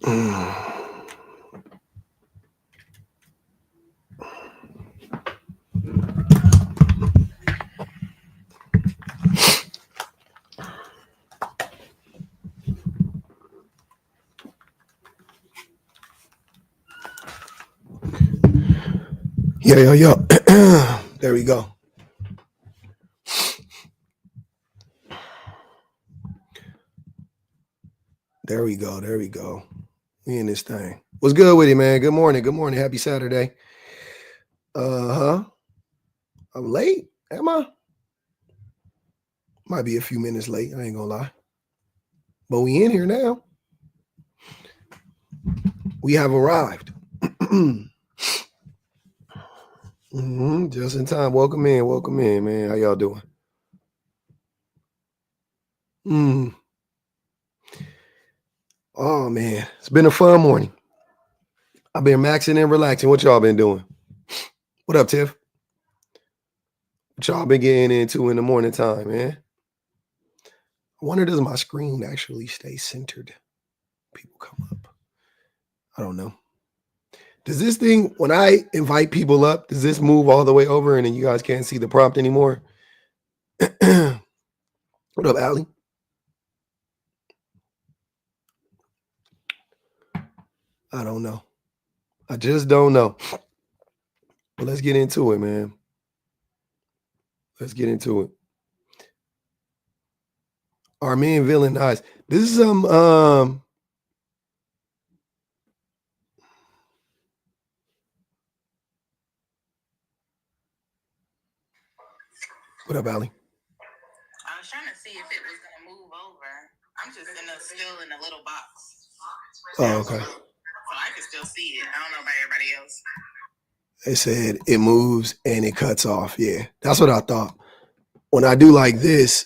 Yo. There we go. There we go. We in this thing. What's good with it, man? Good morning. Happy Saturday. I'm late. Am I? Might be a few minutes late. I ain't gonna lie. But we in here now. We have arrived. Just in time. Welcome in, man. How y'all doing? Oh man, it's been a fun morning. I've been maxing and relaxing. What y'all been doing? What up, Tiff? What y'all been getting into in the morning time, man? I wonder, does my screen actually stay centered? People come up. I don't know. Does this thing, when I invite people up, does this move all the way over and then you guys can't see the prompt anymore? What up, Allie? I don't know. I just don't know. But let's get into it, man. Let's get into it. Our man villainized. This is What up, Allie? I was trying to see if it was going to move over. I'm just still in a little box. Oh, okay. So I can still see it. I don't know about everybody else. They said it moves and it cuts off. Yeah, that's what I thought. When I do like this,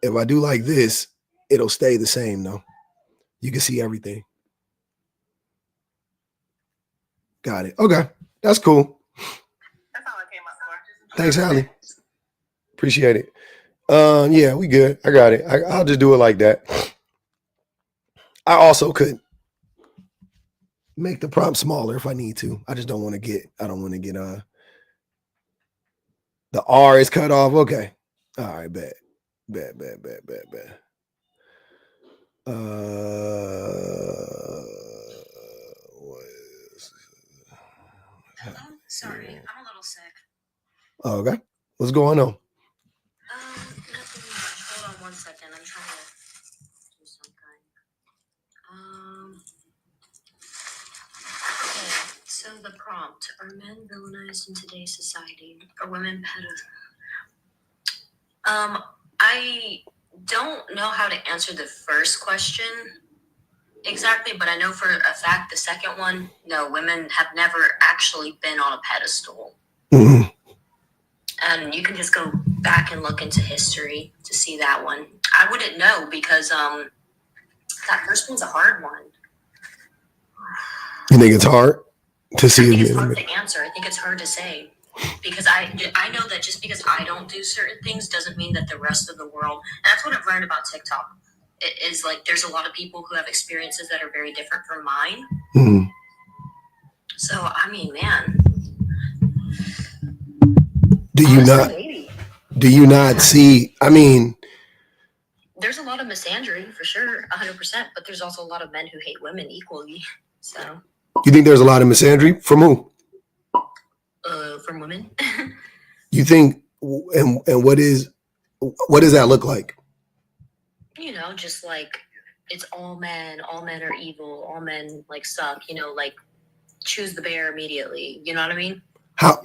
if I do like this, it'll stay the same, though. You can see everything. Got it. Okay, that's cool. That's all I came up for. Thanks, Allie. Appreciate it. Yeah, we good. I got it. I'll just do it like that. I also could make the prompt smaller if I need to. I just don't want to get, the R is cut off. Okay. All right, bet. Hello? Sorry, I'm a little sick. Okay. What's going on? Nothing much. Hold on 1 second. I'm trying to do something. Okay, so the prompt. Are men villainized in today's society? Are women I don't know how to answer the first question exactly, but I know for a fact the second one, no, women have never actually been on a pedestal. Mm-hmm. And you can just go back and look into history to see that one. I wouldn't know because that first one's a hard one. You think it's hard to see? I think it's hard to answer. I think it's hard to say. Because I know that just because I don't do certain things doesn't mean that the rest of the world, and that's what I've learned about TikTok. It is like there's a lot of people who have experiences that are very different from mine. Mm-hmm. So, I mean, man. Do you not see, I mean, there's a lot of misandry for sure, 100%, but there's also a lot of men who hate women equally. So you think there's a lot of misandry from who? From women. You think, and what does that look like? You know, just like it's all men are evil, all men like suck, you know, like choose the bear immediately. You know what I mean? How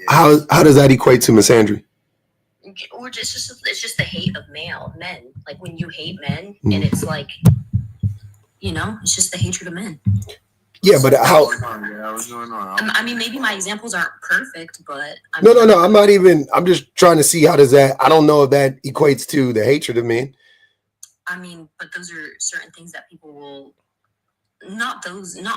does that equate to misandry? Or it's just the hate of men. Like when you hate men, and it's like, you know, it's just the hatred of men. Yeah, but how? What's going on? I mean, maybe my examples aren't perfect, but No. I'm not even. I'm just trying to see how does that. I don't know if that equates to the hatred of men. I mean, but those are certain things that people will not.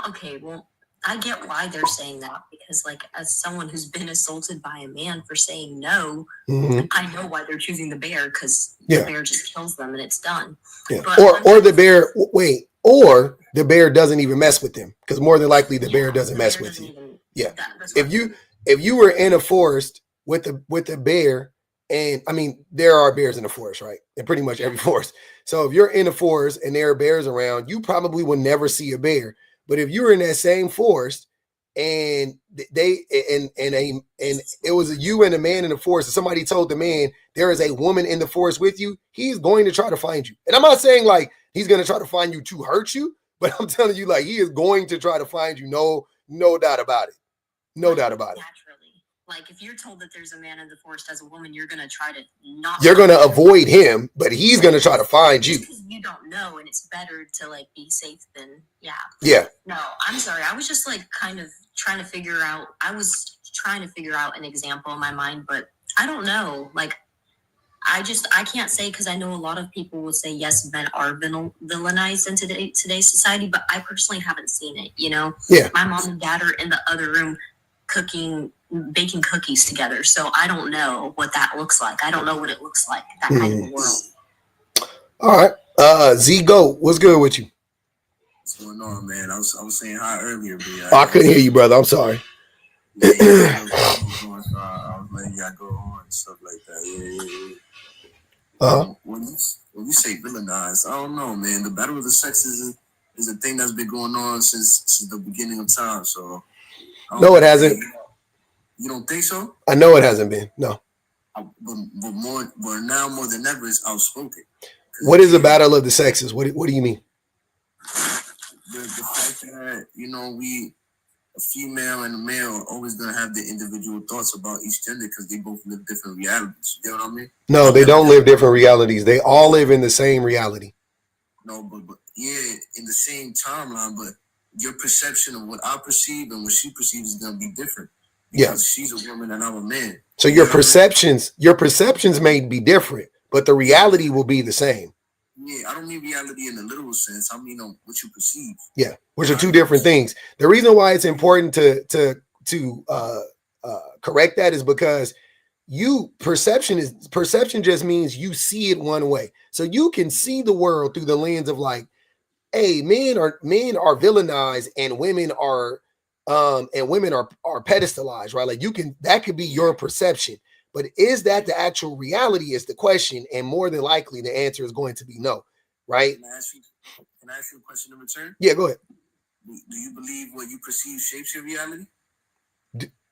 Okay. Well, I get why they're saying that because, like, as someone who's been assaulted by a man for saying no, I know why they're choosing the bear because the bear just kills them and it's done. Yeah. But, or the bear. Wait. or the bear doesn't even mess with them, because more than likely the bear doesn't mess with you. Yeah. If you were in a forest with a bear, and I mean there are bears in the forest, right? In pretty much every forest. So if you're in a forest and there are bears around, you probably will never see a bear. But if you were in that same forest and it was you and a man in the forest, and somebody told the man there is a woman in the forest with you, he's going to try to find you. And I'm not saying like he's going to try to find you to hurt you, but I'm telling you, like, he is going to try to find you. No doubt about it. No doubt about it. Naturally. Like, if you're told that there's a man in the forest as a woman, you're going to try to not. You're going to avoid him, but he's going to try to find you. Because you don't know, and it's better to, like, be safe than, yeah. Yeah. No, I'm sorry. I was just, like, kind of trying to figure out an example in my mind, but I don't know. Like, I can't say, because I know a lot of people will say, yes, men are villainized in today's society, but I personally haven't seen it, you know? Yeah. My mom and dad are in the other room baking cookies together, so I don't know what that looks like. I don't know what it looks like, that kind of a world. All right. Z Go, what's good with you? What's going on, man? I was saying hi earlier, but I couldn't hear you, brother. I'm sorry. I was letting y'all go on and stuff like that. Yeah. When you say villainized, I don't know, man. The battle of the sexes is a thing that's been going on since the beginning of time. So no, it hasn't. You don't think so? I know it hasn't been. No. But now more than ever, it's outspoken. What is the battle of the sexes? What do you mean? The fact that, you know, a female and a male are always going to have their individual thoughts about each gender because they both live different realities. You know what I mean? No, they don't live different realities. They all live in the same reality. No, but yeah, in the same timeline, but your perception of what I perceive and what she perceives is going to be different. Because she's a woman and I'm a man. So your perceptions may be different, but the reality will be the same. Yeah, I don't mean reality in the literal sense. I mean what you perceive. Yeah, which are two different things. The reason why it's important to correct that is because perception just means you see it one way. So you can see the world through the lens of like, hey, men are villainized and women are pedestalized, right? Like that could be your perception, but is that the actual reality is the question, and more than likely the answer is going to be no, right? Can I ask you a question in return? Yeah, go ahead. Do you believe what you perceive shapes your reality?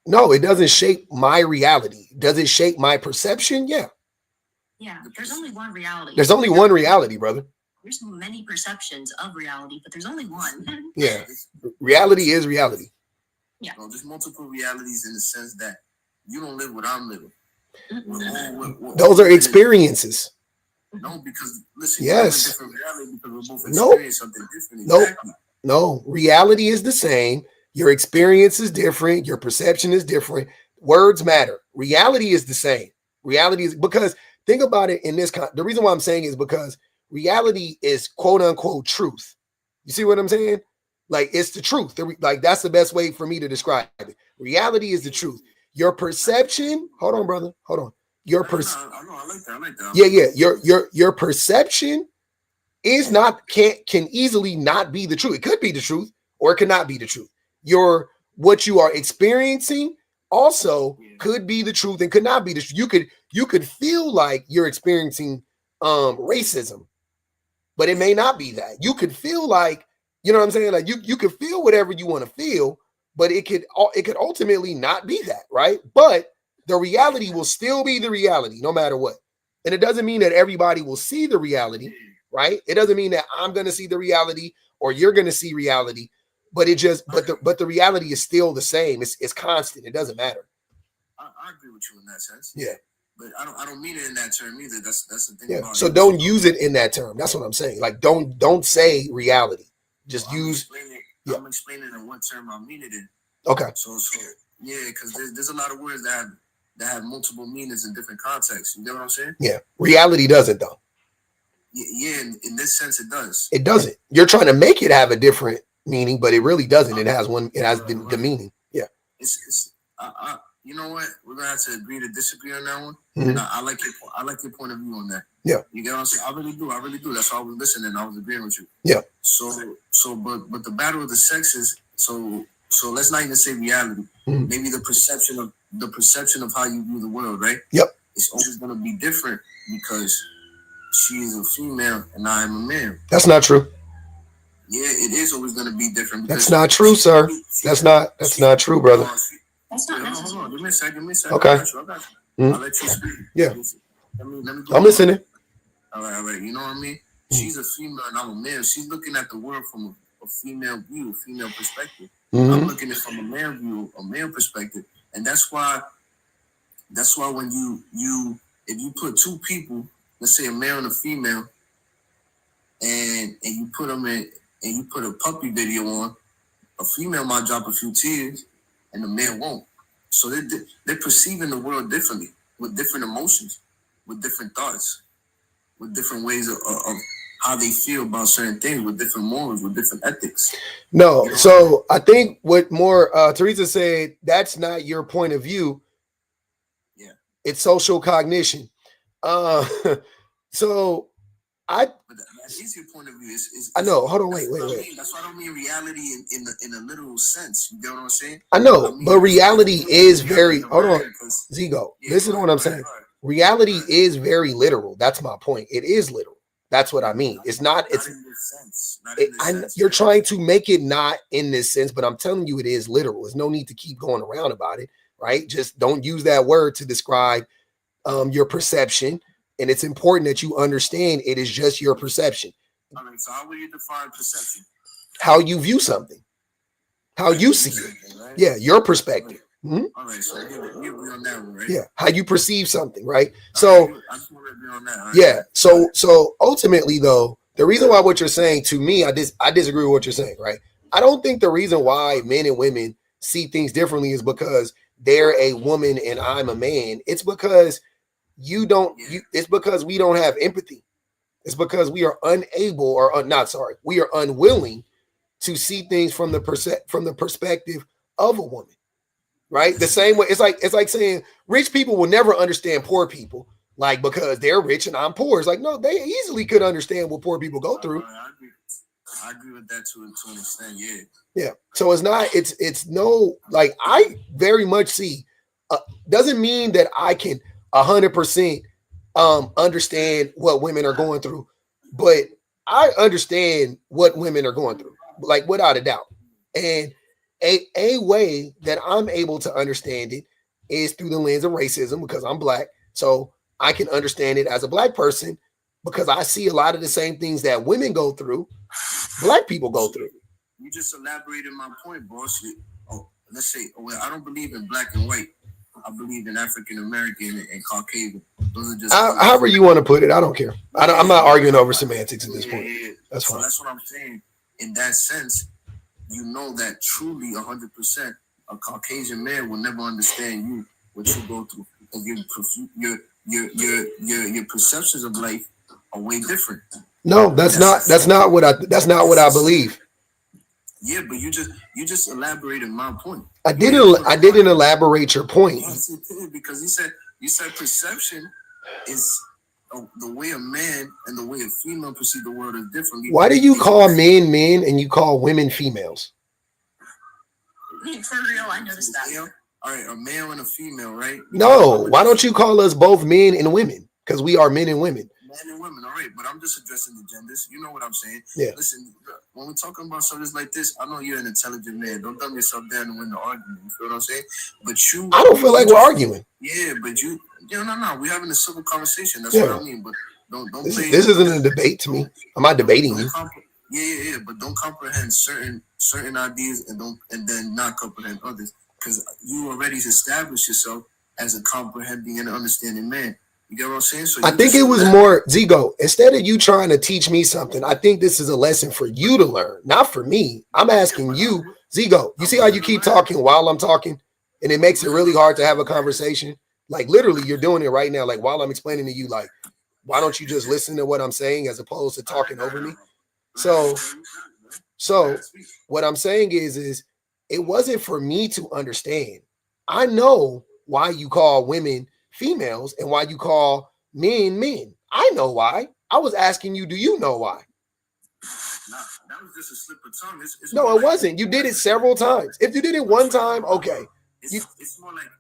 No, it doesn't shape my reality. Does it shape my perception? Yeah. Yeah, there's only one reality. There's only one reality, brother. There's many perceptions of reality, but there's only one. Yeah, reality is reality. Yeah. So there's multiple realities in the sense that you don't live what I'm living. Those are experiences. No, because listen, yes. Different reality because we're both experiencing something different. Exactly. No, reality is the same. Your experience is different. Your perception is different. Words matter. Reality is the same. Reality is, because think about it in this the reason why I'm saying is because reality is quote unquote truth. You see what I'm saying? Like, it's the truth. Like, that's the best way for me to describe it. Reality is the truth. Your perception, hold on, brother. Hold on. I like that. Yeah. Your perception is not, can easily not be the truth. It could be the truth or it could not be the truth. What you are experiencing also could be the truth and could not be the truth. You could feel like you're experiencing racism, but it may not be that. You could feel like, you know what I'm saying? Like you could feel whatever you want to feel, but it could ultimately not be that, right? But the reality will still be the reality no matter what. And it doesn't mean that everybody will see the reality, right? It doesn't mean that I'm going to see the reality or you're going to see reality, but the reality is still the same. It's constant. It doesn't matter. I agree with you in that sense. Yeah. But I don't mean it in that term either. That's the thing. Yeah. So don't use it in that term. That's what I'm saying. Like don't say reality. Just use. I'm explaining in what term I mean it in. Okay. So yeah, because there's a lot of words that have multiple meanings in different contexts. You get what I'm saying? Yeah. Reality doesn't though. Yeah. In this sense, it does. It doesn't. You're trying to make it have a different meaning, but it really doesn't. It has one. It has the meaning. Yeah. It's you know what? We're gonna have to agree to disagree on that one. Mhm. And I like your point of view on that. Yeah. You get what I'm saying? I really do. That's why I was listening. I was agreeing with you. Yeah. But the battle of the sexes. So let's not even say reality. Mhm. Maybe the perception of how you view the world, right? Yep. It's always gonna be different because she is a female and I am a male. That's not true. Yeah, it is always gonna be different. That's not true, sir. That's not true, brother. That's not necessary. Hold on. Give me a second. Okay. I got you. Mhm. I'll let you speak. Yeah. Let me go I'm listening. All right. You know what I mean? She's a female and I'm a male. She's looking at the world from a female view, a female perspective. Mhm. I'm looking at it from a male view, a male perspective. And that's why when if you put two people, let's say a male and a female, and you put them in and you put a puppy video on, a female might drop a few tears and the male won't. So they're perceiving the world differently, with different emotions, with different thoughts, with different ways of how they feel about certain things, with different morals, with different ethics. No, You know? so I think what more Teresa said, that's not your point of view. Yeah. It's social cognition. So But that is your point of view. I know. Hold on, wait. That's why I don't mean reality in a literal sense. You get what I'm saying? I know, I mean, but reality is very. Hold on, because- Zigo. Yeah, Listen to what I'm saying. Reality is very literal. That's my point. It is literal. That's what I mean. It's not. It's. Not in this sense. Not in this sense. You're man. trying to make it not in this sense, but I'm telling you, it is literal. There's no need to keep going around about it, right? Just don't use that word to describe your perception. And it's important that you understand it is just your perception. All right, so how will you define perception? How you view something, how you see it. Right? Yeah, your perspective. Mhm. All right, so we agree on that one, right? Yeah, how you perceive something, right? So I just want to agree on that. Right? yeah, so ultimately though, the reason why what you're saying to me, I disagree with what you're saying, right? I don't think the reason why men and women see things differently is because they're a woman and I'm a man. It's because it's because we don't have empathy. It's because we are unable we are unwilling to see things from the perspective of a woman. Right? The same way it's like saying rich people will never understand poor people, like because they're rich and I'm poor. It's like, no, they easily could understand what poor people go through. I agree with that to an extent, yeah. Yeah. So it's no, like I very much see doesn't mean that I can 100% understand what women are going through, but I understand what women are going through, like without a doubt. And a way that I'm able to understand it is through the lens of racism, because I'm Black. So I can understand it as a Black person because I see a lot of the same things that women go through, Black people go through. You just elaborated my point, boss. Let's say, I don't believe in black and white. I believe in African American and Caucasian. Those are just however you want to put it. I don't care. I'm not arguing over semantics at this point. Yeah. That's fine. So that's what I'm saying. In that sense, you know that truly 100% a Caucasian man will never understand you, what you go through, because your perceptions of life are way different. No, that's not what I believe. Yeah, but you just elaborated my point. I didn't elaborate your point. Yes, it did, because you said perception is the way a man and the way a female perceive the world is differently. Why do you call men and you call women females? For real, I noticed that. All right, a male and a female, right? No, why don't you call us both men and women? Because we are men and women. Men and women, all right, but I'm just addressing the genders. You know what I'm saying? Yeah. Listen, when we're talking about something like this, I know you're an intelligent man. Don't dumb yourself down and win the argument. You feel what I'm saying? But I don't feel like we're arguing. Yeah, but no. We're having a civil conversation. That's what I mean. But don't play. This isn't a debate to me. I'm not debating you. Yeah. But don't comprehend certain ideas and then not comprehend others, because you already established yourself as a comprehending and understanding man. You get what I'm saying? So I think it was more, Zigo, instead of you trying to teach me something, I think this is a lesson for you to learn, not for me. I'm asking you, Zigo, you see how you keep talking while I'm talking? And it makes it really hard to have a conversation. Like literally you're doing it right now. Like while I'm explaining to you, like, why don't you just listen to what I'm saying as opposed to talking over me? So what I'm saying is it wasn't for me to understand. I know why you call women females and why you call men men. I know why. I was asking you, do you know why? Nah, that was just a slip of tongue. No, it wasn't. You did it several times. If you did it one time, okay. It's more like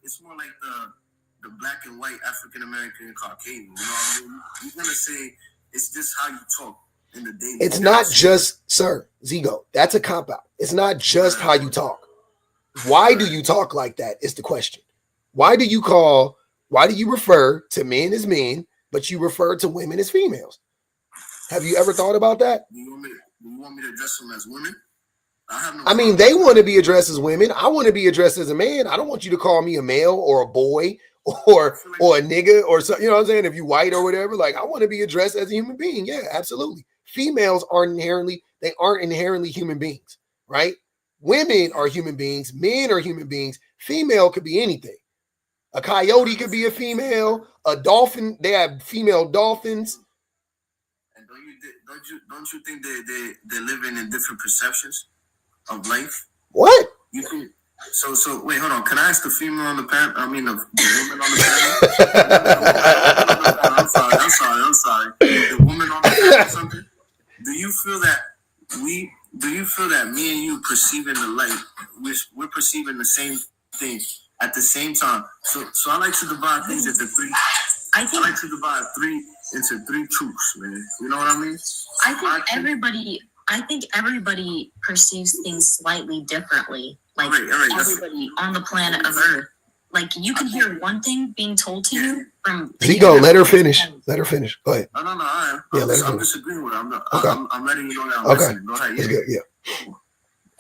the black and white African American Caucasian. You know what I mean? You're gonna say it's just how you talk in the day. It's not just, sir, Zigo. That's a cop out. It's not just how you talk. Why do you talk like that? Is the question. Why do you refer to men as men, but you refer to women as females? Have you ever thought about that? Do you want me to address them as women? I mean, they want to be addressed as women. I want to be addressed as a man. I don't want you to call me a male or a boy or a nigga or something. You know what I'm saying? If you white or whatever, like I want to be addressed as a human being. Yeah, absolutely. Females aren't inherently human beings, right? Women are human beings. Men are human beings. Female could be anything. A coyote could be a female. A dolphin, they have female dolphins. And don't you think they're living in different perceptions of life? What? You think so wait, hold on. Can I ask the female on the panel? I mean the woman on the panel? I'm sorry. The woman on the panel or something? Do you feel that me and you perceiving the light, we're perceiving the same thing at the same time? So I like to divide things into three. I like to divide into three truths, man. You know what I mean? I think everybody perceives things slightly differently. Like all right, everybody on the planet of Earth. Like you can hear one thing being told to you from. Zigo, let her finish. Let her finish. Go ahead. No. I'm disagreeing with her. I'm letting you know that I'm listening. Go ahead. That's good. Yeah.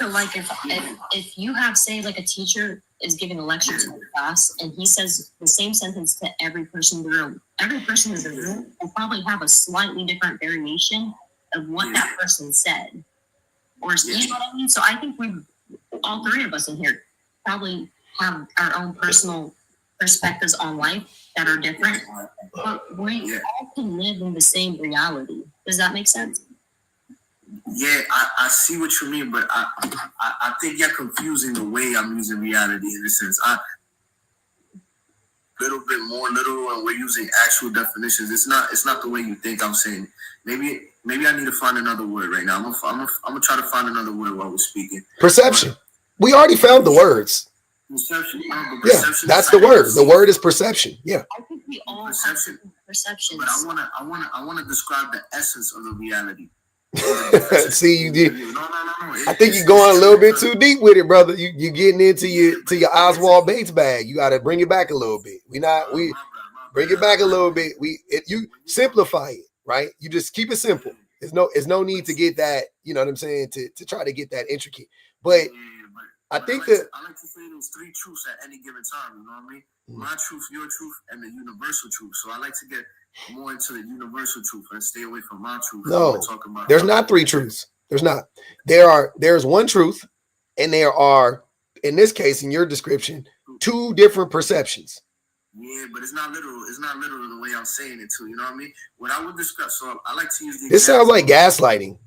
So like if you have, say, like a teacher is giving a lecture to the class and he says the same sentence to every person in the room, every person in the room will probably have a slightly different variation of what that person said. Or you know what I mean? So I think all three of us in here probably have our own personal perspectives on life that are different, but we all can live in the same reality. Does that make sense? Yeah, I see what you mean, but I think you're confusing the way I'm using reality in a sense. Little bit more literal, and we're using actual definitions. It's not the way you think I'm saying. Maybe I need to find another word right now. I'm gonna try to find another word while we're speaking. Perception. We already found the words. Perception. Yeah, that's the word. The word is perception. Yeah. I think we all have perceptions. But I wanna describe the essence of the reality. See, you did. No. I think you're going a little bit too deep with it, brother. You getting into your Oswald Bates bag. You got to bring it back a little bit. We bring it back a little bit. You simplify it, right? You just keep it simple. There's no need to get that. You know what I'm saying? To try to get that intricate. But I think that I like to say there's three truths at any given time. You know what I mean? My truth, your truth, and the universal truth. So I like to get more into the universal truth and stay away from my truth. No, there's not three truths. There's not. There's one truth, and there are, in this case, in your description, two different perceptions. Yeah, but it's not literal. It's not literal the way I'm saying it too. You know what I mean? What I would describe. So I like to use this. Sounds like gaslighting.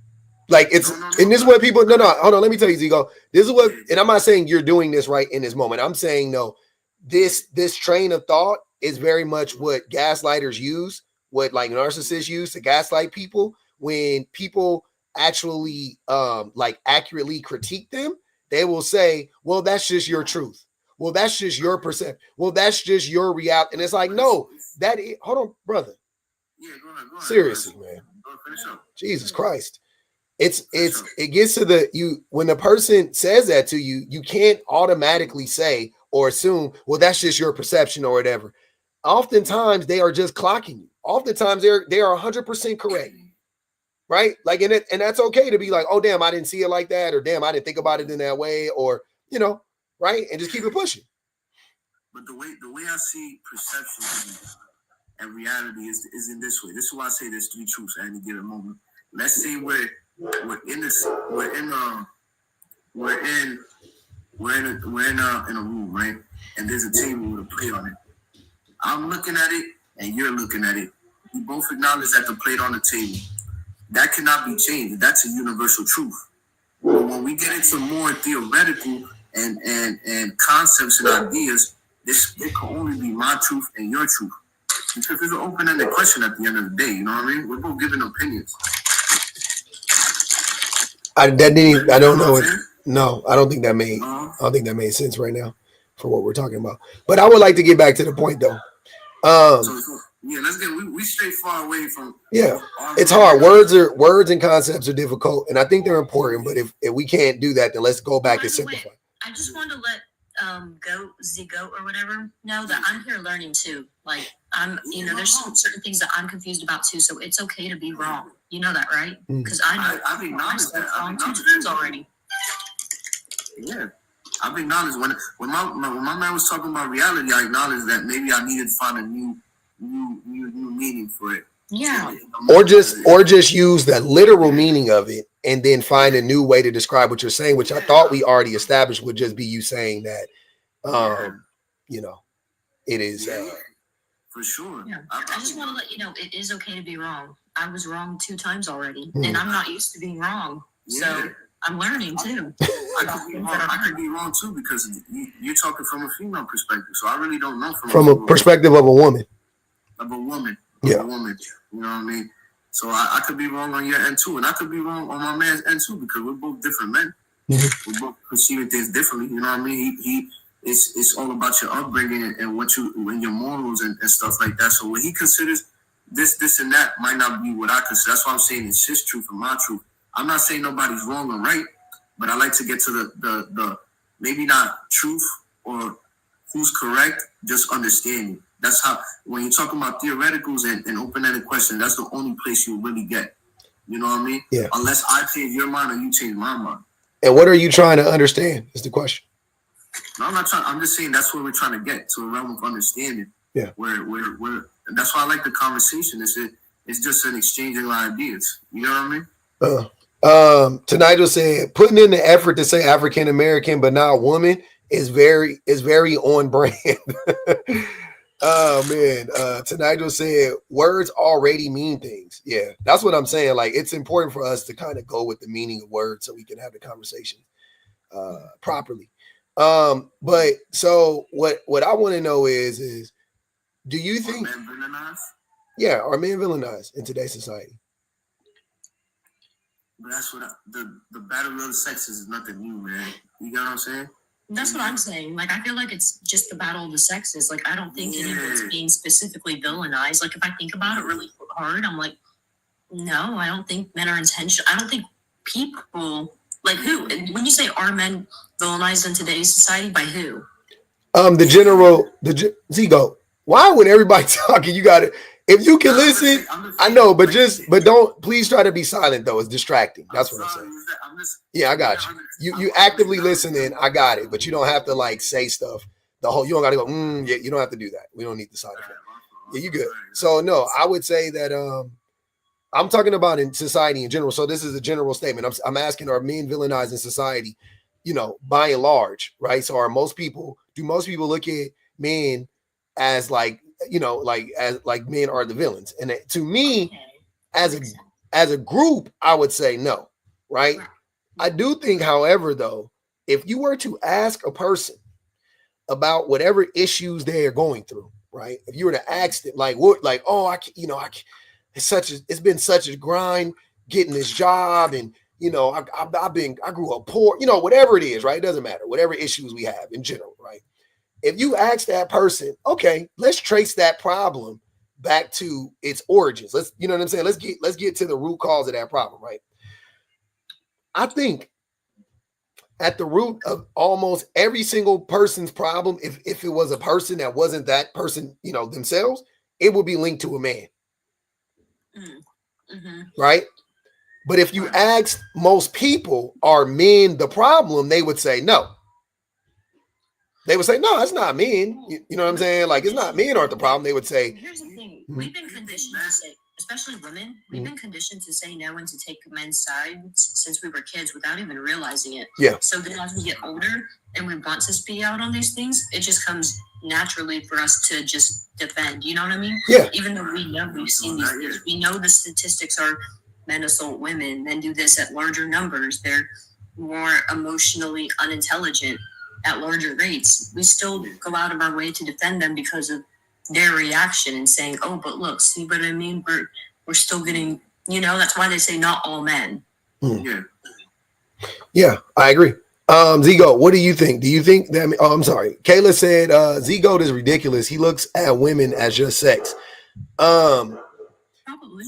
Like it's, and this is what people. No, hold on. Let me tell you, Zigo. This is what, and I'm not saying you're doing this right in this moment. I'm saying no. This train of thought is very much what gaslighters use, what like narcissists use to gaslight people. When people actually like accurately critique them, they will say, well, that's just your truth. Well, that's just your perception. Well, that's just your reality. And it's like, no, hold on, brother. Yeah, go ahead. Seriously, man. Jesus Christ. It gets to when the person says that to you, you can't automatically say or assume, well, that's just your perception or whatever. Oftentimes they are just clocking you. Oftentimes they are 100% correct. Right? Like, and that's okay to be like, oh, damn, I didn't see it like that, or damn, I didn't think about it in that way, or, right? And just keep it pushing. But the way I see perception and reality is in this way. This is why I say there's three truths at any given moment. Let's say we're in a room, right? And there's a table with a plate on it. I'm looking at it and you're looking at it. We both acknowledge that the plate on the table, that cannot be changed. That's a universal truth. But when we get into more theoretical and concepts and ideas, there can only be my truth and your truth. Because it's an open-ended question at the end of the day, you know what I mean? We're both giving opinions. I don't know it. No, I don't think that made. I don't think that made sense right now for what we're talking about. But I would like to get back to the point though. Yeah, let's get. We stray far away from. Yeah, it's hard. Words and concepts are difficult, and I think they're important. But if we can't do that, then let's go back and simplify. I just want to let Zigo or whatever know that I'm here learning too. Like there's certain things that I'm confused about too. So it's okay to be wrong. You know that, right? Because I know I've acknowledged that. Wrong 2 times already. Yeah, I've acknowledged when my man was talking about reality, I acknowledged that maybe I needed to find a new meaning for it. Yeah. Or just use the literal meaning of it and then find a new way to describe what you're saying, which I thought we already established would just be you saying that it is for sure. Yeah. I just want to let you know it is okay to be wrong. I was wrong 2 times already, and I'm not used to being wrong. So I'm learning too. I could be wrong too because you're talking from a female perspective, so I really don't know from a perspective of a woman. Of a woman. Yeah. A woman. You know what I mean? So I could be wrong on your end too, and I could be wrong on my man's end too, because we're both different men. Mm-hmm. We're both perceiving things differently. You know what I mean? It's all about your upbringing and when your morals and stuff like that. So what he considers this and that might not be what I consider. That's why I'm saying it's his truth and my truth. I'm not saying nobody's wrong or right, but I like to get to the maybe not truth or who's correct, just understanding. That's how, when you're talking about theoreticals and open-ended questions, that's the only place you really get. You know what I mean? Yeah. Unless I change your mind or you change my mind. And what are you trying to understand is the question. No, I'm not trying. I'm just saying that's where we're trying to get to, a realm of understanding. Yeah. Where that's why I like the conversation. It's just an exchanging of ideas. You know what I mean? Tonight was saying putting in the effort to say African American but not woman is very on brand. Oh man, tonight was saying words already mean things. Yeah, that's what I'm saying. Like, it's important for us to kind of go with the meaning of words so we can have the conversation properly. But so what I want to know is do you think men villainized? Yeah, are men villainized in today's society? But that's what the battle of the sexes is nothing new, man. You got what I'm saying? That's what I'm saying. Like, I feel like it's just the battle of the sexes. Like, I don't think anyone's being specifically villainized. Like, if I think about it really hard, I'm like, no, I don't think men are intentional. I don't think people, like, who? When you say are men villainized in today's society, by who? Zigo. Why when everybody talking, you got it? If you can listen, I know, but don't, please try to be silent though. It's distracting. That's what I'm saying. Yeah, I got you. You actively listening. I got it, but you don't have to like say stuff. You don't got to go. Yeah, you don't have to do that. We don't need the side effect. Yeah, you good. So no, I would say that I'm talking about in society in general. So this is a general statement. I'm asking, are men villainized in society? You know, by and large, right? So do most people look at men as like, you know, like men are the villains? And to me, as a group, I would say no, right? I do think, however, though, if you were to ask a person about whatever issues they are going through, right? If you were to ask them, like, what, like, oh, it's been such a grind getting this job, and you know, I grew up poor, you know, whatever it is, right? It doesn't matter, whatever issues we have in general, right? If you ask that person, okay, let's trace that problem back to its origins. You know what I'm saying? Let's get to the root cause of that problem, right? I think at the root of almost every single person's problem, if it was a person that wasn't that person, you know, themselves, it would be linked to a man. Mm-hmm. Right? But if you ask most people, are men the problem? They would say no. They would say, no, it's not men. You know what I'm saying? Like, it's not men aren't the problem. They would say. Here's the thing. We've been conditioned to say, especially women, we've been conditioned to say no and to take men's side since we were kids without even realizing it. Yeah. So then as we get older and we want to speak out on these things, it just comes naturally for us to just defend. You know what I mean? Yeah. Even though we know we've seen these things. We know the statistics are men assault women, men do this at larger numbers. They're more emotionally unintelligent. at larger rates, we still go out of our way to defend them because of their reaction and saying, "Oh, but look, see what I mean? We're still getting, you know." That's why they say not all men. Yeah, I agree. Zigo, what do you think? Do you think that? Oh, I'm sorry. Kayla said Zigo is ridiculous. He looks at women as just sex. Probably.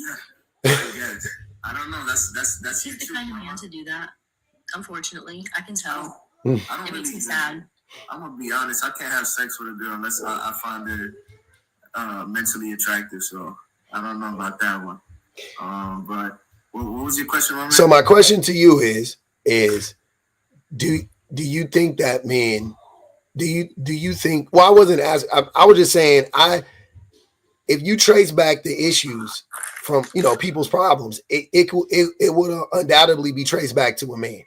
Yes. I don't know. That's He's the kind of man to do that. Unfortunately, I can tell. I don't It makes me really, sad. I'm gonna be honest. I can't have sex with a girl unless I find her mentally attractive. So I don't know about that one. But what was your question, Roman? So my question to you is do you think that men? Do you think? Well, I wasn't asking. I was just saying. If you trace back the issues from people's problems, it would undoubtedly be traced back to a man,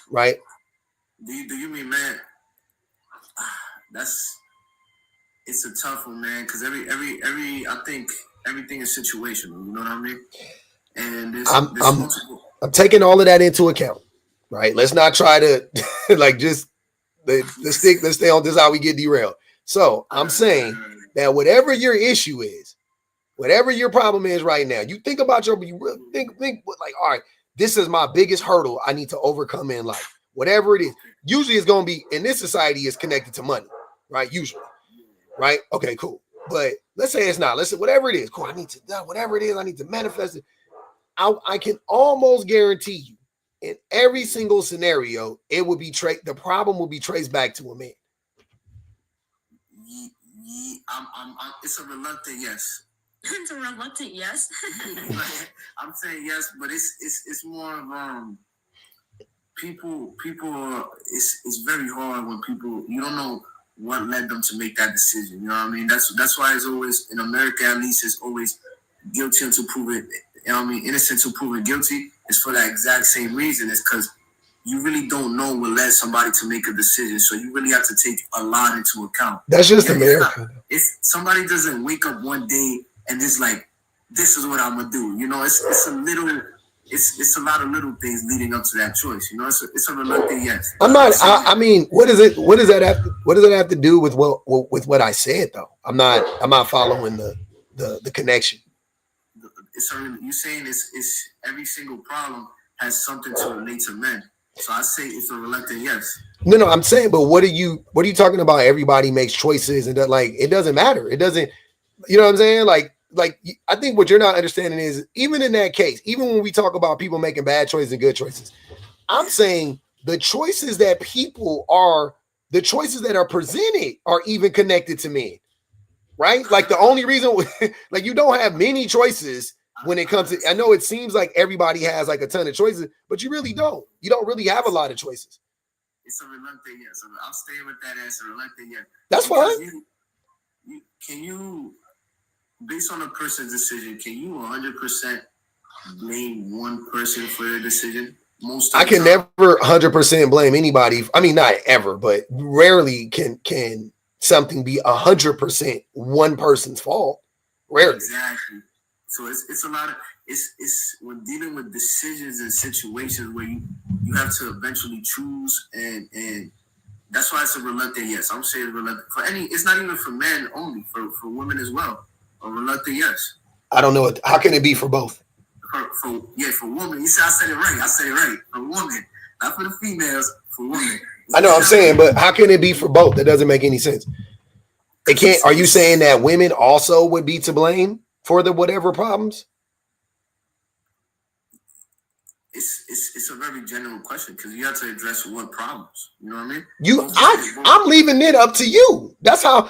right? Do you mean, man? It's a tough one, man. Because I think everything is situational. You know what I mean? And there's multiple. I'm taking all of that into account, right? Let's not try to let's stay on this how we get derailed. So I'm saying that whatever your issue is, whatever your problem is right now, you think about you think like, all right, this is my biggest hurdle I need to overcome in life. Whatever it is, usually it's going to be in this society is connected to money, right? Usually, right? Okay, cool. But let's say it's not. Let's say whatever it is, cool. I need to whatever it is, I need to manifest it. I can almost guarantee you, in every single scenario, it would be the problem will be traced back to a man. It's a reluctant yes. It's a reluctant yes. I'm saying yes, but it's more of people. It's very hard when people you don't know what led them to make that decision. You know what I mean? That's why it's always in America, at least, it's always guilty until proven. You know what I mean? Innocent until proven guilty. It's for that exact same reason. It's because you really don't know what led somebody to make a decision. So you really have to take a lot into account. That's just America. If somebody doesn't wake up one day and it's like, this is what I'm gonna do. You know, it's a lot of little things leading up to that choice. You know, it's a reluctant yes. I'm not. I mean, what does that have to do with what I said though? I'm not following the connection. You saying it's every single problem has something to relate to men. So I say it's a reluctant yes. No, I'm saying, but what are you talking about? Everybody makes choices, and that it doesn't matter. It doesn't. You know what I'm saying? Like I think what you're not understanding is even in that case, even when we talk about people making bad choices and good choices, I'm saying the choices that the choices that are presented are even connected to men, right? Like the only reason, like you don't have many choices when it comes to, I know it seems like everybody has like a ton of choices, but you really don't. You don't really have a lot of choices. It's a reluctant yes. I'll stay with that answer. Reluctant yes. That's fine. Can you, based on a person's decision, can you 100% blame one person for their decision? I can never 100% blame anybody. I mean, not ever, but rarely can something be 100% one person's fault. Rarely. Exactly. So it's a lot of it's when dealing with decisions and situations where you have to eventually choose and that's why it's a reluctant yes. I'm saying reluctant for any. It's not even for men only, for women as well. A reluctant yes. I don't know. How can it be for both? For women. You said I said it right. For women, not for the females. For women. I know. I'm saying, but how can it be for both? That doesn't make any sense. It can't. Are you saying that women also would be to blame for the whatever problems? It's a very general question because you have to address what problems. You know what I mean? I'm leaving it up to you. That's how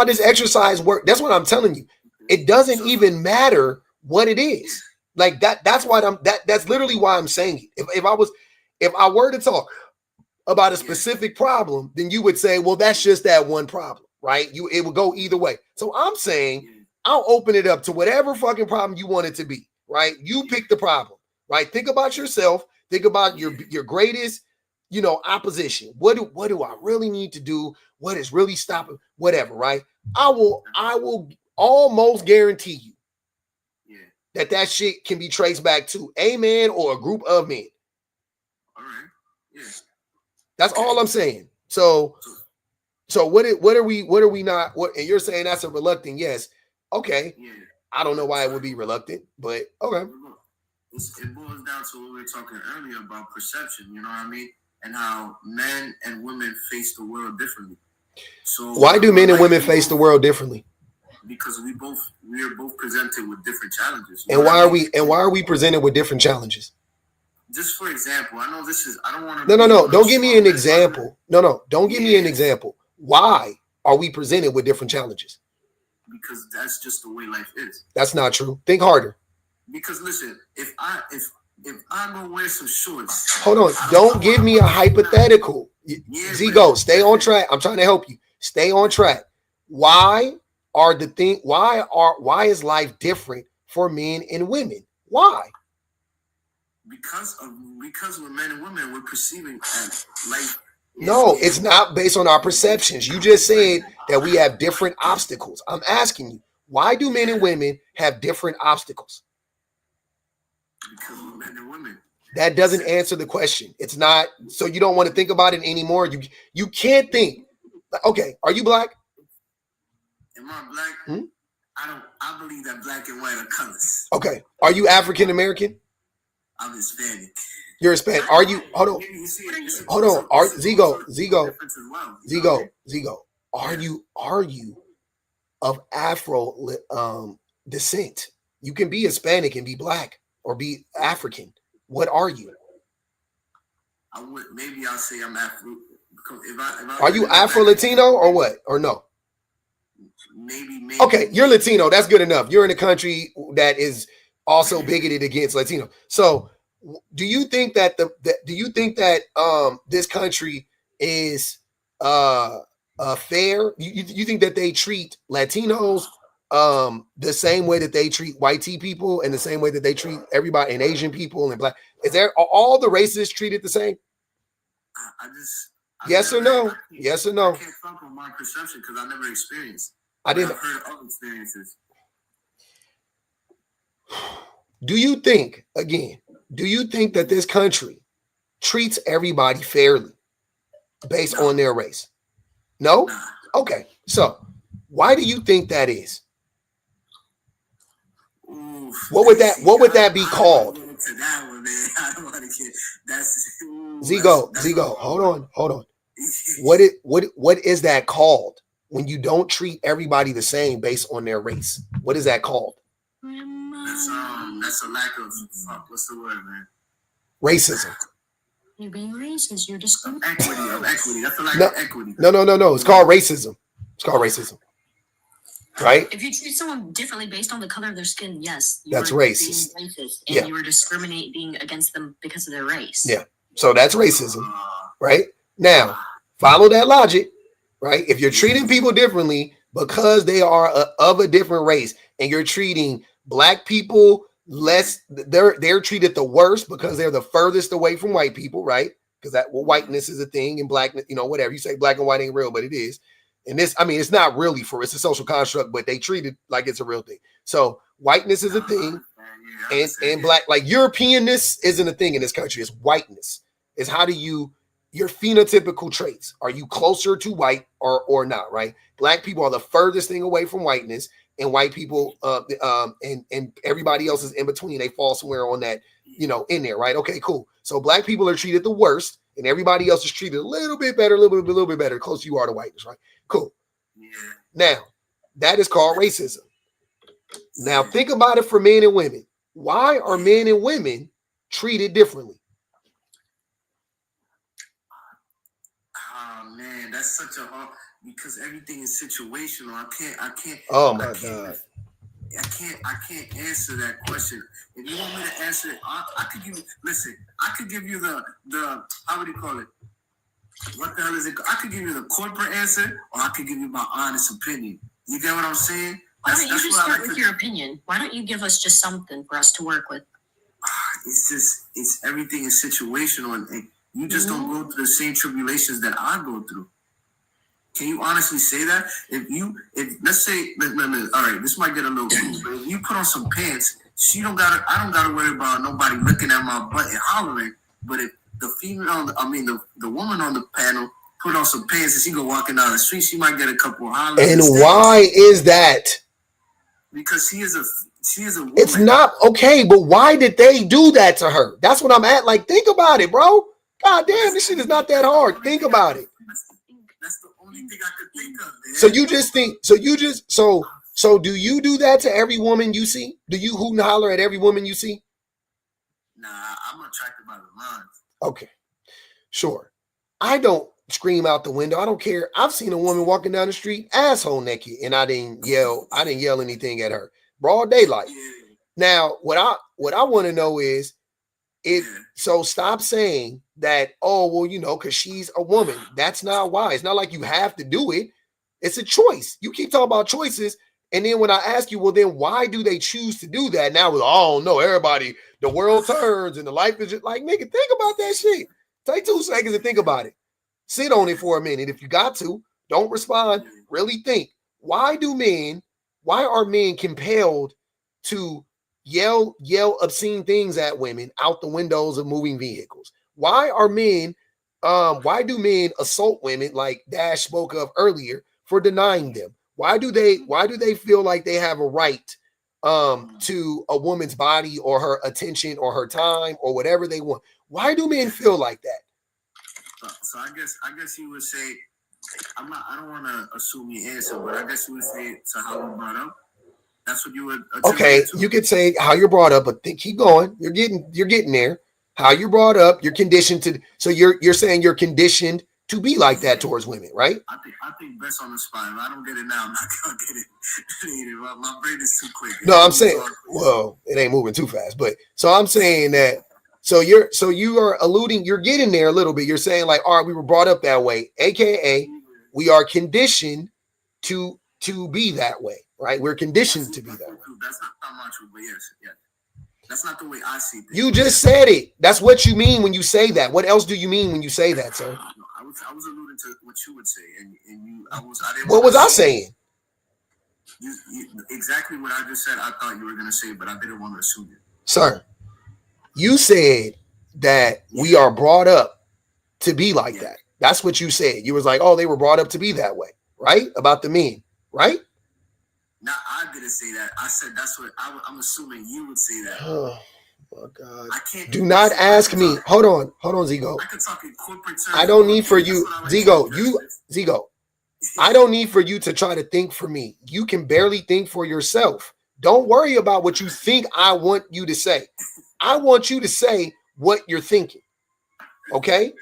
this exercise works. That's what I'm telling you. It doesn't even matter what it is. Like that. That's why that's literally why I'm saying it. If I were to talk about a specific problem, then you would say, well, that's just that one problem, right? It would go either way. So I'm saying I'll open it up to whatever fucking problem you want it to be, right? You pick the problem, right? Think about yourself. Think about your greatest, opposition. What do I really need to do? What is really stopping? Whatever, right? I will almost guarantee you that shit can be traced back to a man or a group of men. All right. Yeah. That's all I'm saying. So what are we not? What, and you're saying that's a reluctant yes. Okay. Yeah. I don't know why it would be reluctant, but okay. It boils down to what we were talking earlier about perception, you know what I mean? And how men and women face the world differently. So why do men and women face the world differently? Because we are both presented with different challenges. And why are we presented with different challenges? Just for example, I know this is, I don't want to. No. Don't give me an example. No. Don't give me an example. Why are we presented with different challenges? Because that's just the way life is. That's not true. Think harder. Because listen, if I go wear some shorts. Hold on. Don't give me a hypothetical. Zigo, stay on track. I'm trying to help you. Stay on track. Why is life different for men and women? Why? Because with men and women, we're perceiving life. No, it's not based on our perceptions. You just said that we have different obstacles. I'm asking you, why do men and women have different obstacles? Because we're men and women. That doesn't answer the question. It's not. So you don't want to think about it anymore. You can't think. Okay, are you black? Am I black? I believe that black and white are colors. Okay. Are you African American? I'm Hispanic. You're Hispanic. Are you? Hold on. Hold on. Zigo. Are you of Afro descent? You can be Hispanic and be black or be African. What are you? Maybe I'll say I'm Afro. Are you Afro Latino or what? Or no? Maybe. Okay, you're Latino. That's good enough. You're in a country that is also bigoted against Latino. So, do you think that this country is fair? You think that they treat Latinos the same way that they treat white people and the same way that they treat everybody and Asian people and black? Are all the races treated the same? Yes or no? Yes or no? I can't talk on my perception because I never experienced. I've heard of experiences. Do you think that this country treats everybody fairly based on their race? No? Okay. So why do you think that is? What would that be called? Zigo, hold on. What is that called when you don't treat everybody the same based on their race? What is that called? That's a lack of what's the word, man? Racism. You're being racist. You're just equity. That's a lack of equity. No. It's called racism. Right? If you treat someone differently based on the color of their skin, yes, that's racist. And you are discriminating against them because of their race. Yeah. So that's racism, right? Now, follow that logic, right? If you're treating people differently because they are of a different race, and you're treating black people less, they're treated the worst because they're the furthest away from white people, right? Because whiteness is a thing, and blackness, whatever you say, black and white ain't real, but it is. And this, it's not really it's a social construct, but they treat it like it's a real thing. So whiteness is a thing, and black, like Europeanness isn't a thing in this country. It's whiteness. It's your phenotypical traits. Are you closer to white or not, right? Black people are the furthest thing away from whiteness, and white people, and everybody else is in between. They fall somewhere on that, in there, right? Okay, cool. So black people are treated the worst, and everybody else is treated a little bit better, a little bit better, close you are to whiteness, right? Cool. Yeah. Now, that is called racism. Now, think about it for men and women. Why are men and women treated differently? Oh man, that's such a hard, because everything is situational. I can't. Oh my God. I can't answer that question. If you want me to answer it, I could give you. Listen, I could give you the how would you call it? What the hell is it? I could give you the corporate answer, or I could give you my honest opinion. You get what I'm saying? Why don't you just start with your opinion? Why don't you give us just something for us to work with? It's everything is situational, and you just don't go through the same tribulations that I go through. Can you honestly say that? If let's say, all right, this might get a little cool, but if you put on some pants, I don't gotta worry about nobody looking at my butt and hollering. But if the female, the woman on the panel put on some pants and she go walking down the street, she might get a couple of hollers. And why is that? Because she is a woman. It's not okay, but why did they do that to her? That's what I'm at. Like, think about it, bro. God damn, this shit is not that hard. Think about it. That's the only thing I could think of, man. So do you do that to every woman you see? Do you hoot and holler at every woman you see? Nah, I'm attracted by the lines. Okay, sure. I don't scream out the window. I don't care. I've seen a woman walking down the street asshole naked, and I didn't yell anything at her. Broad daylight. Yeah. Now, what I want to know is, so stop saying that, oh, well, because she's a woman. That's not why. It's not like you have to do it. It's a choice. You keep talking about choices. And then when I ask you, well, then why do they choose to do that? Now, oh, no, everybody, the world turns and the life is just like, nigga, think about that shit. Take 2 seconds and think about it. Sit on it for a minute. If you got to, don't respond. Really think. Why are men compelled to yell obscene things at women out the windows of moving vehicles? Why do men assault women like Dash spoke of earlier for denying them? Why do they feel like they have a right to a woman's body or her attention or her time or whatever they want? Why do men feel like that? So I guess you would say, I don't want to assume your answer, but I guess you would say to how you brought up. That's what you would. Okay, you could say how you're brought up, but keep going. You're getting there. How you're brought up, you're conditioned to. So you're saying you're conditioned to be like that towards women, right? I think best on the spot. If I don't get it now, I'm not gonna get it. My brain is too quick. No, I'm saying, well, it ain't moving too fast, but so I'm saying that. So you are alluding. You're getting there a little bit. You're saying like, all right, we were brought up that way, aka we are conditioned to be that way, right? We're conditioned to be that way. That's not my truth, but yes. That's not the way I see things. You just said it. That's what you mean when you say that. What else do you mean when you say that, sir? I was alluding to what you would say, and you. What was I saying? You exactly what I just said. I thought you were gonna say, but I didn't want to assume it. Sir, you said that we are brought up to be like that. That's what you said. You was like, oh, they were brought up to be that way, right? About the men, right? No, I didn't say that. I said that's what I'm assuming you would say that. Oh my God! I can't. Do not ask me. Hold on, Zigo. I could talk in corporate terms. I don't need for you, Zigo. Zigo. I don't need for you to try to think for me. You can barely think for yourself. Don't worry about what you think I want you to say. I want you to say what you're thinking. Okay?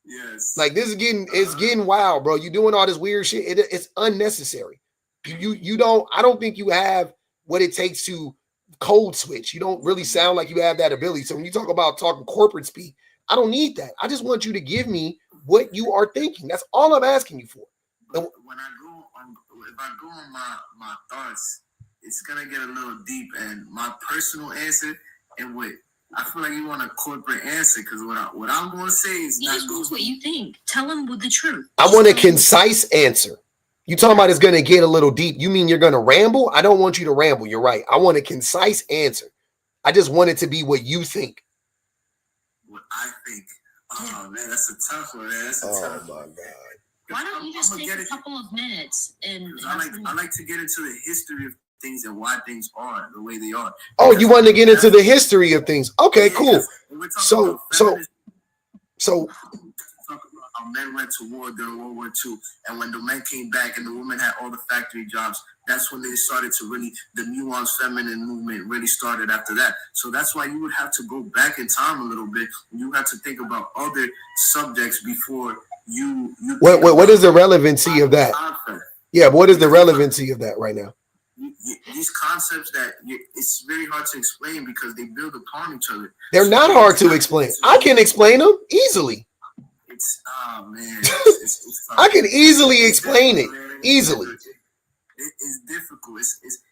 Yes. Like this is getting wild, bro. You doing all this weird shit. It's unnecessary. I don't think you have what it takes to code switch. You don't really sound like you have that ability. So when you talk about talking corporate speak, I don't need that. I just want you to give me what you are thinking. That's all I'm asking you for. But if I go on my thoughts, it's gonna get a little deep. And my personal answer, and what I feel like you want a corporate answer, because what I'm gonna say is not just what you think. Tell them with the truth. I want a concise answer. You talking about it's gonna get a little deep. You mean you're gonna ramble? I don't want you to ramble. You're right. I want a concise answer. I just want it to be what you think. What I think. Oh man, that's a tough one, man. That's a tough one. My God. Why don't you just take a couple of minutes and I like to get into the history of things and why things are the way they are. Oh, you want to get into the history of things? Okay, cool. So how men went to war during World War II, and when the men came back and the women had all the factory jobs, that's when they started to really, the nuanced feminine movement really started after that. So that's why you would have to go back in time a little bit. You have to think about other subjects before you what is the relevancy of that? Yeah, but what is the relevancy of that right now? These concepts that it's very hard to explain because they build upon each other. They're not hard to explain. I can explain them easily. I can easily explain it. Easily. It's difficult.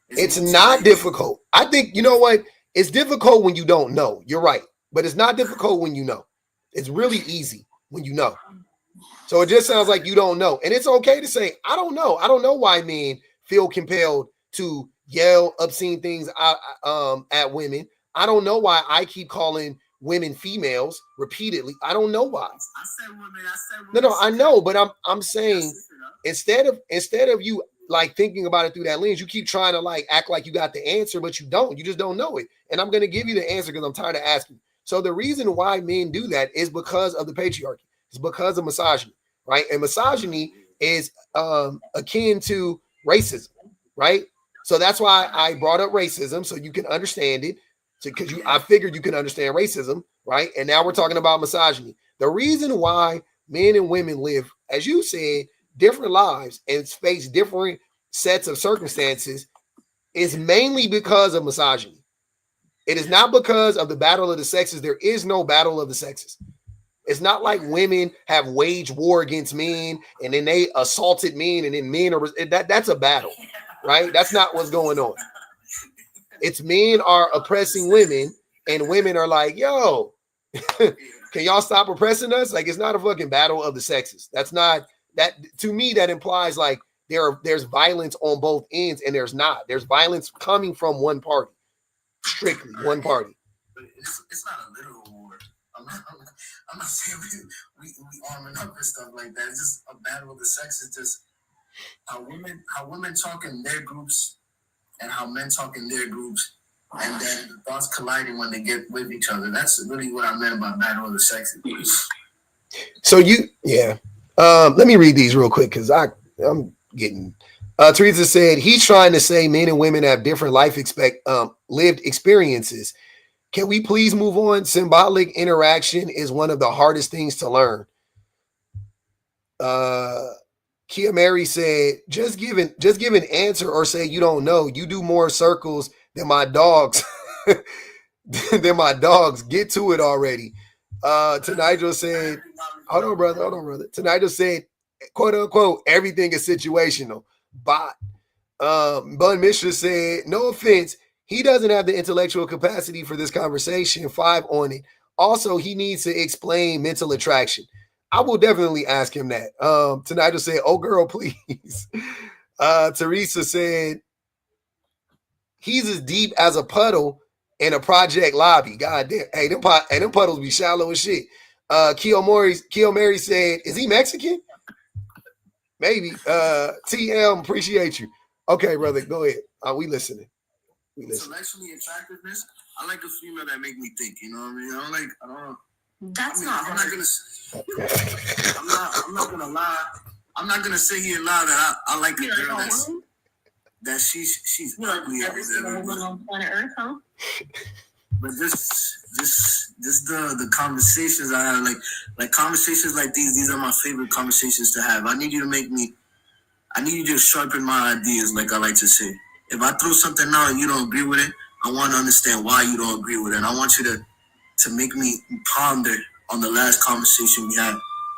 It's not difficult. I think, you know what? It's difficult when you don't know. You're right. But it's not difficult when you know. It's really easy when you know. So it just sounds like you don't know. And it's okay to say, I don't know. I don't know why men feel compelled to yell obscene things at women. I don't know why I keep calling women females repeatedly. I don't know why. I said women. No, I know, but I'm saying instead of you like thinking about it through that lens, you keep trying to like act like you got the answer, but you don't. You just don't know it. And I'm gonna give you the answer because I'm tired of asking. So the reason why men do that is because of the patriarchy. It's because of misogyny, right? And misogyny is akin to racism, right? So that's why I brought up racism so you can understand it. So because I figured you can understand racism, right? And now we're talking about misogyny. The reason why men and women live, as you said, different lives and face different sets of circumstances is mainly because of misogyny. It is not because of the battle of the sexes. There is no battle of the sexes. It's not like women have waged war against men and then they assaulted men and then men are that's a battle, right? That's not what's going on. It's men are oppressing women and women are like, yo, can y'all stop oppressing us? Like, it's not a fucking battle of the sexes. That's not that. To me, that implies like there's violence on both ends, and there's not. There's violence coming from one party, strictly one party. But it's not a literal war. I'm not saying we arming up and stuff like that. It's just a battle of the sexes. Just how women talk in their groups and how men talk in their groups. And then the thoughts colliding when they get with each other. That's really what I meant by battle of the sexes. So let me read these real quick because I'm getting. Teresa said he's trying to say men and women have different lived experiences. Can we please move on? Symbolic interaction is one of the hardest things to learn. Kia Mary said, just give an answer or say you don't know. You do more circles than my dogs. Get to it already. Tanigel said, hold on, brother. Tanigel said, quote unquote, everything is situational. Bot. Bun Mishra said, no offense, he doesn't have the intellectual capacity for this conversation. 5 on it. Also, he needs to explain mental attraction. I will definitely ask him that. Tanigel said, oh girl, please. Teresa said, he's as deep as a puddle in a project lobby. God damn. Hey, them puddles be shallow as shit. Keo Mary said, is he Mexican? Maybe. TM, appreciate you. Okay, brother, go ahead. We listening. Intellectually attractiveness. I like a female that make me think. You know what I mean? I'm not gonna lie. I'm not gonna sit here and lie that I like a girl that she's ugly. Every woman on planet Earth, huh? But just the conversations I have, like conversations like these are my favorite conversations to have. I need you to sharpen my ideas, like I like to say. If I throw something out and you don't agree with it, I want to understand why you don't agree with it. And I want you to make me ponder on the last conversation we had.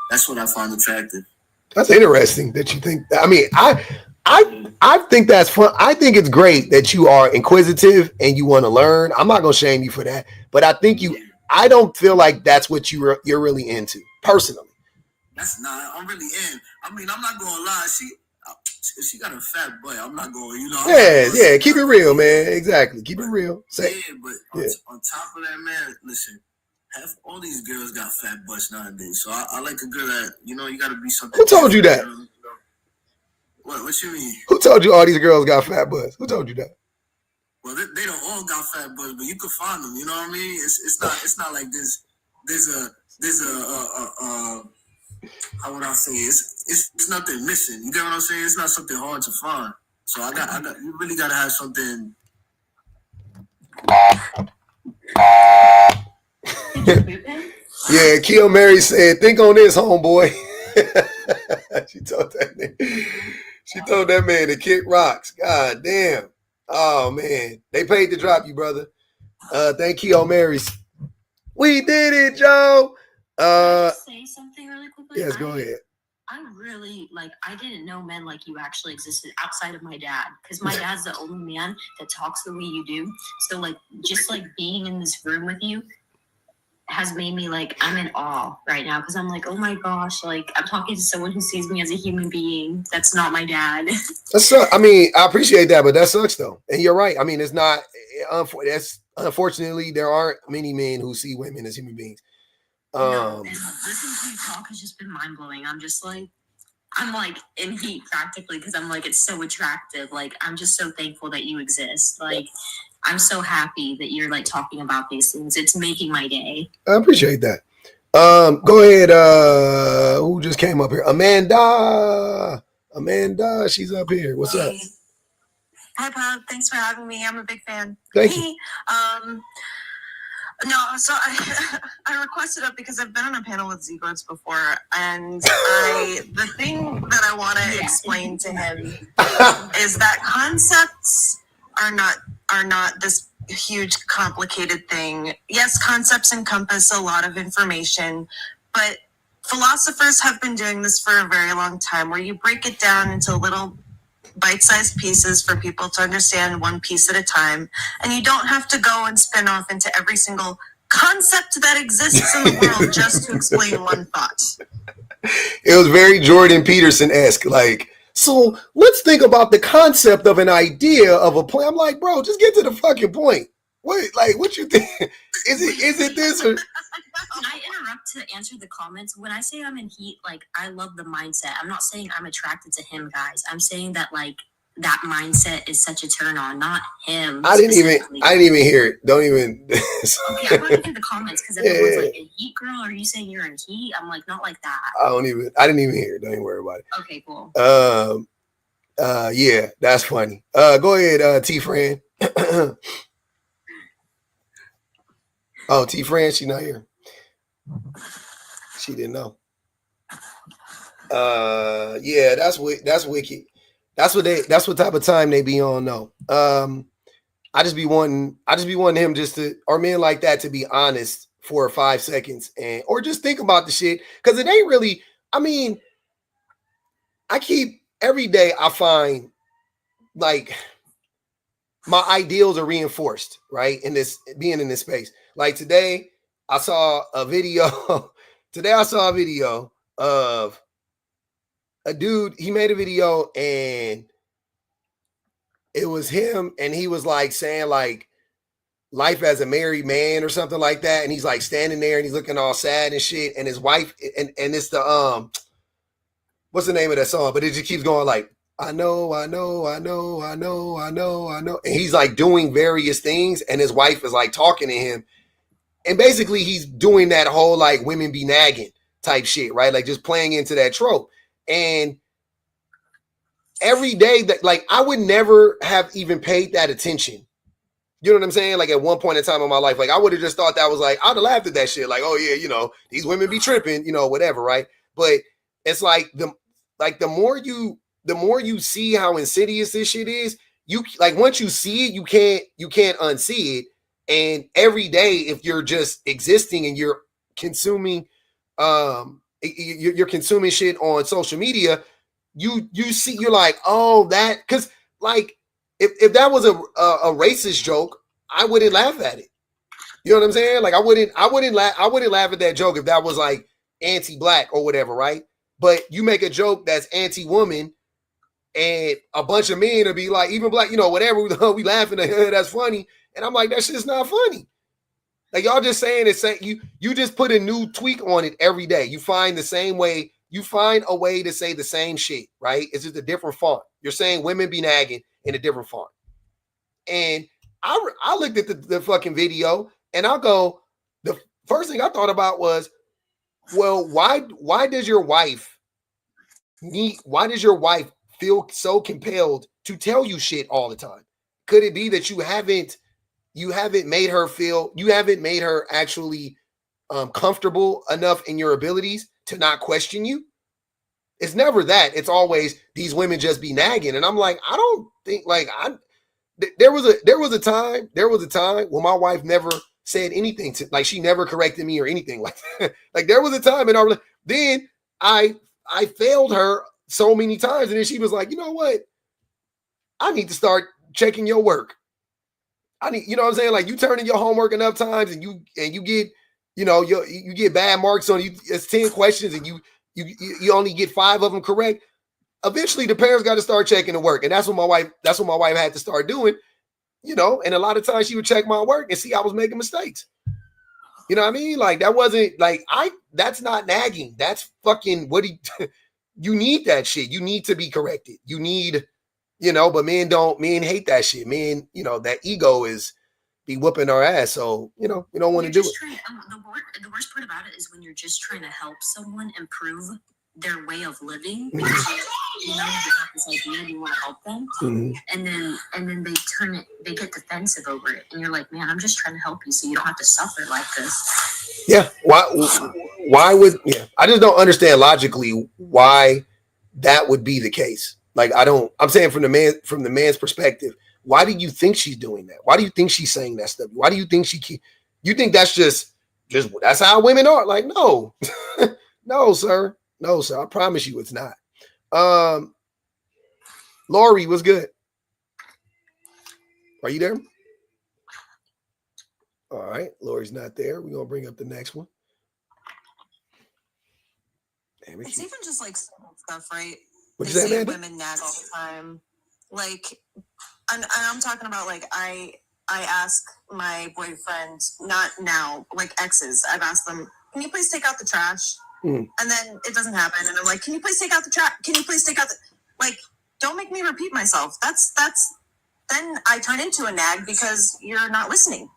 That's what I find attractive. That's interesting that you think. I mean, I think that's fun. I think it's great that you are inquisitive and you want to learn. I'm not gonna shame you for that, but I think I don't feel like that's what you're really into personally. That's not. I'm really in. I mean, I'm not gonna lie. She got a fat butt. I'm not going. Yeah. Keep it real, man. Exactly. Keep it real. On top of that, man, listen. All these girls got fat butts nowadays. So I like a girl that you got to be something. Who told you that? What you mean? Who told you all these girls got fat butts? Who told you that? Well, they don't all got fat butts, but you can find them. You know what I mean? It's not like this. There's a how would I say it's nothing missing. You get what I'm saying? It's not something hard to find. So I got you really gotta have something. Yeah, Keo Mary said, think on this, homeboy. She told that man to kick rocks. God damn. Oh man. They paid to drop you, brother. Thank you, Mary's. We did it, Joe. Say something really quickly. Yes, go ahead. I really I didn't know men like you actually existed outside of my dad, because my dad's the only man that talks the way you do. So just being in this room with you has made me I'm in awe right now, because I'm oh my gosh, I'm talking to someone who sees me as a human being. That's not my dad. I mean, I appreciate that, but that sucks though. And you're right. I mean, it's not. That's Unfortunately, there aren't many men who see women as human beings. No, and listening to you talk has just been mind blowing. I'm like in heat practically because I'm like, it's so attractive. Like, I'm just so thankful that you exist. Like, I'm so happy that you're like talking about these things. It's making my day. I appreciate that. Go ahead. Who just came up here? Amanda, she's up here. What's up? Hi, Bob. Thanks for having me. I'm a big fan. Thank you. No, so I requested it because I've been on a panel with Ziegler's before, and the thing that I want to explain to him is that concepts are not this huge complicated thing. Yes, concepts encompass a lot of information, but philosophers have been doing this for a very long time, where you break it down into little bite-sized pieces for people to understand one piece at a time, and you don't have to go and spin off into every single concept that exists in the world just to explain one thought. It was very Jordan Peterson-esque. Like, so let's think about the concept of an idea of a plan. I'm like, bro, just get to the fucking point. What you think? Is it this or? Can I interrupt to answer the comments? When I say I'm in heat, like, I love the mindset. I'm not saying I'm attracted to him, guys. I'm saying that, like, that mindset is such a turn on, not him. I didn't even hear it. Don't even. Okay, I'm going to hear the comments because everyone's like, a heat girl? Are you saying you're in heat? I'm like, not like that. I didn't even hear it. Don't even worry about it. Okay, cool. Yeah, that's funny. Go ahead, T Fran. Oh, T Fran, she's not here. She didn't know. Yeah, that's wicked. That's what type of time they be on though. I just be wanting him or men like that to be honest for 5 seconds or just think about the shit. Cause it ain't really, I mean, every day I find like my ideals are reinforced, right? Being in this space. Like today, I saw a video of a dude. He made a video and it was him and he was like saying like life as a married man or something like that. And he's like standing there and he's looking all sad and shit. And his wife, and it's the, what's the name of that song? But it just keeps going like, I know. And he's like doing various things and his wife is like talking to him. And basically he's doing that whole like women be nagging type shit, right? Like just playing into that trope. And every day that like I would never have even paid that attention. You know what I'm saying? Like at one point in time in my life, like I would have just thought that was like, I'd have laughed at that shit. Like, oh yeah, you know, these women be tripping, you know, whatever, right? But it's like the more you see how insidious this shit is, you like once you see it, you can't unsee it. And every day, if you're just existing and you're consuming, you're consuming shit on social media, you see, you're like, oh, that, because like if that was a racist joke, I wouldn't laugh at it. You know what I'm saying? Like I wouldn't laugh at that joke if that was like anti-black or whatever, right? But you make a joke that's anti-woman, and a bunch of men will be like, even black, you know, whatever, we laughing at her, that's funny. And I'm like, that shit's not funny. Like y'all just saying you just put a new tweak on it every day. You find a way to say the same shit, right? It's just a different font. You're saying women be nagging in a different font. And I looked at the fucking video and I'll go, the first thing I thought about was, well, why does your wife feel so compelled to tell you shit all the time? Could it be that you haven't made her actually comfortable enough in your abilities to not question you? It's never that. It's always these women just be nagging. And I'm like, I don't think like there was a time when my wife never said anything to, like, she never corrected me or anything like that. Like there was a time and then I failed her so many times. And then she was like, you know what? I need to start checking your work. You know what I'm saying? Like you turn in your homework enough times and you get, you know, you get bad marks on you. It's 10 questions and you only get 5 of them correct. Eventually the parents got to start checking the work. And that's what my wife had to start doing. you know, and a lot of times she would check my work and see I was making mistakes. You know what I mean? Like that wasn't like that's not nagging. That's fucking you need that shit. You need to be corrected. You need, you know, but men hate that shit. Men, you know, that ego is be whooping our ass. So, you know, we don't want to do it. The worst part about it is when you're just trying to help someone improve their way of living. You know, you have this idea, you want to help them, and then they get defensive over it, and you're like, man, I'm just trying to help you, so you don't have to suffer like this. Yeah. Why would? Yeah. I just don't understand logically why that would be the case. Like I'm saying from the man's perspective, why do you think she's doing that? Why do you think she's saying that stuff? Why do you think you think that's just that's how women are? Like, no, no, sir. No, sir. I promise you it's not. Lori, what's good? Are you there? All right. Lori's not there. We're going to bring up the next one. It's even just like simple stuff, right? What you say, man? Women nag all the time. Like, and I'm talking about like I ask my boyfriend, not now, like exes. I've asked them, can you please take out the trash? And then it doesn't happen, and I'm like, can you please take out the trash? Can you please take out the like? Don't make me repeat myself. That's then I turn into a nag because you're not listening.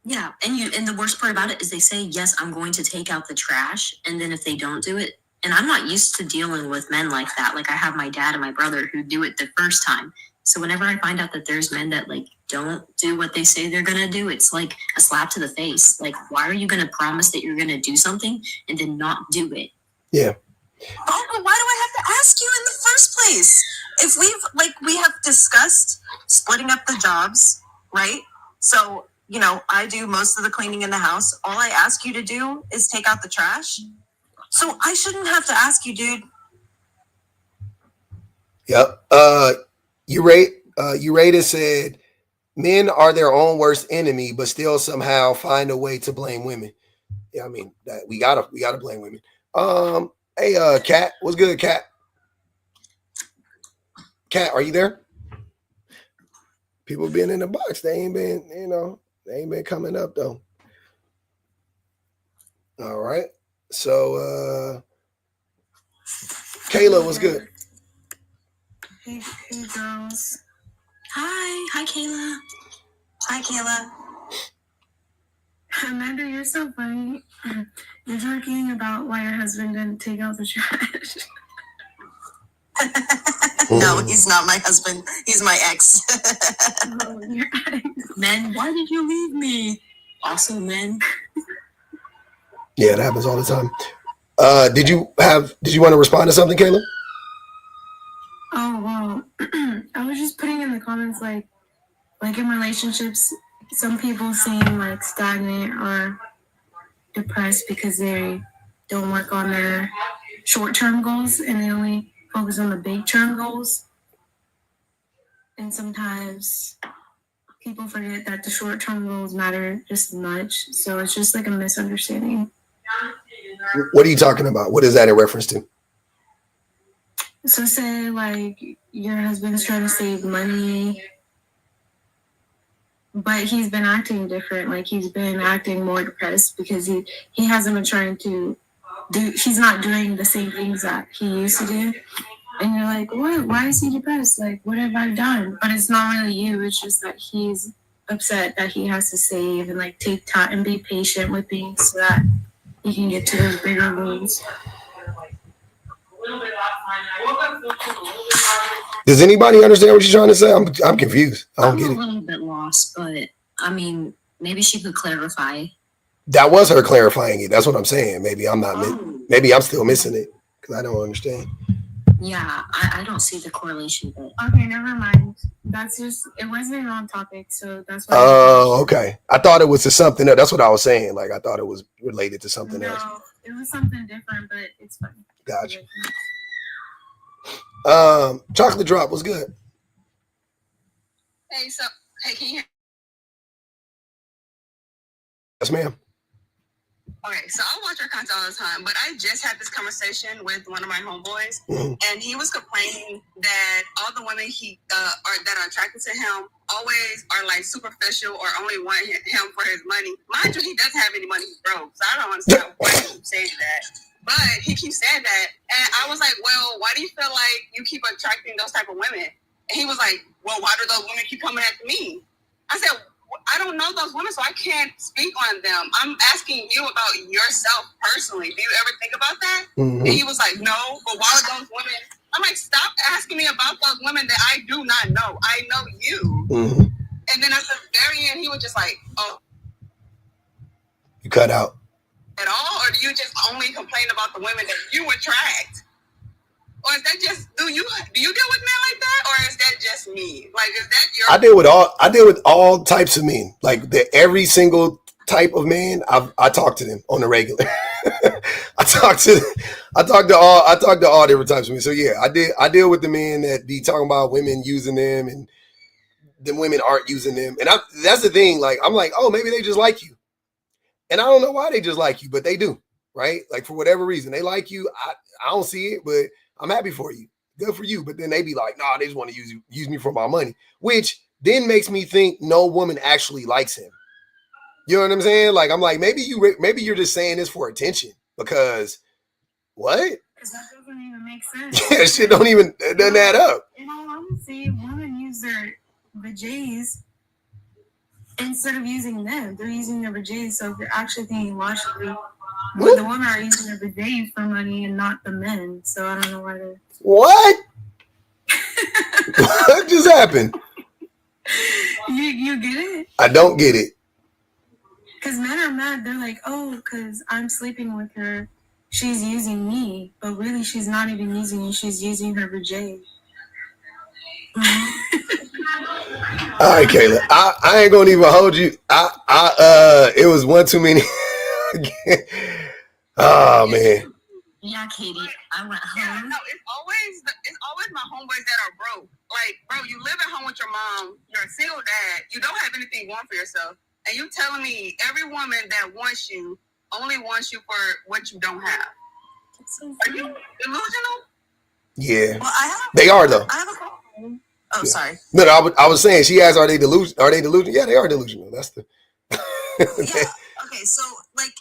Yeah, and the worst part about it is they say, yes, I'm going to take out the trash, and then if they don't do it, and I'm not used to dealing with men like that. Like I have my dad and my brother who do it the first time. So whenever I find out that there's men that like don't do what they say they're gonna do, it's like a slap to the face. Like, why are you gonna promise that you're gonna do something and then not do it? Yeah. Oh, but why do I have to ask you in the first place? If we have discussed splitting up the jobs, right? So, you know, I do most of the cleaning in the house. All I ask you to do is take out the trash. So I shouldn't have to ask you, dude. Yep. Urata said, men are their own worst enemy, but still somehow find a way to blame women. Yeah, I mean that we gotta blame women. Hey, Kat, what's good, Kat? Kat, are you there? People been in the box. They ain't been coming up though. All right. So Kayla, what's good? Hey girls. Hi Kayla. Hi, Kayla. Amanda, you're so funny. You're talking about why your husband didn't take out the trash. No, he's not my husband. He's my ex. Oh, your ex. Men, why did you leave me? Also men. Yeah, it happens all the time. Did you want to respond to something, Kayla? Oh, well, I was just putting in the comments like in relationships, some people seem like stagnant or depressed because they don't work on their short-term goals and they only focus on the big-term goals. And sometimes people forget that the short-term goals matter just as much. So it's just like a misunderstanding. What are you talking about? What is that in reference to? So say like your husband's trying to save money, but he's been acting different. Like he's been acting more depressed because he hasn't been trying to he's not doing the same things that he used to do. And you're like, what? Why is he depressed? Like, what have I done? But it's not really you. It's just that he's upset that he has to save and like take time and be patient with things so that he can get to those bigger goals. Does anybody understand what you're trying to say? I'm confused. I don't get it. I'm a little bit lost, but I mean, maybe she could clarify. That was her clarifying it. That's what I'm saying. Maybe I'm not. Maybe I'm still missing it because I don't understand. Yeah, I don't see the correlation. But Okay, never mind. That's just, it wasn't on topic, so that's why. Oh, okay. I thought it was to something else. That's what I was saying. Like I thought it was related to something else. No, it was something different, but it's fine. Gotcha. Chocolate drop was good. Hey, can you hear? Yes, ma'am. Okay, so I watch her content all the time, but I just had this conversation with one of my homeboys, and he was complaining that all the women that are attracted to him always are like superficial or only want him for his money. Mind you, he doesn't have any money, he's broke, so I don't understand why he keeps saying that. But he keeps saying that, and I was like, well, why do you feel like you keep attracting those type of women? And he was like, well, why do those women keep coming after me? I said, I don't know those women, so I can't speak on them. I'm asking you about yourself personally. Do you ever think about that? And he was like, no, but why are those women? I'm like, stop asking me about those women that I do not know. I know you. And then at the very end, he was just like, oh. You cut out. At all? Or do you just only complain about the women that you attract? Or is that just, do you deal with men like that? Or is that just me? Like, is that your... I deal with all types of men. Like every single type of man, I talk to them on the regular. I talk to all different types of men. So yeah, I deal with the men that be talking about women using them and the women aren't using them. And that's the thing. Like, I'm like, oh, maybe they just like you. And I don't know why they just like you, but they do, right? Like, for whatever reason, they like you. I don't see it, but I'm happy for you. Good for you. But then they be like, nah, they just want to use me for my money, which then makes me think no woman actually likes him. You know what I'm saying? Like, I'm like, maybe you're just saying this for attention because what? Because that doesn't even make sense. That shit doesn't add up. In all honesty, women use their vajays instead of using them. They're using their vajays. So if you're actually thinking logically, the women are using their vajays for money and not the men. So I don't know why they're... What? What just happened? You get it? I don't get it. Because men are mad. They're like, oh, because I'm sleeping with her, she's using me. But really, she's not even using you. She's using her vajay. All right, Kayla. I ain't gonna even hold you. It was one too many. Oh man. Yeah, Katie, I went home. Yeah, no, it's always my homeboys that are broke. Like, bro, you live at home with your mom. You're a single dad. You don't have anything going for yourself, and you telling me every woman that wants you only wants you for what you don't have. Are you delusional? Yeah. Well, they are though. I have a question. Oh, yeah. Sorry. No, I was saying. She asked, "Are they delusional? Are they delusional?" Yeah, they are delusional. That's the. Yeah. Okay. So, like,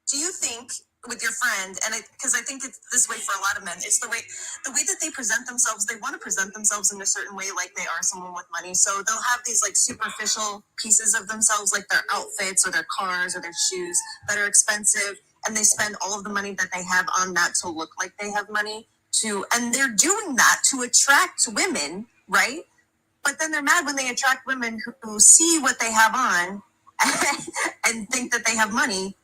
do you think with your friend, and because I think it's this way for a lot of men, it's the way that they present themselves. They want to present themselves in a certain way, like they are someone with money. So they'll have these like superficial pieces of themselves, like their outfits or their cars or their shoes that are expensive, and they spend all of the money that they have on that to look like they have money. And they're doing that to attract women, right? But then they're mad when they attract women who see what they have on and think that they have money.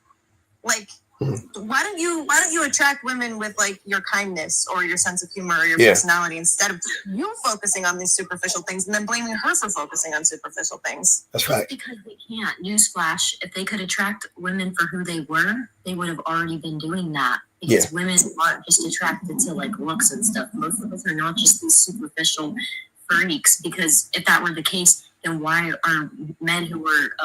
Like, why don't you attract women with like your kindness or your sense of humor or your personality instead of you focusing on these superficial things and then blaming her for focusing on superficial things? That's right. Because they can't. Newsflash, if they could attract women for who they were, they would have already been doing that. Because women aren't just attracted to like looks and stuff. Most of us are not just these superficial freaks. Because if that were the case, then why are men who were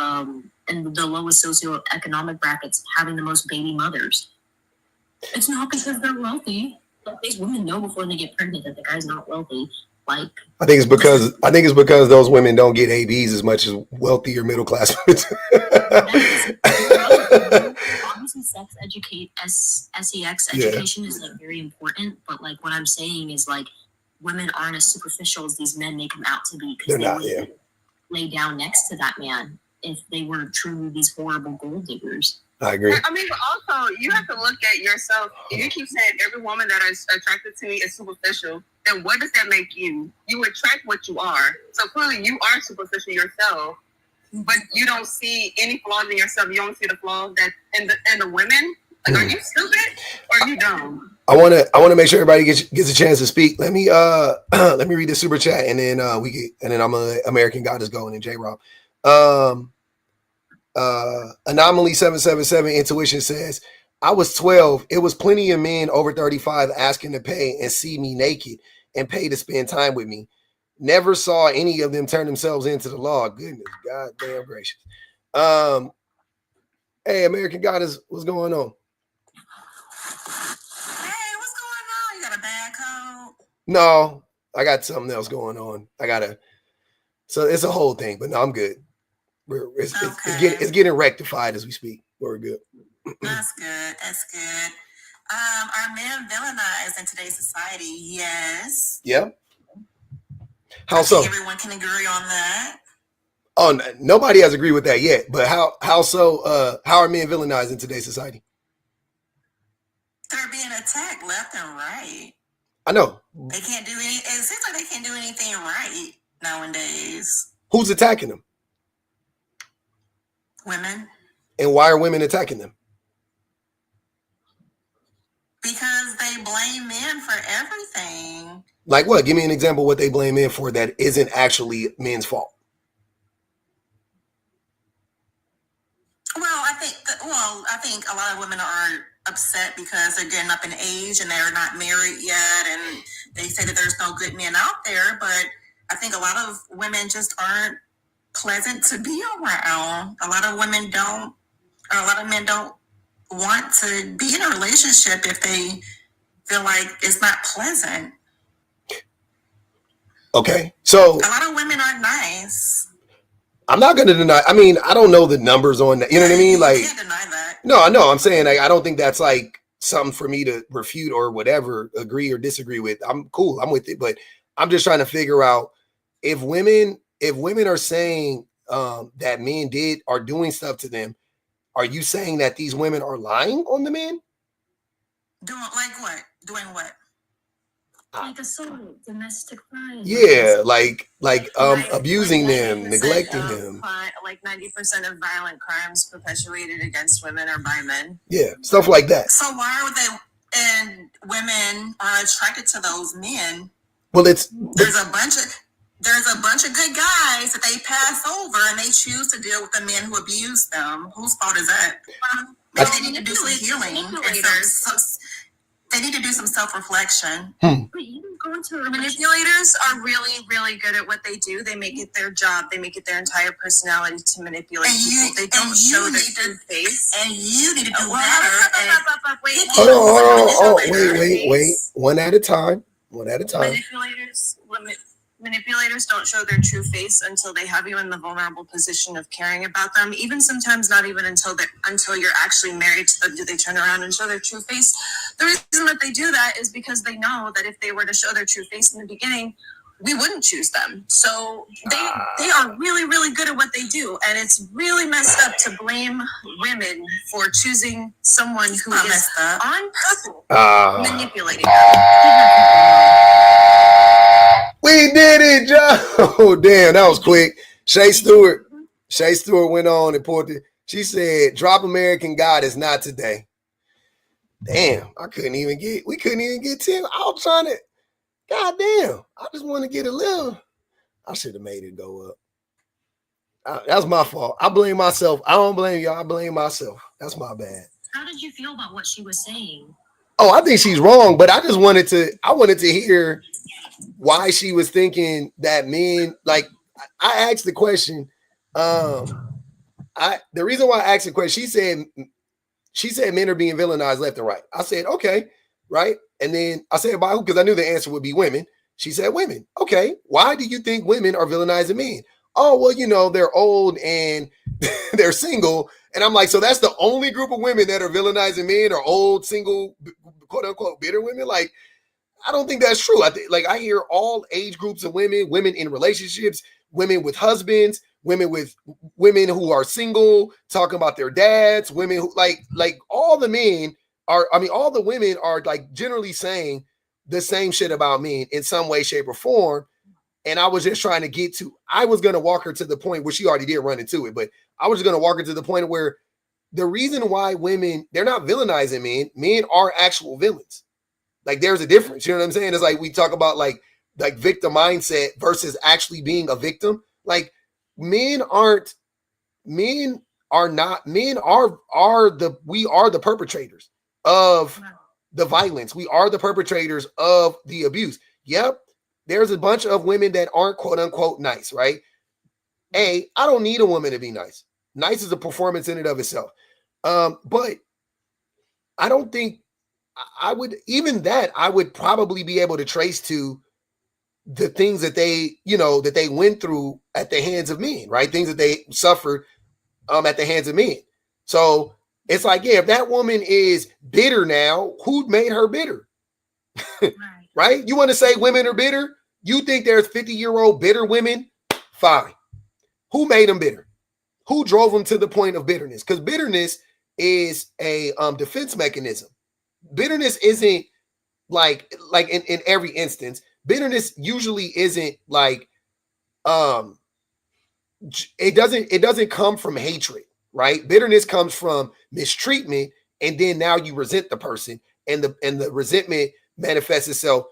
in the lowest socioeconomic brackets having the most baby mothers? It's not because they're wealthy. Like, these women know before they get pregnant that the guy's not wealthy. Like, I think it's because those women don't get ABs as much as wealthy or middle class women. Obviously, sex education is like very important. But like what I'm saying is like women aren't as superficial as these men make them out to be. Because they would lay down next to that man if they were truly these horrible gold diggers. I agree. I mean, but also you have to look at yourself. If you keep saying every woman that is attracted to me is superficial, then what does that make you? You attract what you are. So clearly you are superficial yourself, but you don't see any flaws in yourself. You don't see the flaws that in the women. Like, are you stupid or are you dumb? I want to make sure everybody gets a chance to speak. Let me read the super chat and then I'm a American Goddess going and J-Rob. Anomaly 777 Intuition says, I was 12. It was plenty of men over 35 asking to pay and see me naked and pay to spend time with me. Never saw any of them turn themselves into the law. Goodness, goddamn gracious. Hey, American Goddess, what's going on? Hey, what's going on? You got a bad cold? No, I got something else going on. So it's a whole thing, but no, I'm good. It's getting rectified as we speak. We're good. That's good. That's good. Are men villainized in today's society? Yes. Yeah. How I think so? everyone can agree on that. Oh, nobody has agreed with that yet. But how so? How are men villainized in today's society? They're being attacked left and right. I know. They can't do any. It seems like they can't do anything right nowadays. Who's attacking them? Women. And why are women attacking them? Because they blame men for everything. Like what? Give me an example of what they blame men for that isn't actually men's fault. Well, I think a lot of women are upset because they're getting up in age and they're not married yet, and they say that there's no good men out there. But I think a lot of women just aren't pleasant to be around. A lot of men don't want to be in a relationship if they feel like it's not pleasant. Okay, so a lot of women are nice. I'm not going to deny. I mean, I don't know the numbers on that. You know what I mean? Like, you can't deny that. No, I know. I'm saying like, I don't think that's like something for me to refute or whatever, agree or disagree with. I'm cool. I'm with it. But I'm just trying to figure out if women are saying that men are doing stuff to them, are you saying that these women are lying on the men? Doing like what? Doing what? Like assault, domestic violence. Yeah, like abusing them, neglecting them. Like 90% of violent crimes perpetuated against women are by men. Yeah, stuff like that. So why are they and women are attracted to those men? Well, there's a bunch of good guys that they pass over and they choose to deal with the men who abuse them. Whose fault is that? Maybe they need to do some healing. They need to do some self-reflection. But you don't go into manipulators are really, really good at what they do. They make it their job. They make it their entire personality to manipulate people. They don't show their true face. And you need to do better. Wait. Hold on. Wait. One at a time. Manipulators don't show their true face until they have you in the vulnerable position of caring about them. Even sometimes not even until you're actually married to them do they turn around and show their true face. The reason that they do that is because they know that if they were to show their true face in the beginning, we wouldn't choose them. So they are really, really good at what they do. And it's really messed up to blame women for choosing someone who is on purpose manipulating them. We did it, Joe. Oh, damn, that was quick. Shay Stewart went on and poured it. She said, drop American God is not today. Damn, we couldn't even get 10. I was trying to, goddamn, I just want to get a little. I should have made it go up. That's my fault. I blame myself. I don't blame y'all. I blame myself. That's my bad. How did you feel about what she was saying? Oh, I think she's wrong, but I wanted to hear why she was thinking that men, like, I asked the question. The reason why I asked the question, she said men are being villainized left and right. I said, okay, right. And then I said, by who? Because I knew the answer would be women. She said women. Okay. Why do you think women are villainizing men? Oh, well, they're old and they're single. And I'm like, so that's the only group of women that are villainizing men are old, single, quote unquote, bitter women? Like, I don't think that's true. I hear all age groups of women in relationships, women with husbands, women who are single, talking about their dads, women who like all the men are, all the women are like generally saying the same shit about men in some way, shape, or form. And I was just trying to I was going to walk her to the point where she already did run into it, but I was going to walk her to the point where the reason why women, they're not villainizing men are actual villains. Like there's a difference. You know what I'm saying? It's like we talk about like victim mindset versus actually being a victim. Like we are the perpetrators of the violence. We are the perpetrators of the abuse. Yep. There's a bunch of women that aren't quote unquote nice, right? I don't need a woman to be nice. Nice is a performance in and of itself. But I don't think I would, even that I would probably be able to trace to the things that they, that they went through at the hands of men, right? Things that they suffered at the hands of men. So it's like, yeah, if that woman is bitter now, who made her bitter? Right? You want to say women are bitter? You think there's 50-year-old bitter women? Fine. Who made them bitter? Who drove them to the point of bitterness? Because bitterness is a defense mechanism. Bitterness isn't like in every instance. Bitterness usually isn't like it doesn't come from hatred, right? Bitterness comes from mistreatment, and then now you resent the person, and the resentment manifests itself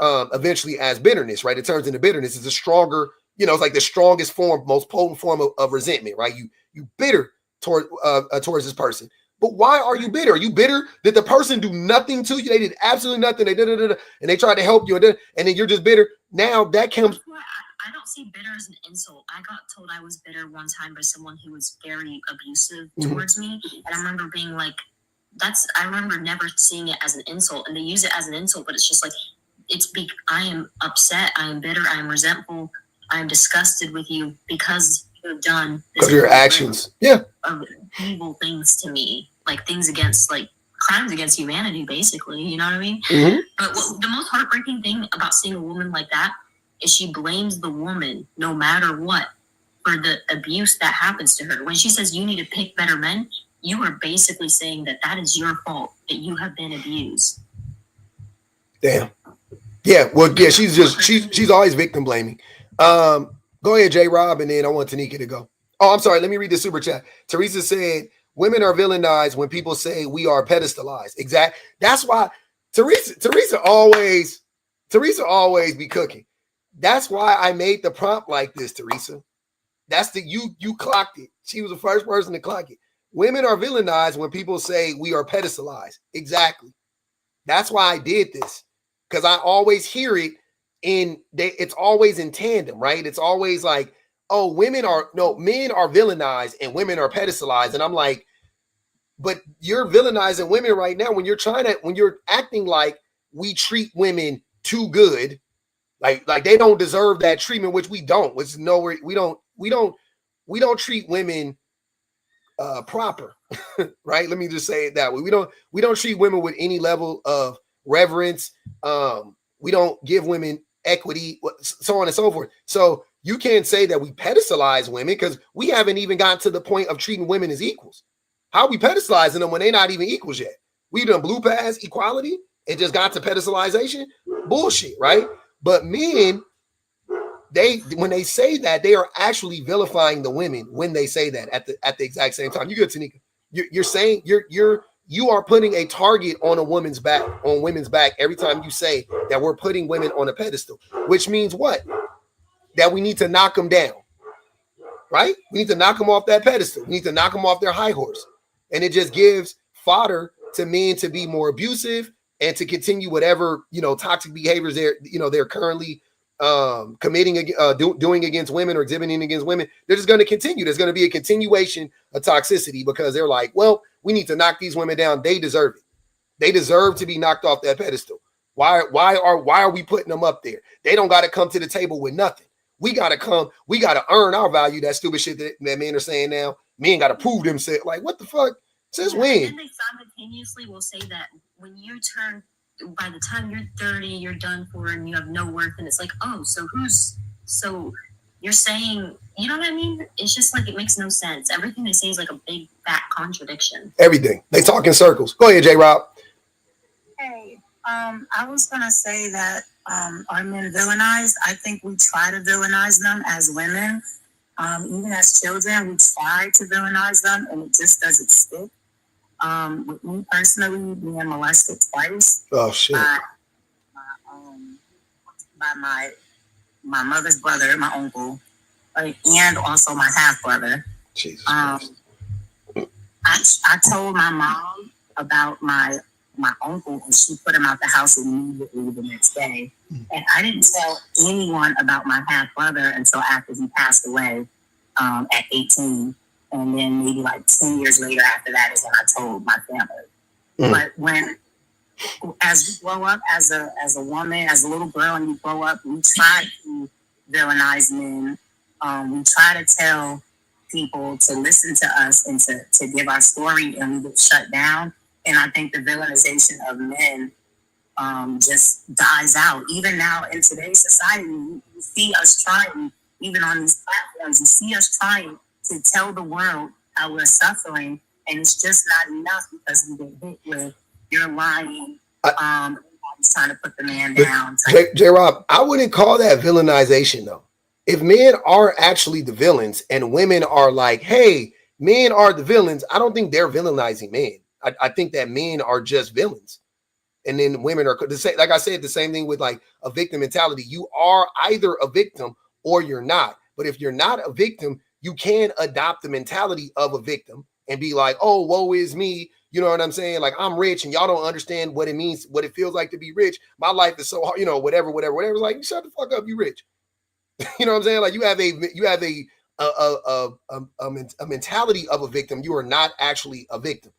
eventually as bitterness, right? It turns into bitterness. It's a stronger, it's like the strongest form, most potent form of resentment, right? You bitter towards this person. But why are you bitter? Are you bitter that the person do nothing to you? They did absolutely nothing. They did, and they tried to help you, and then you're just bitter. Now that comes. I don't see bitter as an insult. I got told I was bitter one time by someone who was very abusive towards me, and I remember being like, I remember never seeing it as an insult, and they use it as an insult, but it's just like, I am upset, I am bitter, I am resentful, I am disgusted with you because you have done this, your actions, of evil things to me, like things against, like crimes against humanity, basically. You know what I mean? But the most heartbreaking thing about seeing a woman like that is she blames the woman, no matter what, for the abuse that happens to her. When she says you need to pick better men, you are basically saying that is your fault, that you have been abused. Damn. Yeah, well, yeah, she's always victim blaming. Go ahead, J. Rob, and then I want Tanika to go. Oh, I'm sorry. Let me read the super chat. Teresa said, women are villainized when people say we are pedestalized. Exactly. That's why Teresa always be cooking. That's why I made the prompt like this, Teresa. That's you clocked it. She was the first person to clock it. Women are villainized when people say we are pedestalized. Exactly. That's why I did this. Because I always hear it it's always in tandem, right? It's always like, oh, men are villainized and women are pedestalized. And I'm like, but you're villainizing women right now when you're acting like we treat women too good. Like they don't deserve that treatment, which we don't. Which nowhere we don't treat women proper, right? Let me just say it that way. We don't treat women with any level of reverence. We don't give women equity, so on and so forth. So you can't say that we pedestalize women because we haven't even gotten to the point of treating women as equals. How are we pedestalizing them when they're not even equals yet? We done blew past equality and just got to pedestalization. Bullshit, right? But men, when they say that, they are actually vilifying the women when they say that at the exact same time. You good, Tanika? You're saying you are putting a target on women's back every time you say that we're putting women on a pedestal, which means what? That we need to knock them down, right? We need to knock them off that pedestal. We need to knock them off their high horse. And it just gives fodder to men to be more abusive and to continue whatever, toxic behaviors they're currently committing, doing against women or exhibiting against women. They're just going to continue. There's going to be a continuation of toxicity because they're like, well, we need to knock these women down. They deserve it. They deserve to be knocked off that pedestal. Why are we putting them up there? They don't got to come to the table with nothing. We got to earn our value. That stupid shit that men are saying now. Men got to prove themselves. Like, what the fuck? Since when? And then they simultaneously will say that when you turn, by the time you're 30, you're done for and you have no worth. And it's like, oh, so you're saying, you know what I mean? It's just like, it makes no sense. Everything they say is like a big fat contradiction. Everything. They talk in circles. Go ahead, J. Rob. Hey, I was going to say that are men villainized? I think we try to villainize them as women. Even as children, we try to villainize them and it just doesn't stick. With me personally, being molested twice. Oh, shit. By my mother's brother, my uncle, and also my half brother. Jesus. I told my mom about my uncle, and she put him out the house immediately the next day. And I didn't tell anyone about my half brother until after he passed away at 18. And then maybe like 10 years later after that is when I told my family. But as you grow up as a woman, as a little girl, and you grow up, we try to villainize men. We try to tell people to listen to us and to give our story, and we get shut down. And I think the villainization of men just dies out. Even now in today's society, you see us trying, even on these platforms, you see us trying to tell the world how we're suffering, and it's just not enough because we get hit with you're lying. Everybody's trying to put the man down. J-Rob, I wouldn't call that villainization though. If men are actually the villains and women are like, hey, men are the villains, I don't think they're villainizing men. I think that men are just villains. And then women are the same. Like I said, the same thing with like a victim mentality. You are either a victim or you're not. But if you're not a victim, you can adopt the mentality of a victim and be like, oh, woe is me. You know what I'm saying? Like, I'm rich and y'all don't understand what it means, what it feels like to be rich. My life is so hard, you know, whatever. It's like, shut the fuck up, you rich. You know what I'm saying? Like, you have a mentality of a victim. You are not actually a victim,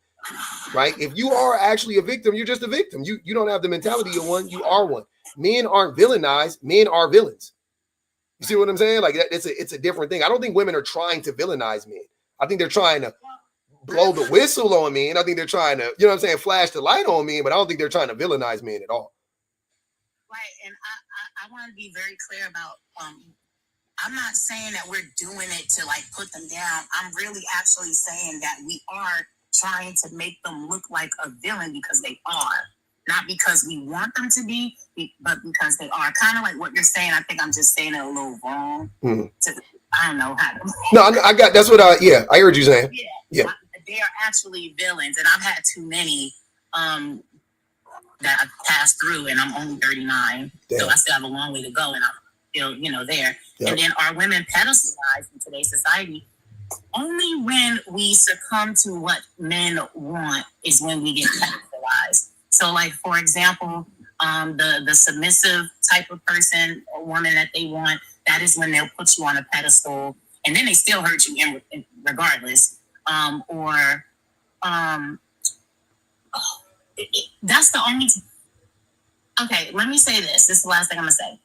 right? If you are actually a victim, you're just a victim. You don't have the mentality of one. You are one. Men aren't villainized. Men are villains. You see what I'm saying? Like, it's a different thing. I don't think women are trying to villainize men. I think they're trying to blow the whistle on me, and I think they're trying to, you know what I'm saying, flash the light on me, but I don't think they're trying to villainize men at all. Right, and I want to be very clear about, I'm not saying that we're doing it to like put them down. I'm really actually saying that we are trying to make them look like a villain because they are. Not because we want them to be, but because they are. Kind of like what you're saying. I think I'm just saying it a little wrong. I don't know how to. No, I got, that's what I heard you saying. Yeah. They are actually villains, and I've had too many that I've passed through, and I'm only 39, so I still have a long way to go, and I'm still, there. Yep. And then are women pedestalized in today's society? Only when we succumb to what men want is when we get pedestalized. So, like, for example, the submissive type of person or woman that they want, that is when they'll put you on a pedestal, and then they still hurt you regardless. That's the only. Okay, let me say this. This is the last thing I'm gonna say.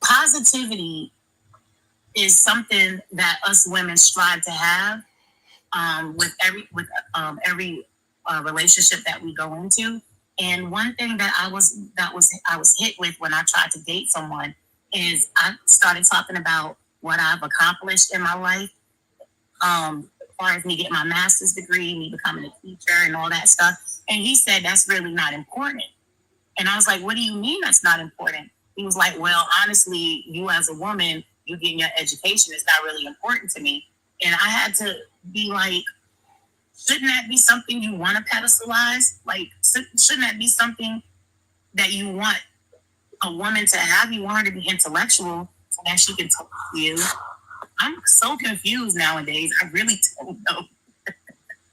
Positivity is something that us women strive to have with every relationship that we go into. And one thing that I was hit with when I tried to date someone is I started talking about what I've accomplished in my life. As far as me getting my master's degree, me becoming a teacher and all that stuff. And he said, that's really not important. And I was like, what do you mean that's not important? He was like, well, honestly, you as a woman, you getting your education is not really important to me. And I had to be like, shouldn't that be something you want to pedestalize? Like, shouldn't that be something that you want a woman to have? You want her to be intellectual so that she can talk to you. I'm so confused nowadays. I really don't know.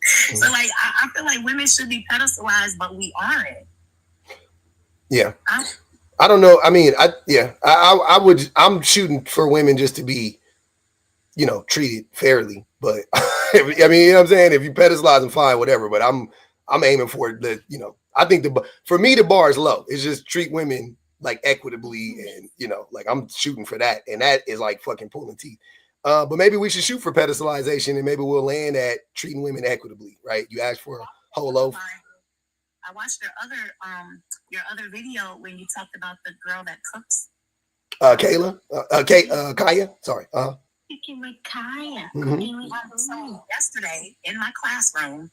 So, like, I feel like women should be pedestalized, but we aren't. Yeah. I don't know. I mean, I'm shooting for women just to be, treated fairly. But I mean, you know what I'm saying? If you pedestalize them, fine, whatever. But I'm aiming for the, I think for me, the bar is low. It's just treat women like equitably, and like I'm shooting for that, and that is like fucking pulling teeth. But maybe we should shoot for pedestalization, and maybe we'll land at treating women equitably, right? You asked for a whole loaf. I watched your other video when you talked about the girl that cooks. Kaya. Sorry. Cooking with Kaya. Mm-hmm. So yesterday in my classroom,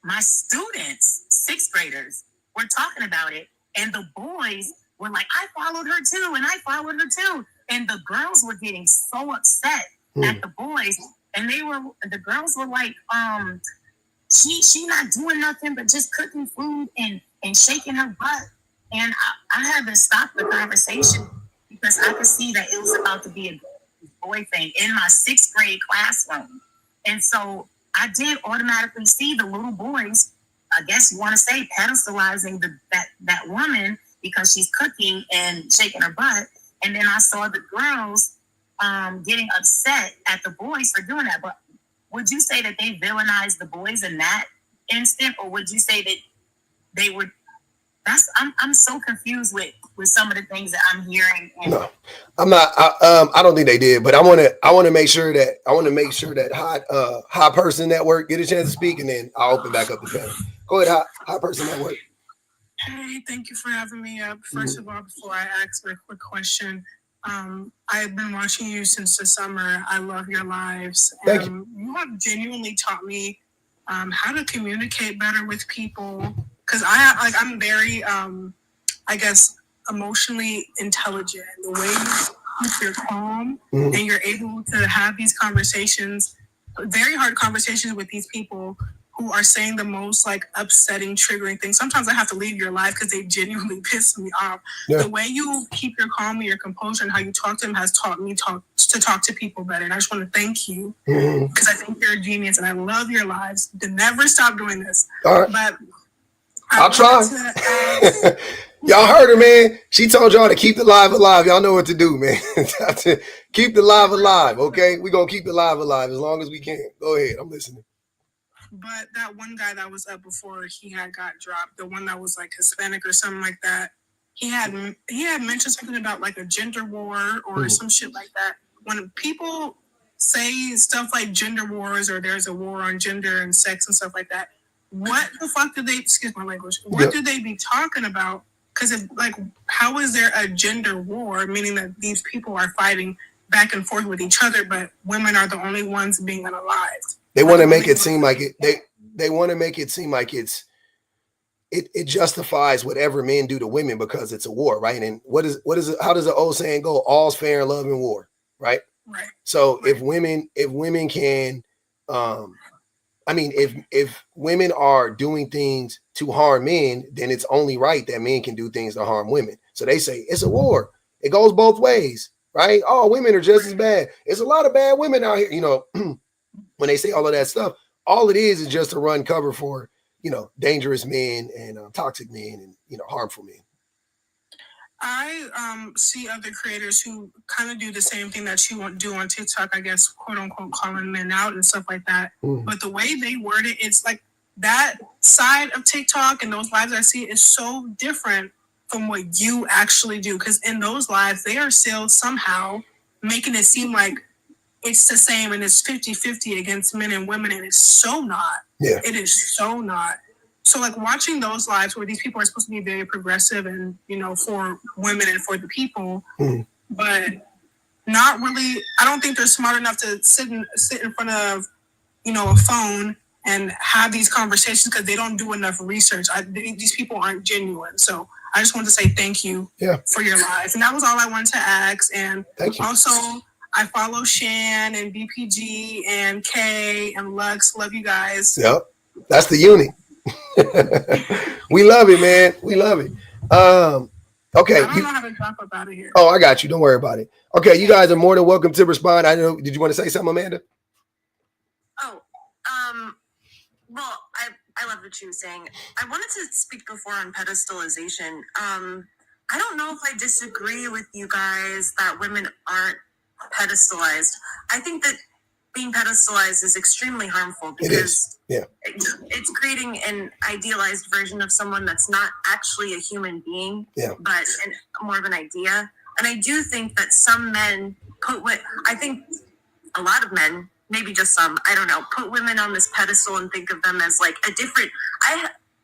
my students, 6th graders, were talking about it, and the boys were like, "I followed her too, and I followed her too," and the girls were getting so upset at the boys, and the girls were like, She not doing nothing but just cooking food and shaking her butt. And I had to stop the conversation because I could see that it was about to be a boy thing in my 6th grade classroom. And so I did automatically see the little boys, I guess you want to say, pedestalizing that woman because she's cooking and shaking her butt. And then I saw the girls getting upset at the boys for doing that. But would you say that they villainized the boys in that instant, or would you say that they would? I'm so confused with some of the things that I'm hearing. No, I'm not. I don't think they did, but I want to make sure that hot person network get a chance to speak, and then I'll open back up the panel. Go ahead, hot person network. Hey, thank you for having me up. First of all, before I ask a quick question, I've been watching you since the summer. I love your lives. Thank you. You have genuinely taught me how to communicate better with people, because I'm very, I guess, emotionally intelligent. The way you're calm and you're able to have these conversations, very hard conversations with these people who are saying the most like upsetting, triggering things. Sometimes I have to leave your life because they genuinely piss me off. Yeah. The way you keep your calm and your composure and how you talk to them has taught me to talk to people better. And I just want to thank you because I think you're a genius and I love your lives. To never stop doing this. All right. But I'll try. Y'all heard her, man. She told y'all to keep the live alive. Y'all know what to do, man. Keep the live alive, okay? We're going to keep the live alive as long as we can. Go ahead. I'm listening. But that one guy that was up before he had got dropped, the one that was like Hispanic or something like that, he had mentioned something about like a gender war or some shit like that. When people say stuff like gender wars or there's a war on gender and sex and stuff like that, what the fuck do they, excuse my language, what do they be talking about? Because like, how is there a gender war, meaning that these people are fighting back and forth with each other, but women are the only ones being unalived? They want to make it seem like it. They want to make it seem like it justifies whatever men do to women because it's a war, right? And what is it? How does the old saying go? All's fair in love and war, right? Right. So if women can, if women are doing things to harm men, then it's only right that men can do things to harm women. So they say it's a war. It goes both ways, right? Oh, women are just as bad. There's a lot of bad women out here, you know. When they say all of that stuff, all it is just to run cover for, you know, dangerous men and toxic men and, you know, harmful men. I see other creators who kind of do the same thing that you do on TikTok, I guess, quote unquote, calling men out and stuff like that. But the way they word it, it's like that side of TikTok and those lives I see is so different from what you actually do. Because in those lives, they are still somehow making it seem like it's the same and it's 50-50 against men and women, and it's so not. Yeah. It is so not. So like watching those lives where these people are supposed to be very progressive and, you know, for women and for the people, but not really, I don't think they're smart enough to sit in front of, you know, a phone and have these conversations because they don't do enough research. These people aren't genuine. So I just wanted to say thank you for your lives. And that was all I wanted to ask. And also, I follow Shan and BPG and Kay and Lux. Love you guys. Yep. That's the unit. We love it, man. We love it. Okay. I don't know how to drop up out of here. Oh, I got you. Don't worry about it. Okay, you guys are more than welcome to respond. I know. Did you want to say something, Amanda? Oh, well, I love what you were saying. I wanted to speak before on pedestalization. I don't know if I disagree with you guys that women aren't pedestalized. I think that being pedestalized is extremely harmful because it's creating an idealized version of someone that's not actually a human being, but more of an idea. And I do think that some men I think a lot of men, maybe just some, I don't know, put women on this pedestal and think of them as like a different,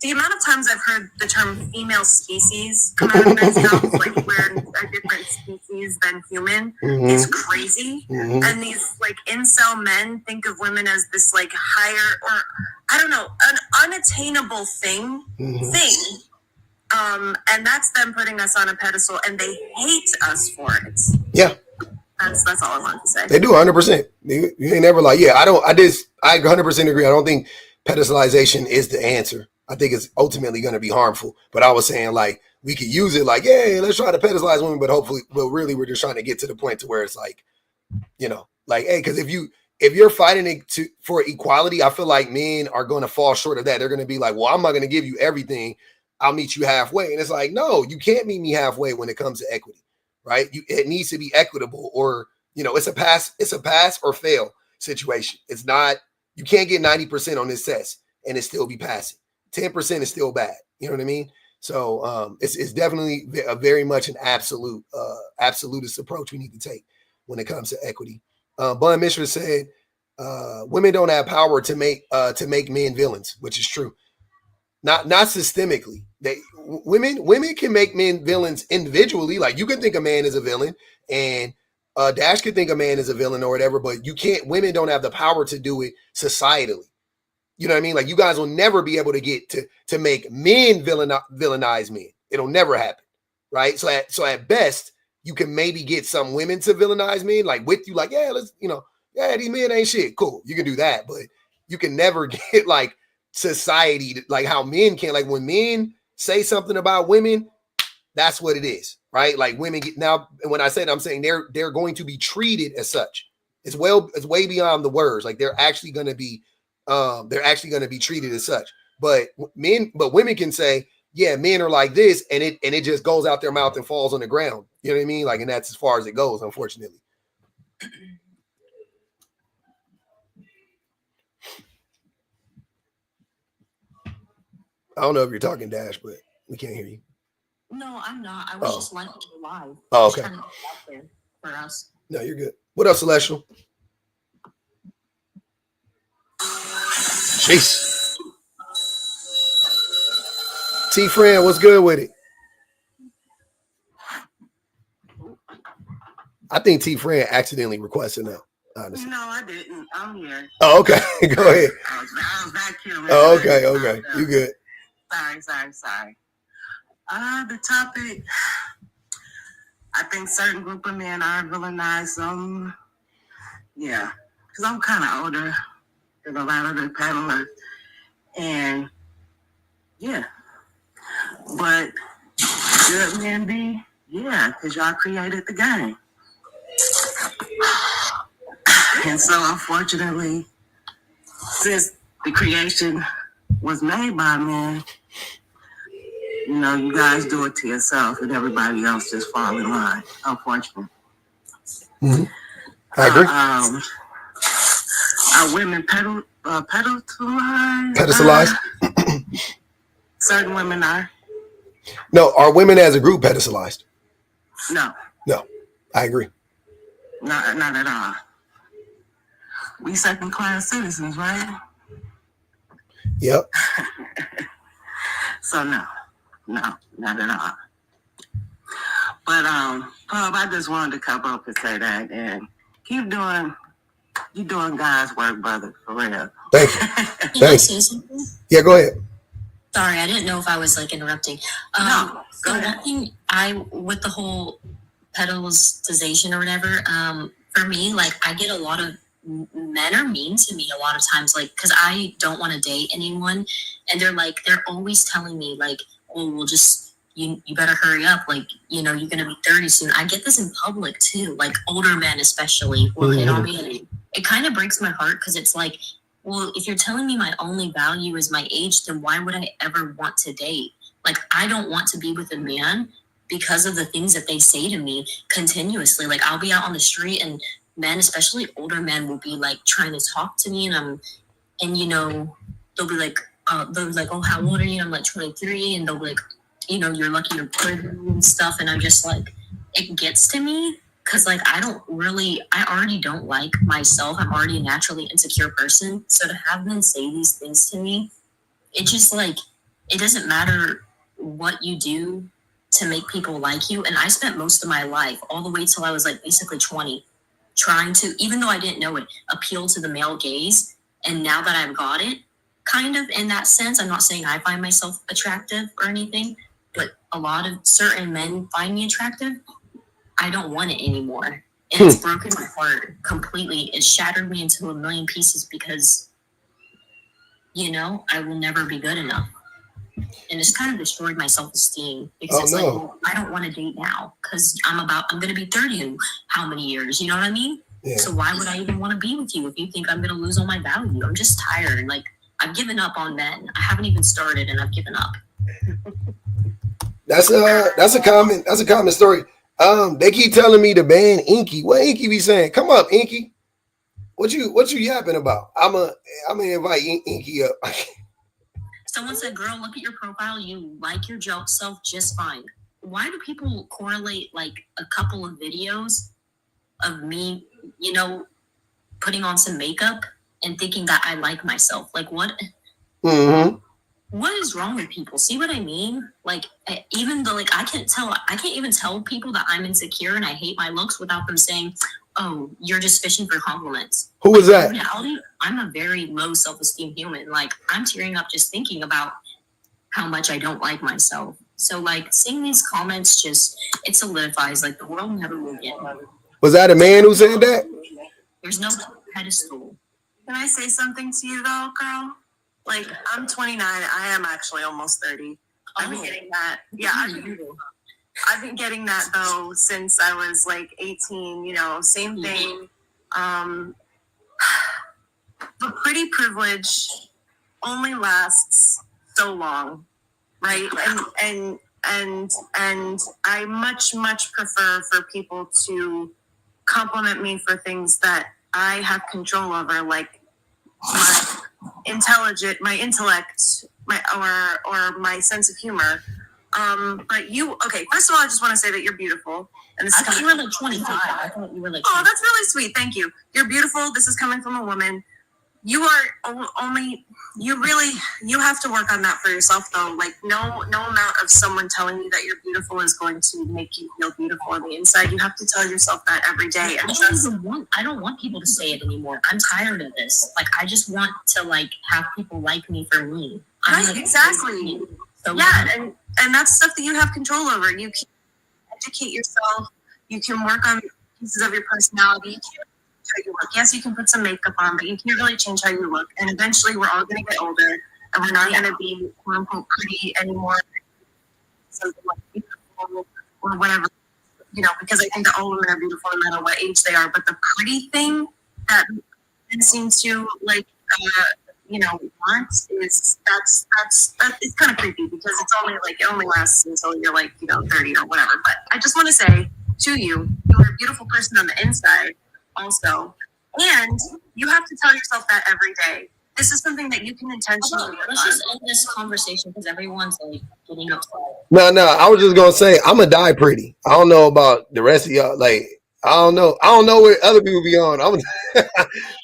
the amount of times I've heard the term female species come out of men's mouths, like we're a different species than human, is crazy. And these like incel men think of women as this like higher, or I don't know, an unattainable thing. And that's them putting us on a pedestal, and they hate us for it. Yeah. That's all I want to say. They do 100%. You ain't never like, I 100% agree. I don't think pedestalization is the answer. I think it's ultimately going to be harmful. But I was saying, like, we could use it like, let's try to pedestalize women, but hopefully, really, we're just trying to get to the point to where it's like, you know, like, hey, because if you're fighting for equality, I feel like men are going to fall short of that. They're going to be like, well, I'm not going to give you everything. I'll meet you halfway. And it's like, no, you can't meet me halfway when it comes to equity, right? It needs to be equitable, or, you know, it's a pass or fail situation. It's not You can't get 90% on this test and it still be passing. 10% is still bad. You know what I mean? So it's definitely very much an absolutist approach we need to take when it comes to equity. Bun Mishra said, women don't have power to make men villains, which is true. Not systemically. Women can make men villains individually. Like you can think a man is a villain, and Dash could think a man is a villain or whatever, but you can't. Women don't have the power to do it societally. You know what I mean? Like you guys will never be able to get to make men villainize men. It'll never happen, right? So at best, you can maybe get some women to villainize men, like with you, like yeah, let's these men ain't shit. Cool, you can do that, but you can never get like society, like how men can. Like when men say something about women, that's what it is, right? Like women get now. And when I say that, I'm saying they're going to be treated as such. It's way beyond the words. Like they're actually going to be treated as such. But women can say, yeah, men are like this, and it just goes out their mouth and falls on the ground. You know what I mean? Like, and that's as far as it goes, unfortunately. I don't know if you're talking, Dash, but we can't hear you. No, I'm not. I was just letting you live. Oh, okay. Just trying to get out there for us. No, you're good. What else, Celestial? Jeez. T-Friend, what's good with it? I think T-Friend accidentally requested that, honestly. No, I didn't. I'm here. Oh, okay. Go ahead. I was back here. Oh, okay. You good. Sorry. The topic, I think certain group of men are villainized. Yeah, because I'm kind of older than a lot of the panelists. And, yeah. But should men be? Yeah, because y'all created the game. And so, unfortunately, since the creation was made by men, you guys do it to yourself and everybody else just fall in line, unfortunately. Mm-hmm. I agree. Are women pedestalized? Pedestalized? Certain women are. No, are women as a group pedestalized? No, I agree. not at all. We second-class citizens, right? Yep. So no, not at all. But Pub, I just wanted to come up and say that, and keep doing. You're doing God's work, brother, for real. Thank you. Can I say something? Yeah, go ahead. Sorry, I didn't know if I was like interrupting. No, go so ahead. one thing with the whole pedestalization or whatever, for me, like I get a lot of men are mean to me a lot of times, like because I don't want to date anyone, and they're always telling me like, oh, well, just you better hurry up, like you're gonna be 30 soon. I get this in public too, like older men especially will hit on me, and it kind of breaks my heart because it's like, well, if you're telling me my only value is my age, then why would I ever want to date? Like I don't want to be with a man because of the things that they say to me continuously. Like I'll be out on the street and men, especially older men, will be like trying to talk to me, and they'll be like, oh, how old are you? I'm like 23, and they'll be like, you're lucky you're pretty and stuff, and I'm just like, it gets to me because like I already don't like myself. I'm already a naturally insecure person, so to have them say these things to me, it just like it doesn't matter what you do to make people like you. And I spent most of my life, all the way till I was like basically 20, trying to, even though I didn't know it, appeal to the male gaze. And now that I've got it, kind of in that sense, I'm not saying I find myself attractive or anything, but a lot of certain men find me attractive. I don't want it anymore. And it's broken my heart completely. It shattered me into a million pieces because, I will never be good enough. And it's kind of destroyed my self-esteem because like, well, I don't want to date now because I'm going to be 30 in how many years? You know what I mean? Yeah. So why would I even want to be with you if you think I'm going to lose all my value? I'm just tired. Like I've given up on men. I haven't even started and I've given up. That's a common story. They keep telling me to ban Inky. What Inky be saying? Come up, Inky. What you yapping about? I'm gonna invite Inky up. Someone said, "Girl, look at your profile. You like your self just fine." Why do people correlate like a couple of videos of me, you know, putting on some makeup and thinking that I like myself? Like, what? Mm-hmm. What is wrong with people? See what I mean? Like, even though, like, I can't even tell people that I'm insecure and I hate my looks without them saying, "Oh, you're just fishing for compliments." Who was that? In reality, I'm a very low self-esteem human. Like, I'm tearing up just thinking about how much I don't like myself. So, like, seeing these comments it solidifies, like, the world never will get better. Was that a man who said that? There's no pedestal. Can I say something to you though, girl? Like, I'm 29. I am actually almost 30. I've been getting that. Yeah, I've been getting that though since I was like 18. You know, same thing. The pretty privilege only lasts so long, right? And I much prefer for people to compliment me for things that I have control over, like my intellect, or my sense of humor. But okay, first of all, I just want to say that you're beautiful. And this I thought you were like 25. I thought you were like 25. Oh, that's really sweet. Thank you. You're beautiful. This is coming from a woman. You are you have to work on that for yourself though. Like no amount of someone telling you that you're beautiful is going to make you feel beautiful on the inside. You have to tell yourself that every day. I don't want people to say it anymore. I'm tired of this. Like, I just want to like have people like me for me. Right, exactly. So yeah, and that's stuff that you have control over. You can educate yourself. You can work on pieces of your personality. You can't how you look. Yes, you can put some makeup on, but you can't really change how you look. And eventually we're all going to get older and we're not going to be quote unquote pretty anymore. Something like beautiful or whatever, you know, because I think that all women are beautiful no matter what age they are. But the pretty thing that men seem to like, want is that's it's kind of creepy because it only lasts until you're like, 30 or whatever. But I just want to say to you, you're a beautiful person on the inside. Also, and you have to tell yourself that every day. This is something that you can intentionally. Let's just end this conversation because everyone's like getting upset. No, I was just gonna say I'm gonna die pretty. I don't know about the rest of y'all. Like I don't know where other people be on. I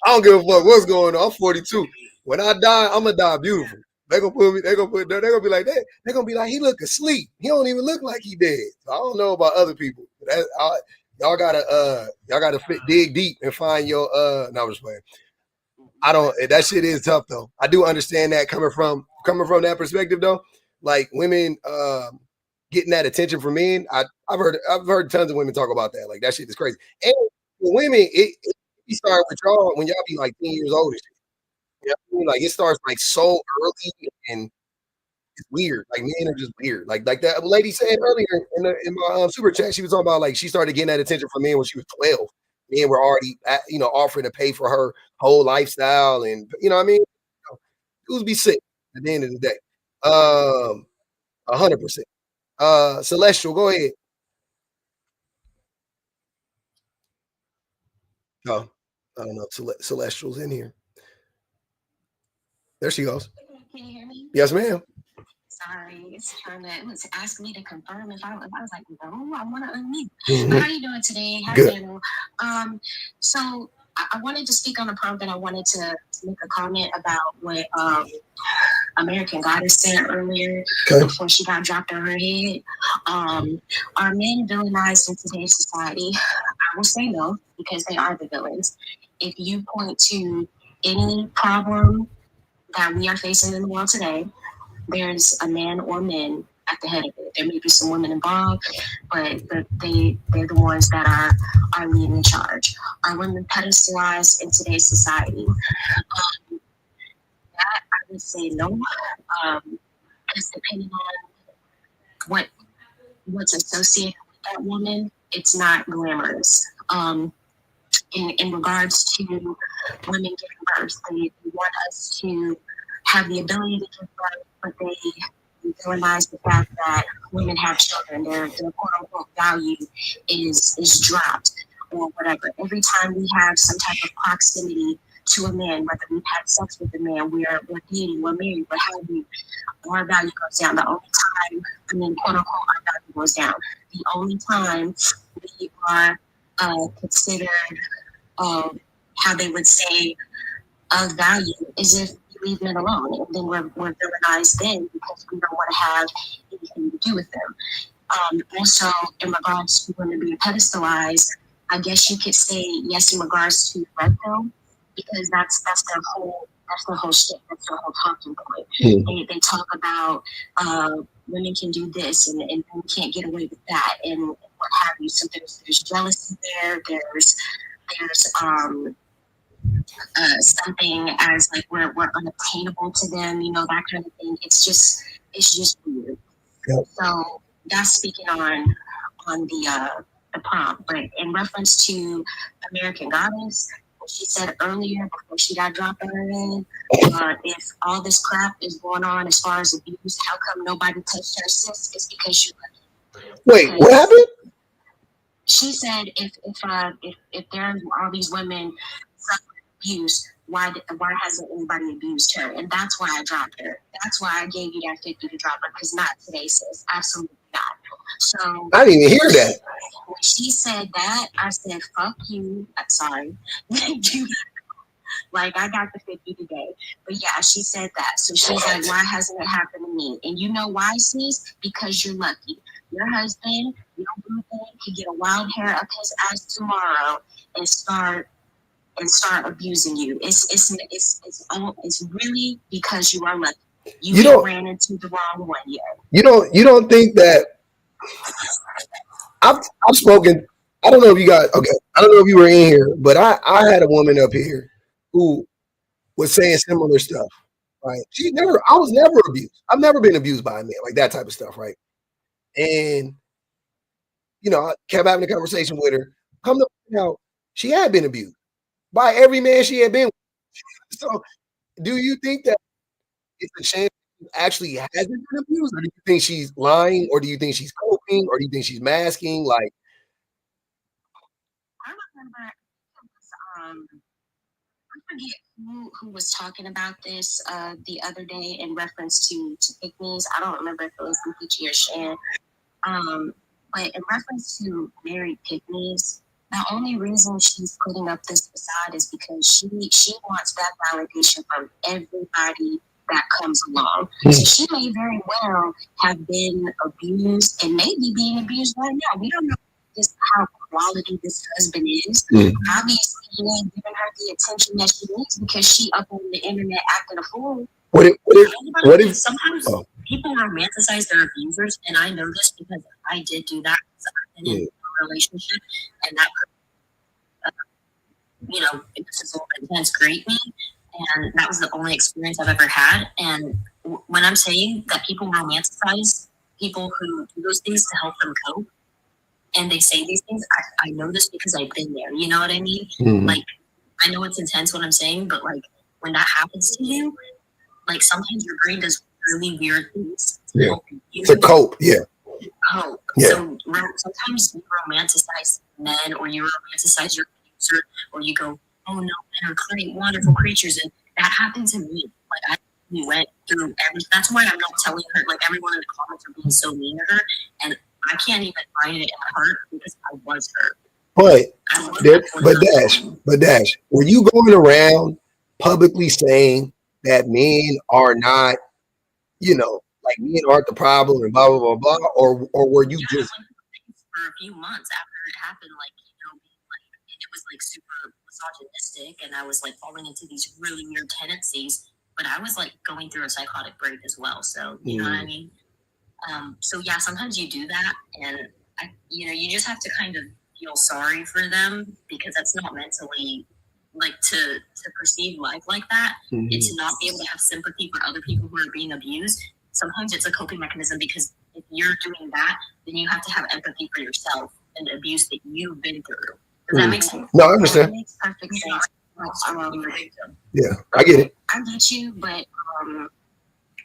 don't give a fuck what's going on. I'm 42. When I die, I'm gonna die beautiful. They're gonna be like that. They're gonna be like, he look asleep. He don't even look like he dead. So I don't know about other people. Y'all gotta dig deep and find your no, I'm just playing. That shit is tough though. I do understand that coming from that perspective though. Like women getting that attention from men. I've heard tons of women talk about that. Like that shit is crazy. And for women, it starts with y'all when y'all be like 10 years old. You know what I mean? Like it starts like so early and it's weird. Like men are just weird. Like that lady said earlier in my super chat, she was talking about like she started getting that attention from men when she was 12. Men were already offering to pay for her whole lifestyle, and you know what I mean. Dudes be sick at the end of the day. 100%. Celestial, go ahead. Oh, I don't know. Celestial's in here. There she goes. Can you hear me? Yes, ma'am. Sorry, it's asking me to confirm if I was like, no, I want to unmute. Mm-hmm. But how are you doing today? Hi, Daniel. So I wanted to speak on a prompt that I wanted to make a comment about what American Goddess said earlier before she got dropped on her head. Are men villainized in today's society? I will say no, because they are the villains. If you point to any problem that we are facing in the world today, there's a man or men at the head of it. There may be some women involved, but they're the ones that are leading the charge. Are women pedestalized in today's society? That I would say no. Because depending on what's associated with that woman, it's not glamorous. In regards to women giving birth, they want us to have the ability to give birth, but they realize the fact that women have children. Their quote unquote value is dropped. or whatever. Every time we have some type of proximity to a man, whether we've had sex with a man, we're dating, we're married, what have you, our value goes down. The only time, quote unquote, our value goes down. The only time we are considered, how they would say, of value is if we leave men alone, and then we're villainized then because we don't want to have anything to do with them. Also, in regards to women being pedestalized, I guess you could say yes in regards to red pill, because that's their whole shit. That's their whole talking point. They talk about women can do this and men can't get away with that and what have you. So there's jealousy there. There's something as like we're unattainable to them, that kind of thing. It's just weird. Yep. So that's speaking on the prompt. But in reference to American Goddess, she said earlier before she got dropped on her head, if all this crap is going on as far as abuse, how come nobody touched her, sis? It's because you. Wait, what happened? She said if there's all these women suffering abuse, why hasn't anybody abused her? And that's why I dropped her. That's why I gave you that 50 to drop her, because not today, sis. Absolutely not. So I didn't even hear that. When she said that, I said, fuck you. Sorry. Like, I got the 50 today. But yeah, she said that. So she's like, why hasn't it happened to me? And you know why, sis? Because you're lucky. Your husband, your boo thing, could get a wild hair up his ass tomorrow and start abusing you. It's really because you are lucky. You ran into the wrong one yet. You don't think that I've spoken. I don't know if you guys. Okay, I don't know if you were in here, but I had a woman up here who was saying similar stuff. Right? I was never abused. I've never been abused by a man, like that type of stuff, right? And I kept having a conversation with her. Come to find out, she had been abused by every man she had been with. So, do you think that it's a chance she actually hasn't been abused, or do you think she's lying, or do you think she's coping, or do you think she's masking? Like, I remember I forget who was talking about this the other day in reference to pick-me's. I don't remember if it was Peachy or Shan. But in reference to married pick-me's, the only reason she's putting up this facade is because she wants that validation from everybody that comes along. So she may very well have been abused and maybe being abused right now. We don't know just how quality this husband is. Obviously, he ain't giving her the attention that she needs because she up on the internet acting a fool. What if sometimes people romanticize their abusers, and I know this because I did do that. I've been in a relationship, and that this is a intense great me, and that was the only experience I've ever had. And when I'm saying that people romanticize people who do those things to help them cope, and they say these things, I know this because I've been there. You know what I mean? Like, I know it's intense what I'm saying, but like when that happens to you, like sometimes your brain does really weird things to help you. To cope, Cope. Yeah. So sometimes you romanticize men, or you romanticize your abuser, or you go, oh no, men are great, wonderful creatures. And that happened to me. Like, we went through everything. That's why I'm not telling her, like, everyone in the comments are being so mean to her. And I can't even find it in my heart because I was hurt. But Dash, were you going around publicly saying that men are not, like men aren't the problem and blah blah blah blah, or were you just for a few months after it happened, and it was like super misogynistic, and I was like falling into these really weird tendencies, but I was like going through a psychotic break as well. So you know what I mean? So yeah, sometimes you do that, and you just have to kind of feel sorry for them because that's not mentally like to perceive life like that. And to not be able to have sympathy for other people who are being abused. Sometimes it's a coping mechanism because if you're doing that, then you have to have empathy for yourself and the abuse that you've been through. Does that make sense? No, I understand. That makes perfect sense. Yeah, I get it. I get you, but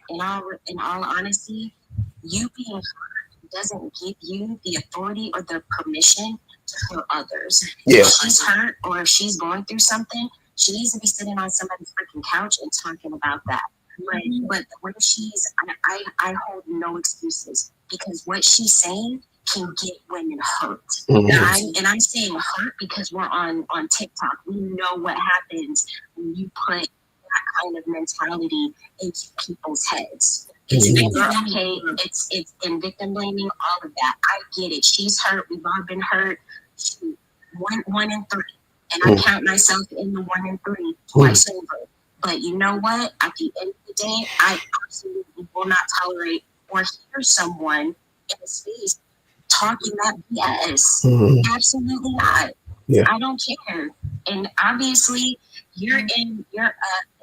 in all honesty, you being hurt doesn't give you the authority or the permission for others. Yeah. If she's hurt or if she's going through something, she needs to be sitting on somebody's freaking couch and talking about that. But the way I hold no excuses, because what she's saying can get women hurt. And I'm saying hurt because we're on TikTok. We know what happens when you put that kind of mentality into people's heads. It's it's in victim blaming, all of that. I get it. She's hurt. We've all been hurt. One in three. And I count myself in the 1 in 3 twice over. But you know what? At the end of the day, I absolutely will not tolerate or hear someone in a space talking that BS. Absolutely not. Yeah. I don't care. And obviously,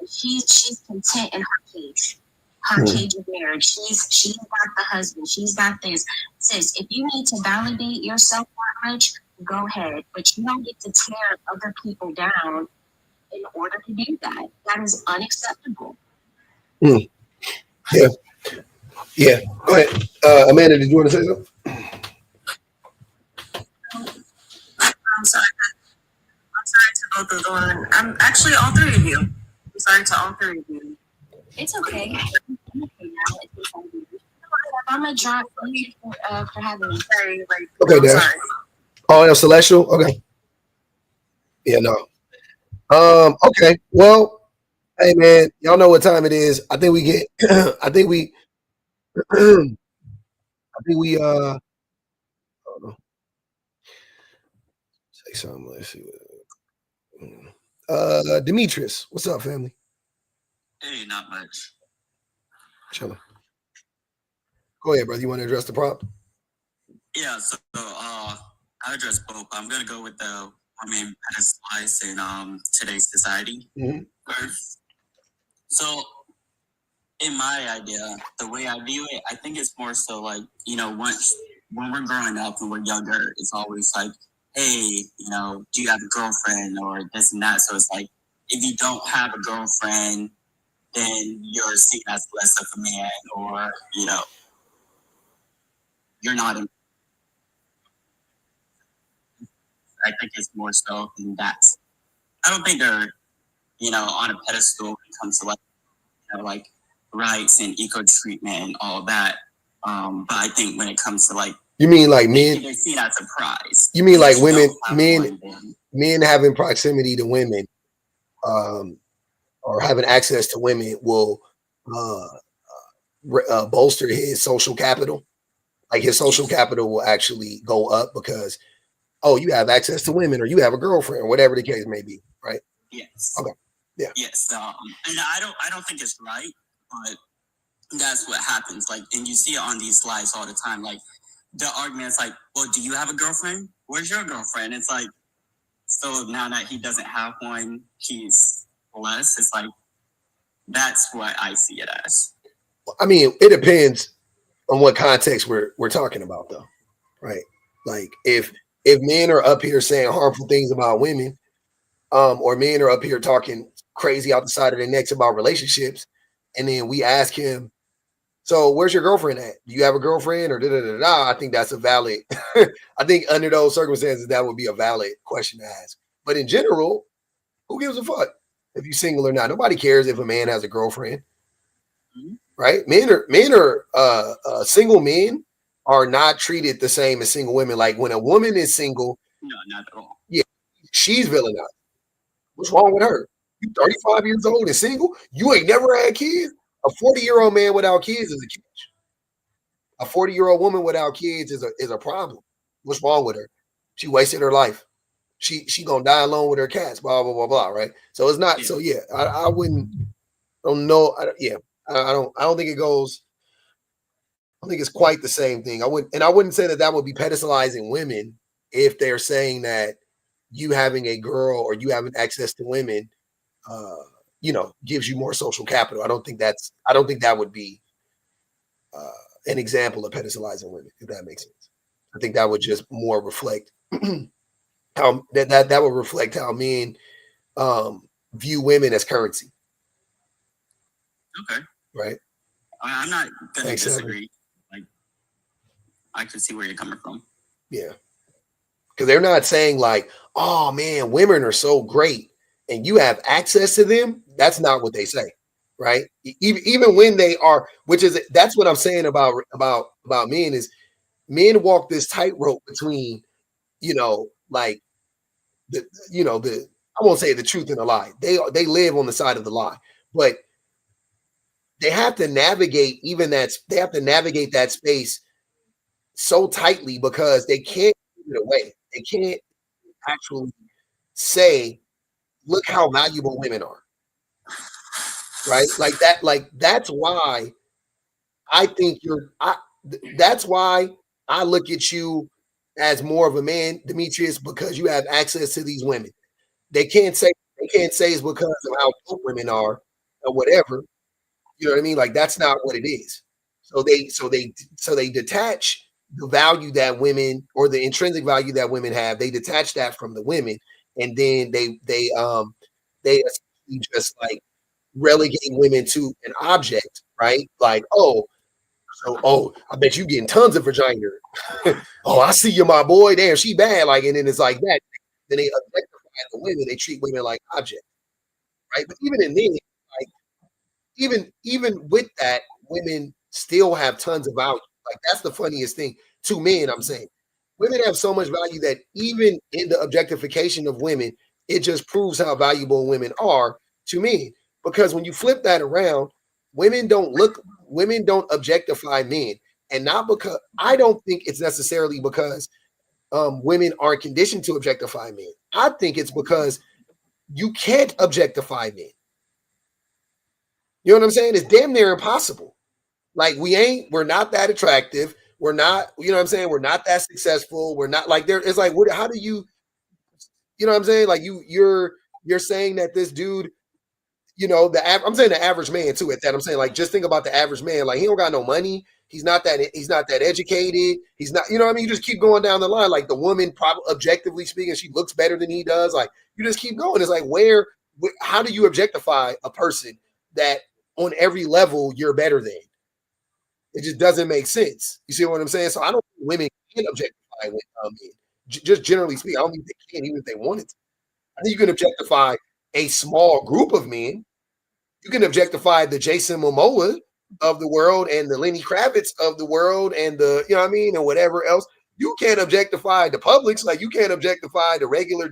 she's content in her cage. Her cage of marriage. She's got the husband. She's got this. Sis, if you need to validate yourself that much, go ahead. But you don't get to tear other people down in order to do that. That is unacceptable. Yeah. Yeah. Go ahead. Amanda, did you want to say something? I'm sorry to both of them. I'm actually all three of you. I'm sorry to all three of you. It's okay. I'm okay now. I'm gonna drop you for having me. Sorry, Okay, I'm Dash. sorry. Oh, no, Celestial? Okay. Yeah, no. Okay. Well, hey man, y'all know what time it is. I think we hold on. Say something. Let's see what Demetrius, what's up, family? Hey, not much. Chilling. Go ahead, brother. You want to address the prompt? Yeah, so I address both. I'm gonna go with the pedestalized in today's society first. So in my idea, the way I view it, I think it's more so like, once when we're growing up and we're younger, it's always like, hey, do you have a girlfriend or this and that? So it's like, if you don't have a girlfriend, then you're seen as less of a man, or you're not. I think it's more so in that. I don't think they're, on a pedestal when it comes to like rights and eco treatment and all that. But I think when it comes to like, you mean like men? They see that as a prize. You mean like women, men having proximity to women, or having access to women will bolster his social capital. Like his social capital will actually go up because, oh, you have access to women, or you have a girlfriend, or whatever the case may be, right? Yes. Okay. Yeah. Yes. And I don't think it's right, but that's what happens. Like, and you see it on these slides all the time. Like, the argument is like, well, do you have a girlfriend? Where's your girlfriend? It's like, so now that he doesn't have one, he's less. It's like, that's what I see it as. I mean, it depends on what context we're talking about, though, right? Like, if men are up here saying harmful things about women, or men are up here talking crazy out the side of their necks about relationships, and then we ask him, so where's your girlfriend at? Do you have a girlfriend, or da-da-da-da? I think that's a valid, I think under those circumstances, that would be a valid question to ask. But in general, who gives a fuck if you're single or not? Nobody cares if a man has a girlfriend, right? Men are single men are not treated the same as single women. Like when a woman is single, no, not at all. Yeah, she's villainized. What's wrong with her? You 35 years old and single? You ain't never had kids? A 40-year-old man without kids is a catch. A 40-year-old woman without kids is a problem. What's wrong with her? She wasted her life. She gonna die alone with her cats. Blah blah blah blah. Right. So it's not. So yeah, I wouldn't. Don't know. I don't think it goes. I think it's quite the same thing. I wouldn't say that would be pedestalizing women if they're saying that you having a girl or you having access to women, gives you more social capital. I don't think that would be an example of pedestalizing women, if that makes sense. I think that would just more reflect how that would reflect how men view women as currency. Okay. Right. I'm not going to disagree. Like, I can see where you're coming from. Yeah. Because they're not saying like, oh man, women are so great and you have access to them. That's not what they say, right? Even when they are, that's what I'm saying about men is men walk this tightrope between, like I won't say the truth and a lie. They live on the side of the lie, but they have to navigate that space so tightly because they can't give it away. They can't actually say, look how valuable women are. Right? Like that's why I think that's why I look at you as more of a man, Demetrius, because you have access to these women. They can't say it's because of how dope women are or whatever. You know what I mean? Like that's not what it is. So they detach the value that women or the intrinsic value that women have. They detach that from the women, and then they essentially just like relegate women to an object, right? Like, I bet you getting tons of vagina. Oh, I see you, my boy. Damn, she bad. Like, and then it's like that. Then they objectify the women. They treat women like objects, right? But even in then, like even with that, women still have tons of value. Like that's the funniest thing to men. I'm saying women have so much value that even in the objectification of women, it just proves how valuable women are to men. Because when you flip that around, women don't objectify men, and not because I don't think it's necessarily because women aren't conditioned to objectify men. I think it's because you can't objectify men. You know what I'm saying? It's damn near impossible. Like we're not that attractive. We're not, you know what I'm saying? We're not that successful. We're not like it's like, how do you know what I'm saying? Like you're saying that this dude, I'm saying the average man too at that. I'm saying like, just think about the average man. Like he don't got no money. He's not that educated. He's not, you know what I mean? You just keep going down the line. Like the woman, probably objectively speaking, she looks better than he does. Like you just keep going. It's like, how do you objectify a person that on every level you're better than? It just doesn't make sense. You see what I'm saying? So I don't think women can objectify men. Just generally speaking, I don't think they can, even if they wanted to. I think you can objectify a small group of men. You can objectify the Jason Momoa of the world and the Lenny Kravitz of the world and the, you know what I mean, and whatever else. You can't objectify the publics. Like you can't objectify the regular,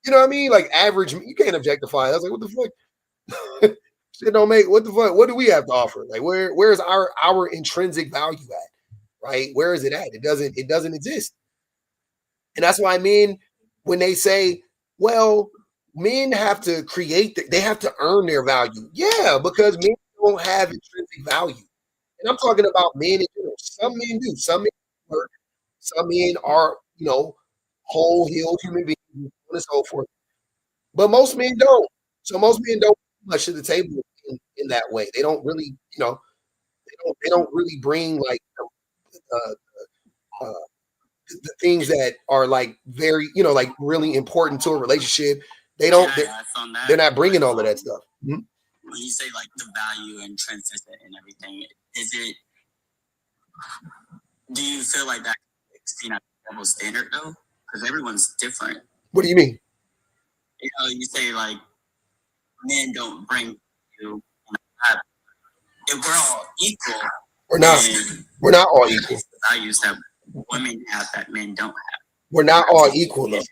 you know what I mean? Like average, you can't objectify. I was like, what the fuck? Shit don't make, what the fuck? What do we have to offer? Like where's our intrinsic value at? Right? Where is it at? It doesn't exist. And that's why men, when they say, well, men have to they have to earn their value. Yeah, because men don't have intrinsic value. And I'm talking about men in general. Some men do. Some men work. Some men are, whole-heeled human beings, and so forth. But most men don't. So most men don't bring much to the table in that way. They don't really, they don't really bring like the things that are like very, like really important to a relationship. They don't. They're not bringing all of that stuff. Mm-hmm. When you say like the value and intrinsic and everything, do you feel like that double standard though? Because everyone's different. What do you mean? You say like men don't bring you. If we're all equal, we're not. We're not all equal. Values that women have that men don't have. We're not all equal though.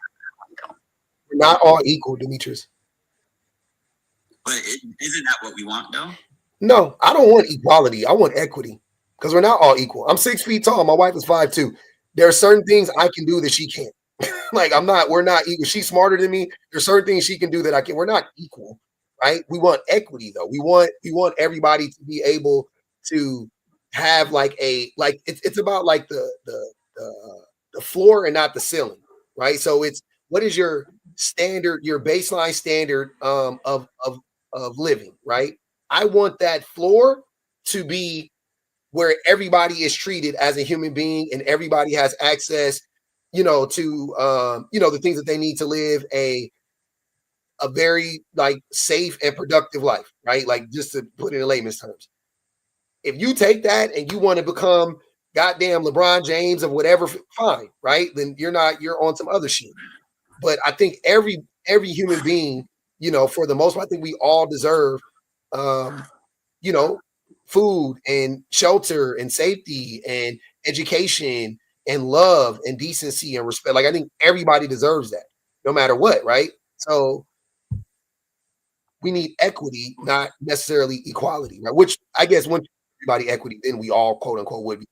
We're not all equal, Demetrius. But isn't that what we want though? No, I don't want equality. I want equity. Because we're not all equal. I'm 6 feet tall. My wife is 5'2". There are certain things I can do that she can't. Like we're not equal. She's smarter than me. There's certain things she can do that I can't. We're not equal, right? We want equity though. We want everybody to be able to have like it's about like the floor and not the ceiling, right? So it's, what is your standard, your baseline standard of living, right? I want that floor to be where everybody is treated as a human being and everybody has access, to the things that they need to live a very like safe and productive life, right? Like just to put it in layman's terms. If you take that and you want to become, goddamn LeBron James or whatever, fine, right? Then you're on some other shit. But I think every human being, for the most part, I think we all deserve, food and shelter and safety and education and love and decency and respect. Like, I think everybody deserves that, no matter what, right? So we need equity, not necessarily equality, right? Which I guess when everybody equity, then we all quote unquote would be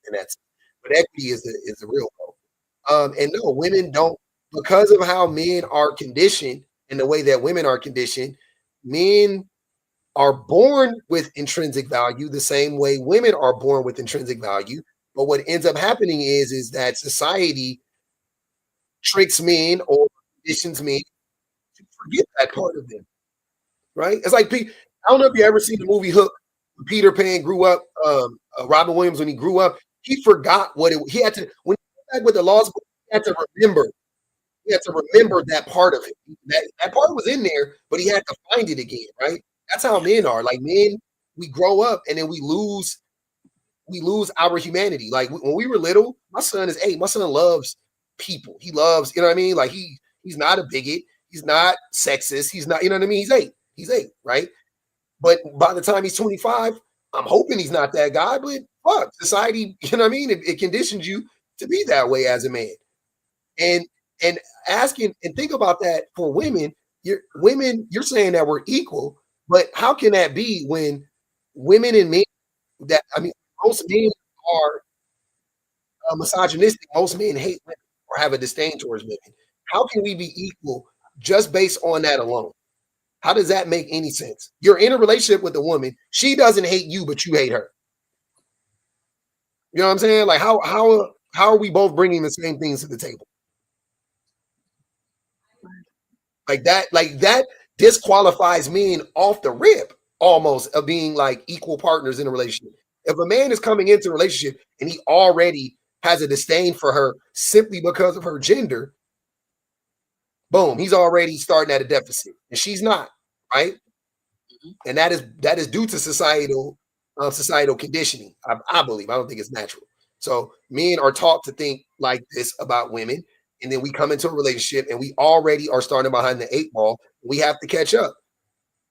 and that's. But equity is the real goal. And no, women don't, because of how men are conditioned and the way that women are conditioned. Men are born with intrinsic value the same way women are born with intrinsic value. But what ends up happening is that society tricks men or conditions men to forget that part of them, right? It's like, I don't know if you ever seen the movie Hook. When Peter Pan grew up, Robin Williams, when he grew up, he forgot he had to, when he came back with the Lost Book, he had to remember. He had to remember that part of it. That part was in there, but he had to find it again, right? That's how men are. Like, men, we grow up and then we lose our humanity. Like, when we were little, my son is 8. My son loves people. He loves, you know what I mean? Like, he's not a bigot. He's not sexist. He's not, you know what I mean? He's 8. He's 8, right? But by the time he's 25, I'm hoping he's not that guy. But fuck, society, you know what I mean? It conditions you to be that way as a man. And asking and think about that for women. You're saying that we're equal, but how can that be when women and men most men are misogynistic. Most men hate women or have a disdain towards women. How can we be equal just based on that alone? How does that make any sense? You're in a relationship with a woman. She doesn't hate you, but you hate her. You know what I'm saying? Like, how are we both bringing the same things to the table? Like that disqualifies men off the rip almost of being like equal partners in a relationship. If a man is coming into a relationship and he already has a disdain for her simply because of her gender, boom, he's already starting at a deficit, and she's not, right? And that is due to societal conditioning. I believe. I don't think it's natural. So men are taught to think like this about women, and then we come into a relationship and we already are starting behind the 8 ball. We have to catch up,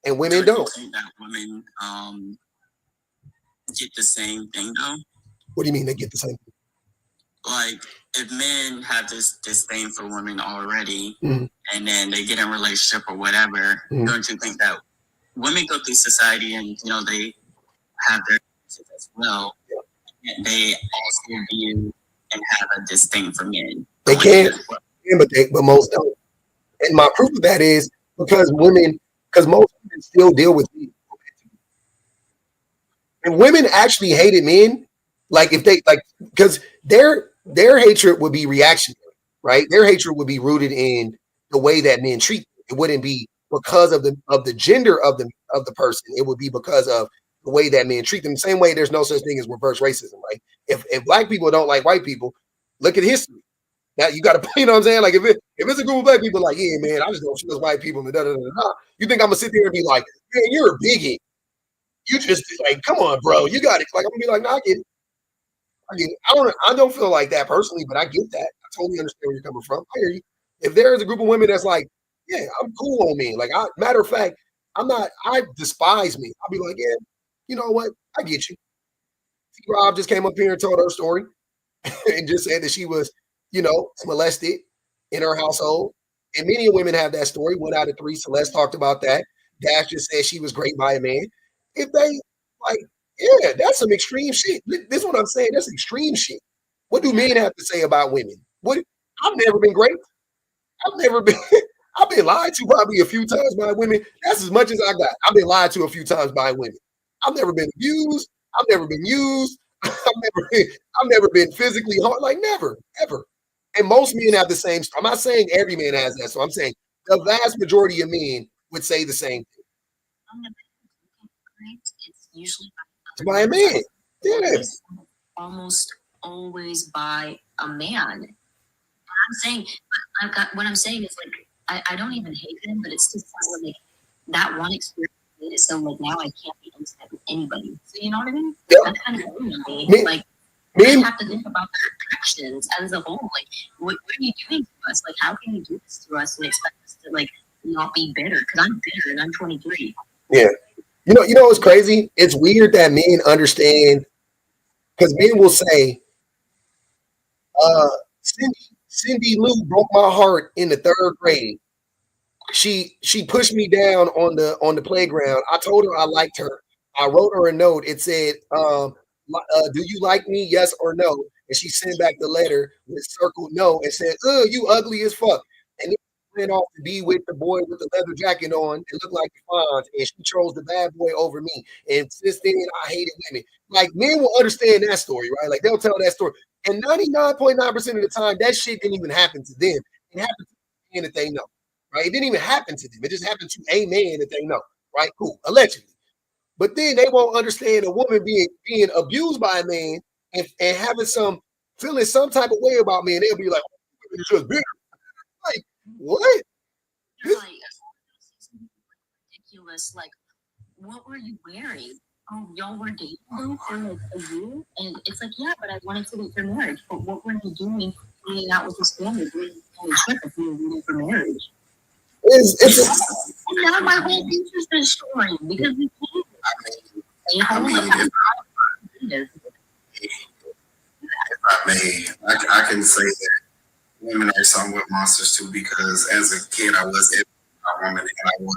and women don't. Think that women get the same thing though? What do you mean they get the same thing? Like, if men have this disdain for women already, and then they get in a relationship or whatever, don't you think that women go through society and they have their as well, and they also view and have a disdain for men? They can, but most don't. And my proof of that is because most women still deal with men. And women actually hated men, like if they because their hatred would be reactionary, right? Their hatred would be rooted in the way that men treat them. It wouldn't be because of the gender of the person. It would be because of the way that men treat them. The same way there's no such thing as reverse racism, right? If black people don't like white people, look at history. Now you got to, you know what I'm saying? Like if it's a group of black people, like, yeah, man, I just don't trust white people. And you think I'm gonna sit there and be like, man, you're a bigot? You just like, come on, bro, you got it. Like I'm gonna be like, no, I get it. I don't feel like that personally, but I get that. I totally understand where you're coming from. I hear you. If there is a group of women that's like, yeah, I'm cool on me. Like, matter of fact, I despise me. I'll be like, yeah, you know what? I get you. Rob just came up here and told her story and just said that she was, molested in her household. And many women have that story. 1 out of 3. Celeste talked about that. Dash just said she was raped by a man. If they like, yeah, that's some extreme shit. This is what I'm saying. That's extreme shit. What do men have to say about women? I've never been raped. I've been lied to probably a few times by women. That's as much as I got. I've been lied to a few times by women. I've never been abused. I've never been used. I've never been physically harmed. Like, never, ever. And most men have the same. I'm not saying every man has that. So I'm saying the vast majority of men would say the same thing. It's usually by a man. Yeah. Almost always by a man. And I'm saying, what I'm saying is like, I don't even hate them, but it's just like that one experience made it so like now I can't be intimate with anybody. So you know what I mean? Yeah. That's kind of me. Like Men have to think about their actions as a whole. Like, what are you doing to us? Like, how can you do this to us and expect us to like not be bitter? Because I'm bitter and I'm 23. Yeah. You know what's crazy? It's weird that men understand, because men will say, Cindy Lou broke my heart in the 3rd grade. She pushed me down on the playground. I told her I liked her. I wrote her a note. It said, do you like me? Yes or no? And she sent back the letter with circled no and said, you ugly as fuck. And then went off to be with the boy with the leather jacket on. It looked like the Fonz, and she chose the bad boy over me. And since then, I hated women. Like, men will understand that story, right? Like, they'll tell that story. And 99.9% of the time, that shit didn't even happen to them. It happened to the man that they know, right? It didn't even happen to them. It just happened to a man that they know, right? Cool, allegedly. But then they won't understand a woman being abused by a man and having feeling some type of way about me, and they'll be like, oh, it's just bitter. Like, what? Like, ridiculous. Like, what were you wearing? Oh, y'all were dating for like a year? And it's like, yeah, but I wanted to date for marriage. But what were you doing hanging out with his family doing a trip if you were waiting for marriage? And now my whole future's destroyed because we can't. I can say that women are somewhat monsters too, because as a kid I was a woman and I was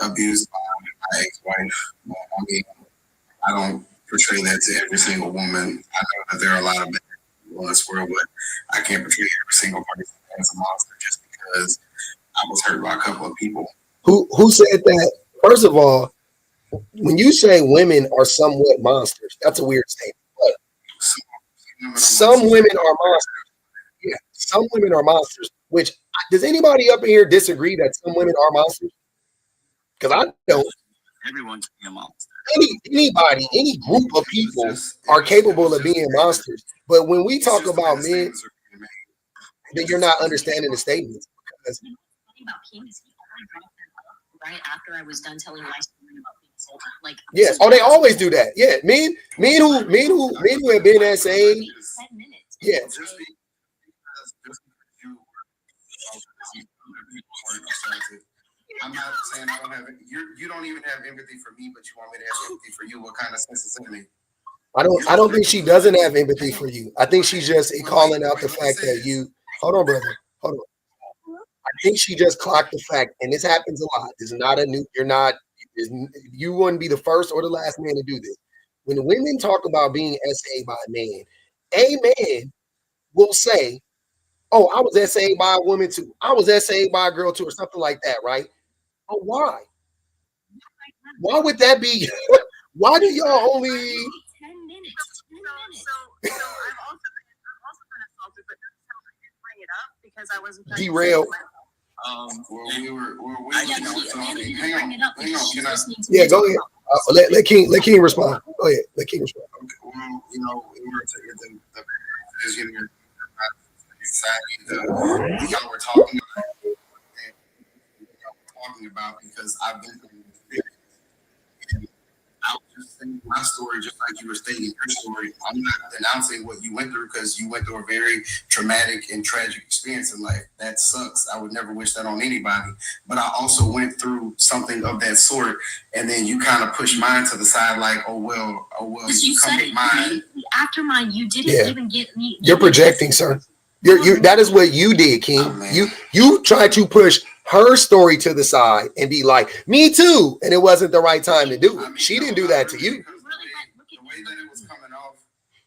abused by my ex-wife. I mean, I don't portray that to every single woman. I know that there are a lot of bad people in this world, but I can't portray every single person as a monster just because I was hurt by a couple of people. Who said that? First of all, when you say women are somewhat monsters, that's a weird statement. But some women are monsters. Yeah, some women are monsters. Which, does anybody up in here disagree that some women are monsters? Because I don't. Everyone can be a monster. Anybody, any group of people are capable of being monsters. But when we talk about men, then you're not understanding the statements. Because right after I was done telling my story about being assaulted, like, yes, oh, they always do that. Yeah, men who have been that age. 10 minutes. Yeah. Just because you were assaulted, I'm not saying I don't have it. You don't even have empathy for me, but you want me to have empathy for you. What kind of sense is it to me? I don't think she doesn't have empathy for you. I think she's just calling out the fact that you. Hold on, brother. Hold on. I think she just clocked the fact, and this happens a lot. This is not a new. You wouldn't be the first or the last man to do this. When women talk about being SA by a man will say, "Oh, I was SA by a woman too. I was SA by a girl too," or something like that, right? Oh, why? Why would that be? Why do y'all only 10 minutes? So I've also been assaulted, but I didn't bring it up because I wasn't derail. Yeah, go ahead. Let King respond. Go ahead. Let King respond. Well, you know, in order to get the y'all were talking about, because I've been through this experience. And I was just saying my story, just like you were stating your story. I'm not denouncing what you went through, because you went through a very traumatic and tragic experience in life. That sucks. I would never wish that on anybody. But I also went through something of that sort, and then you kind of pushed mine to the side, like, oh well. You said it mine. After mine, you didn't even get me. You're projecting, sir. You that is what you did, King. Oh, you tried to push her story to the side and be like, me too, and it wasn't the right time to do it. She didn't do that to you. The way that it was coming off,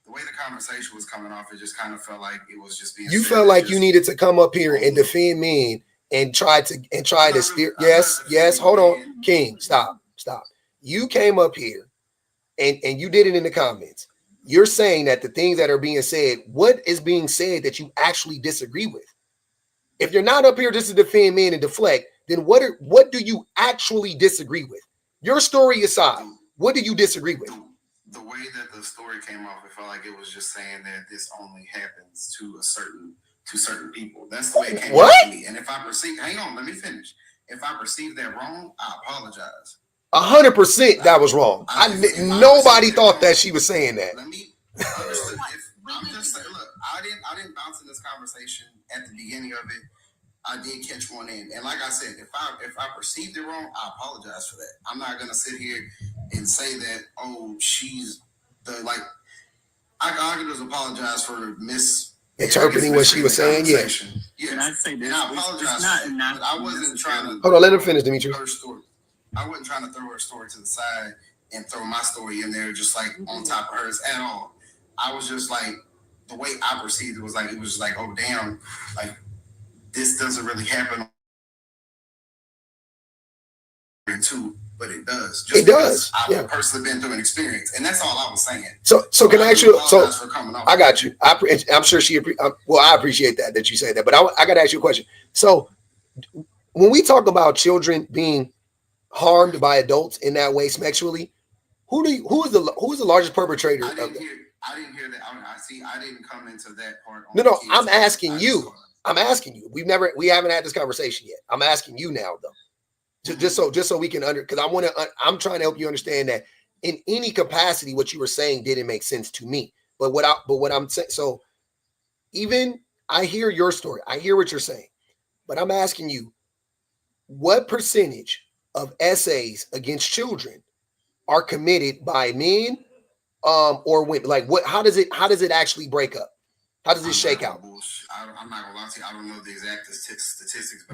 the way the conversation was coming off, it just kind of felt like it was just being. You felt like you needed to come up here and defend men and try to steer. Yes. Hold on, King. Stop. You came up here and you did it in the comments. You're saying that the things that are being said, what is being said that you actually disagree with? If you're not up here just to defend men and deflect, then what do you actually disagree with? Your story aside, what do you disagree with? The way that the story came off, it felt like it was just saying that this only happens to certain people. That's the way it came off to me. And if I perceive, hang on, let me finish. If I perceive that wrong, I apologize. 100% that was wrong. Nobody thought that she was saying that. Let me Understood. I'm just saying, look, I didn't bounce in this conversation at the beginning of it. I did catch one in, and like I said, if I perceived it wrong, I apologize for that. I'm not gonna sit here and say that, oh, she's the like. I can just apologize for interpreting what she was saying. Yeah. Yeah. And I'd say this. And I apologize. But I wasn't trying to. Hold on, let her finish, Demetri. Her story. I wasn't trying to throw her story to the side and throw my story in there, just like on top of hers at all. I was just like, the way I perceived it was like, oh damn, like this doesn't really happen too, but it does. Just it does. I've personally been through an experience, and that's all I was saying. So can I ask you? So I got you. I'm sure I appreciate that you say that, but I got to ask you a question. So when we talk about children being harmed by adults in that way sexually, who is the largest perpetrator? I didn't hear that. I didn't come into that part. No. I'm asking you. We haven't had this conversation yet. I'm asking you now, though. Just so we can because I'm trying to help you understand that in any capacity what you were saying didn't make sense to me. But what I'm saying, so even I hear your story, I hear what you're saying, but I'm asking you, what percentage of essays against children are committed by men or women? Like how does it actually break up? How does it shake out? I'm not gonna lie to you. I don't know the exact statistics.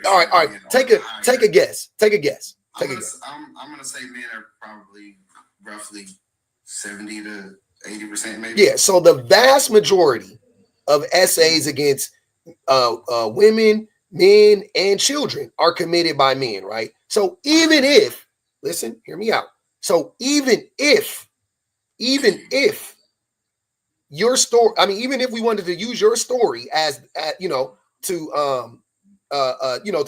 All right. Take a guess. I'm gonna say men are probably roughly 70 to 80%, maybe. Yeah. So the vast majority of essays against women, men, and children are committed by men, right? So even if, listen, hear me out. So even if your story, I mean, even if we wanted to use your story as to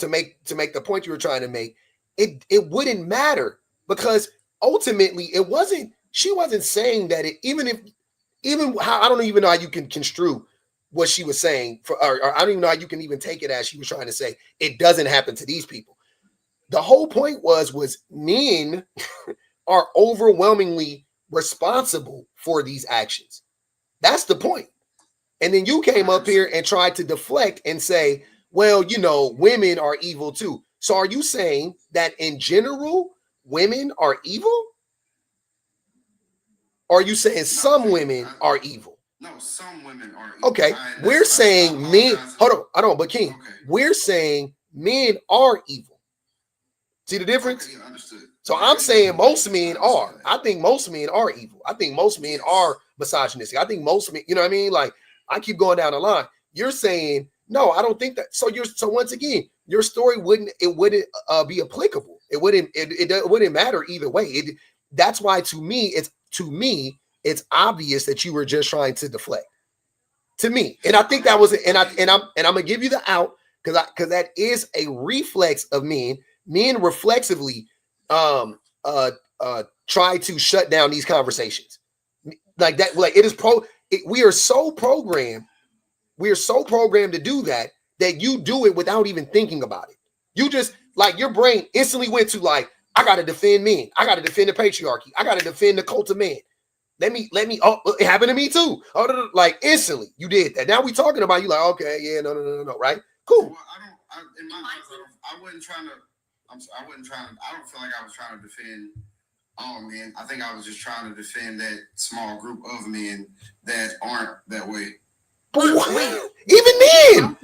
make the point you were trying to make, it wouldn't matter, because ultimately she wasn't saying that I don't even know how you can construe what she was saying or I don't even know how you can even take it as she was trying to say it doesn't happen to these people. The whole point was men are overwhelmingly responsible for these actions. That's the point. And then you came up here and tried to deflect and say, well, women are evil too. So are you saying that in general, women are evil? Or are you saying some women are evil? No, some women are evil. Okay, we're saying men, hold on, but King, we're saying men are evil. See the difference? Okay, understood. So I'm saying most men are. I think most men are evil. I think most men are misogynistic. I think most men, you know what I mean? Like, I keep going down the line. You're saying, no, I don't think that. So once again, your story wouldn't be applicable. It wouldn't matter either way. That's why to me, it's obvious that you were just trying to deflect. To me. And I think that was and I'm gonna give you the out because that is a reflex of men. Men reflexively try to shut down these conversations like that. Like we are so programmed to do that you do it without even thinking about it. You just like your brain instantly went to like, I got to defend men. I got to defend the patriarchy. I got to defend the cult of man. Let me, oh, it happened to me too. Oh, like instantly you did that. Now we talking about you like, okay, yeah, no, right? Cool. Well, I wasn't trying to, I don't feel like I was trying to defend all men. I think I was just trying to defend that small group of men that aren't that way. But what? Even then.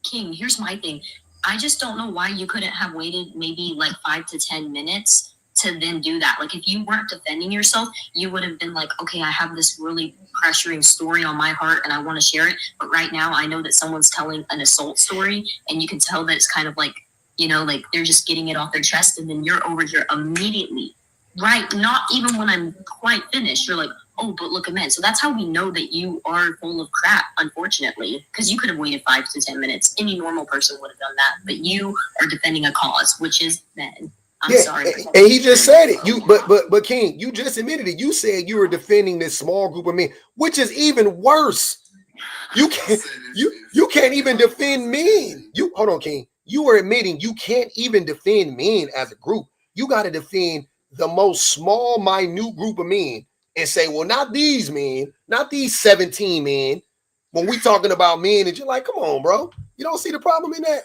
King, here's my thing. I just don't know why you couldn't have waited maybe like 5 to 10 minutes to then do that. Like if you weren't defending yourself, you would have been like, okay, I have this really pressuring story on my heart and I want to share it. But right now I know that someone's telling an assault story and you can tell that it's kind of like, like they're just getting it off their chest, and then you're over here immediately, right? Not even when I'm quite finished, you're like, oh, but look at men. So that's how we know that you are full of crap, unfortunately, because you could have waited 5 to 10 minutes. Any normal person would have done that, but you are defending a cause, which is men. I'm sorry. And he just said it. But King, you just admitted it. You said you were defending this small group of men, which is even worse. You can't even defend men. Hold on, King. You are admitting you can't even defend men as a group. You got to defend the most small, minute group of men and say, well, not these men, not these 17 men, when we talking about men, and you're like, come on, bro. You don't see the problem in that?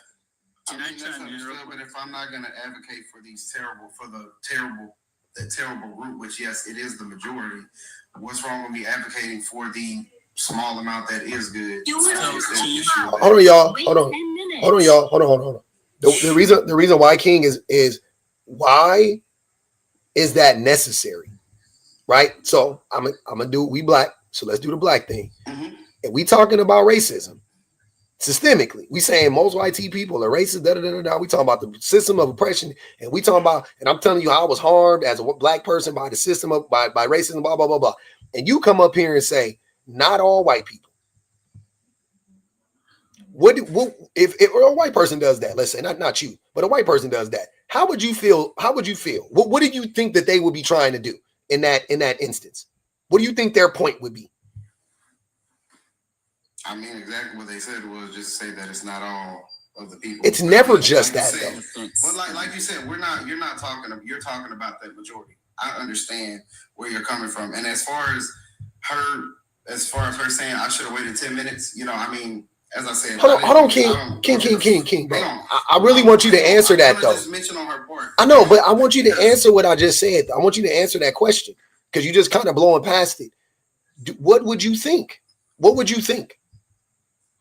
I mean, that's understood, but if I'm not going to advocate for that terrible group, which yes, it is the majority, what's wrong with me advocating for the small amount that is good? Hold on, y'all. Hold on, y'all. Hold on. The reason why, King, is why is that necessary? Right? So I'm gonna do, we black, so let's do the black thing. Mm-hmm. And we talking about racism systemically. We saying most white people are racist, We talking about the system of oppression, and we talking about, and I'm telling you how I was harmed as a black person by the system of by racism, blah, blah, blah, blah. And you come up here and say, not all white people. What if a white person does that? Let's say not you, but a white person does that. How would you feel? What do you think that they would be trying to do in that instance? What do you think their point would be? I mean, exactly what they said was just say that it's not all of the people. It's never just that, though. But like you said, you're talking about that majority. I understand where you're coming from, and as far as her saying I should have waited 10 minutes, I mean. As I said, hold on, King, bro. I really want you to answer that, though. Just mention on her part. I know, but I want you to answer what I just said. I want you to answer that question because you just kind of blowing past it. What would you think? What would you think?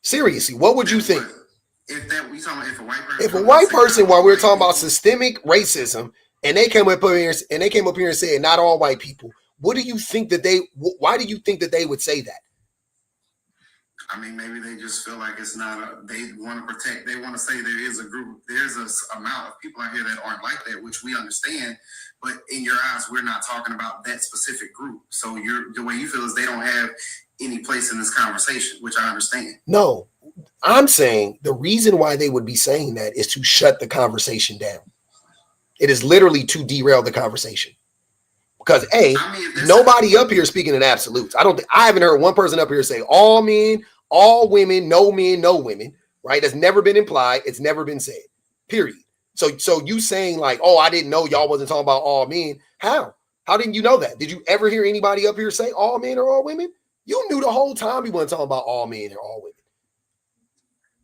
Seriously, what would you think? If a white person, while we're talking about systemic racism, and they came up here and said not all white people, what do you think that why do you think that they would say that? I mean, maybe they just feel like it's not they want to protect, they want to say there's a amount of people out here that aren't like that, which we understand, but in your eyes, we're not talking about that specific group. So the way you feel is they don't have any place in this conversation, which I understand. No, I'm saying the reason why they would be saying that is to shut the conversation down. It is literally to derail the conversation. Because nobody up here speaking in absolutes. I haven't heard one person up here say all men, all women, no women, right? That's never been implied. It's never been said, period. So you saying like, oh, I didn't know y'all wasn't talking about all men. How didn't you know that? Did you ever hear anybody up here say all men or all women? You knew the whole time we weren't talking about all men or all women.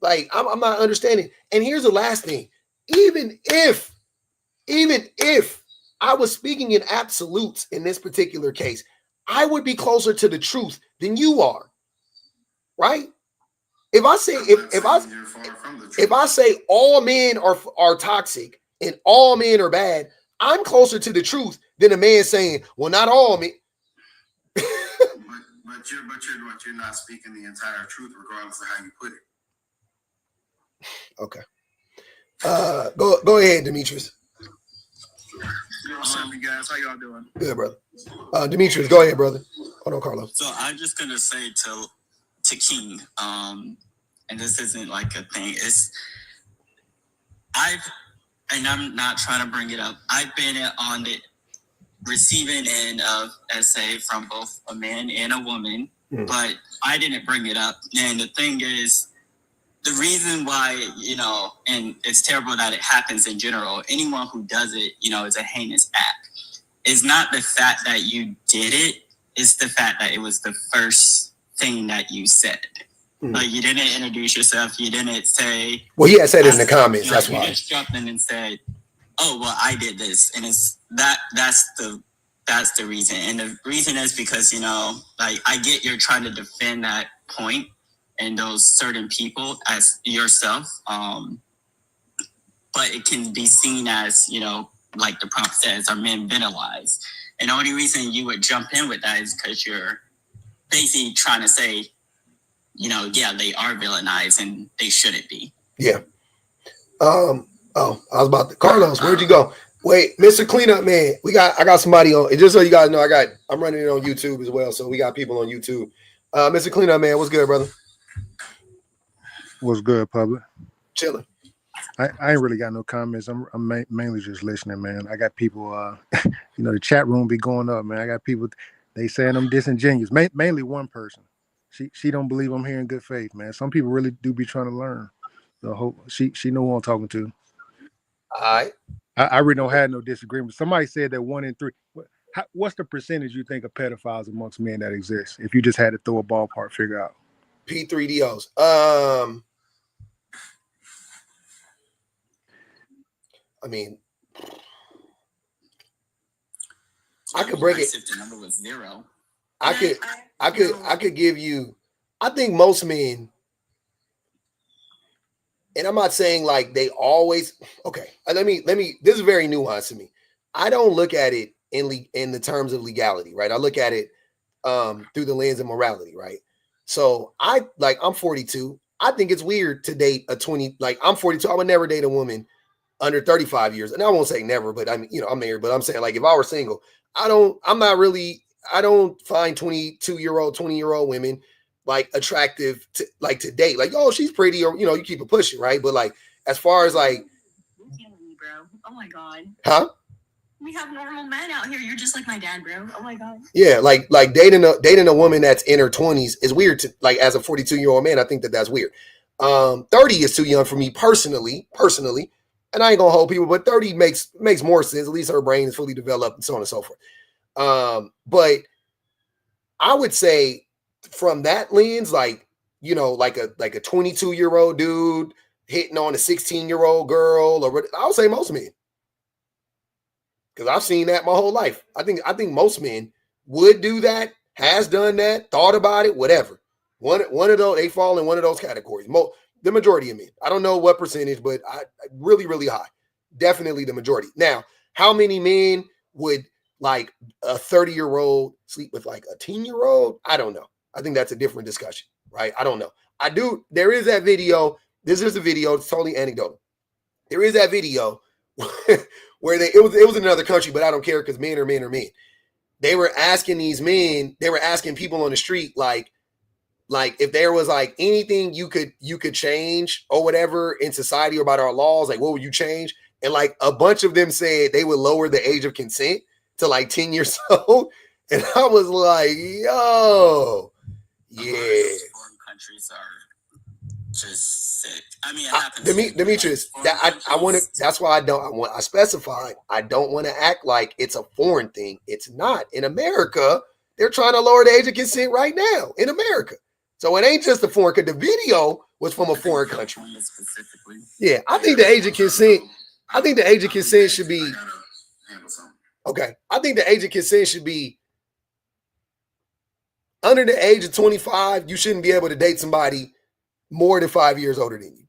Like, I'm not understanding. And here's the last thing. Even if I was speaking in absolutes in this particular case, I would be closer to the truth than you are. Right? If I say all men are toxic and all men are bad, I'm closer to the truth than a man saying, well, not all men. but you're not speaking the entire truth regardless of how you put it. Okay. Go ahead, Demetrius. What's up, you guys? How y'all doing? Good, brother. Demetrius, go ahead, brother. Hold on, Carlos. So I'm just gonna say to King, and this isn't like a thing. And I'm not trying to bring it up. I've been on the receiving end of essay from both a man and a woman, but I didn't bring it up. And the thing is, the reason why, and it's terrible that it happens in general, anyone who does it, is a heinous act. It's not the fact that you did it, it's the fact that it was the first thing that you said. Like, you didn't introduce yourself, you didn't say... Well, he had said it in the comments, that's why. You just jumped in and said, oh, well, I did this. And it's that's the reason. And the reason is because, like, I get you're trying to defend that point and those certain people as yourself. But it can be seen as, like the prompt says, are men villainized? And the only reason you would jump in with that is because you're basically trying to say, yeah, they are villainized and they shouldn't be. Yeah. I was about to, Carlos, where'd you go? Wait, Mr. Cleanup Man, I got somebody on, and just so you guys know, I'm running it on YouTube as well, so we got people on YouTube. Mr. Cleanup Man, what's good, brother? What's good, public? Chilling. I ain't really got no comments. I'm mainly just listening, man. I got people, the chat room be going up, man. I got people, they saying I'm disingenuous. Mainly one person. She don't believe I'm here in good faith, man. Some people really do be trying to learn. So hope she know who I'm talking to. All right. I really don't have no disagreement. Somebody said that 1 in 3. what's the percentage you think of pedophiles amongst men that exists? If you just had to throw a ballpark figure out. P3DOs. I mean, I could break it. If the number was 0. I could give you. I think most men, and I'm not saying like they always. Okay, let me. This is very nuanced to me. I don't look at it in the terms of legality, right? I look at it through the lens of morality, right? So I'm 42. I think it's weird to date a 20. Like I'm 42. I would never date a woman under 35 years. And I won't say never, but I'm married, but I'm saying like if I were single, I don't find 22-year-old, 20-year-old women like attractive to date. Like, oh, she's pretty, or you keep it pushing, right? But like as far as like, bro. Oh my God. Huh? We have normal men out here. You're just like my dad, bro. Oh my God. Yeah, like dating a woman that's in her 20s is weird to like as a 42-year-old man. I think that's weird. 30 is too young for me personally. And I ain't gonna hold people, but 30 makes more sense. At least her brain is fully developed and so on and so forth. But I would say from that lens, like a 22-year-old dude hitting on a 16-year-old girl, or I would say most men, because I've seen that my whole life. I think most men would do that, has done that, thought about it, whatever. One of those, they fall in one of those categories. The majority of men. I don't know what percentage, but really, really high. Definitely the majority. Now, how many men would like a 30-year-old sleep with like a 10-year-old? I don't know. I think that's a different discussion, right? I don't know. There is that video. This is a video. It's totally anecdotal. There is that video where it was in another country, but I don't care because men are men are men. They were asking these men, they were asking people on the street, like if there was like anything you could change or whatever in society or about our laws, like what would you change? And like a bunch of them said they would lower the age of consent to like 10 years old. And I was like, yo, yeah. Foreign countries are just sick. I mean, it happens. Demetrius, that's why I specified, I don't want to act like it's a foreign thing. It's not. In America, they're trying to lower the age of consent right now in America. So it ain't just a foreign country. The video was from a foreign country. Yeah, I think the age of consent should be okay. I think the age of consent should be under the age of 25. You shouldn't be able to date somebody more than 5 years older than you.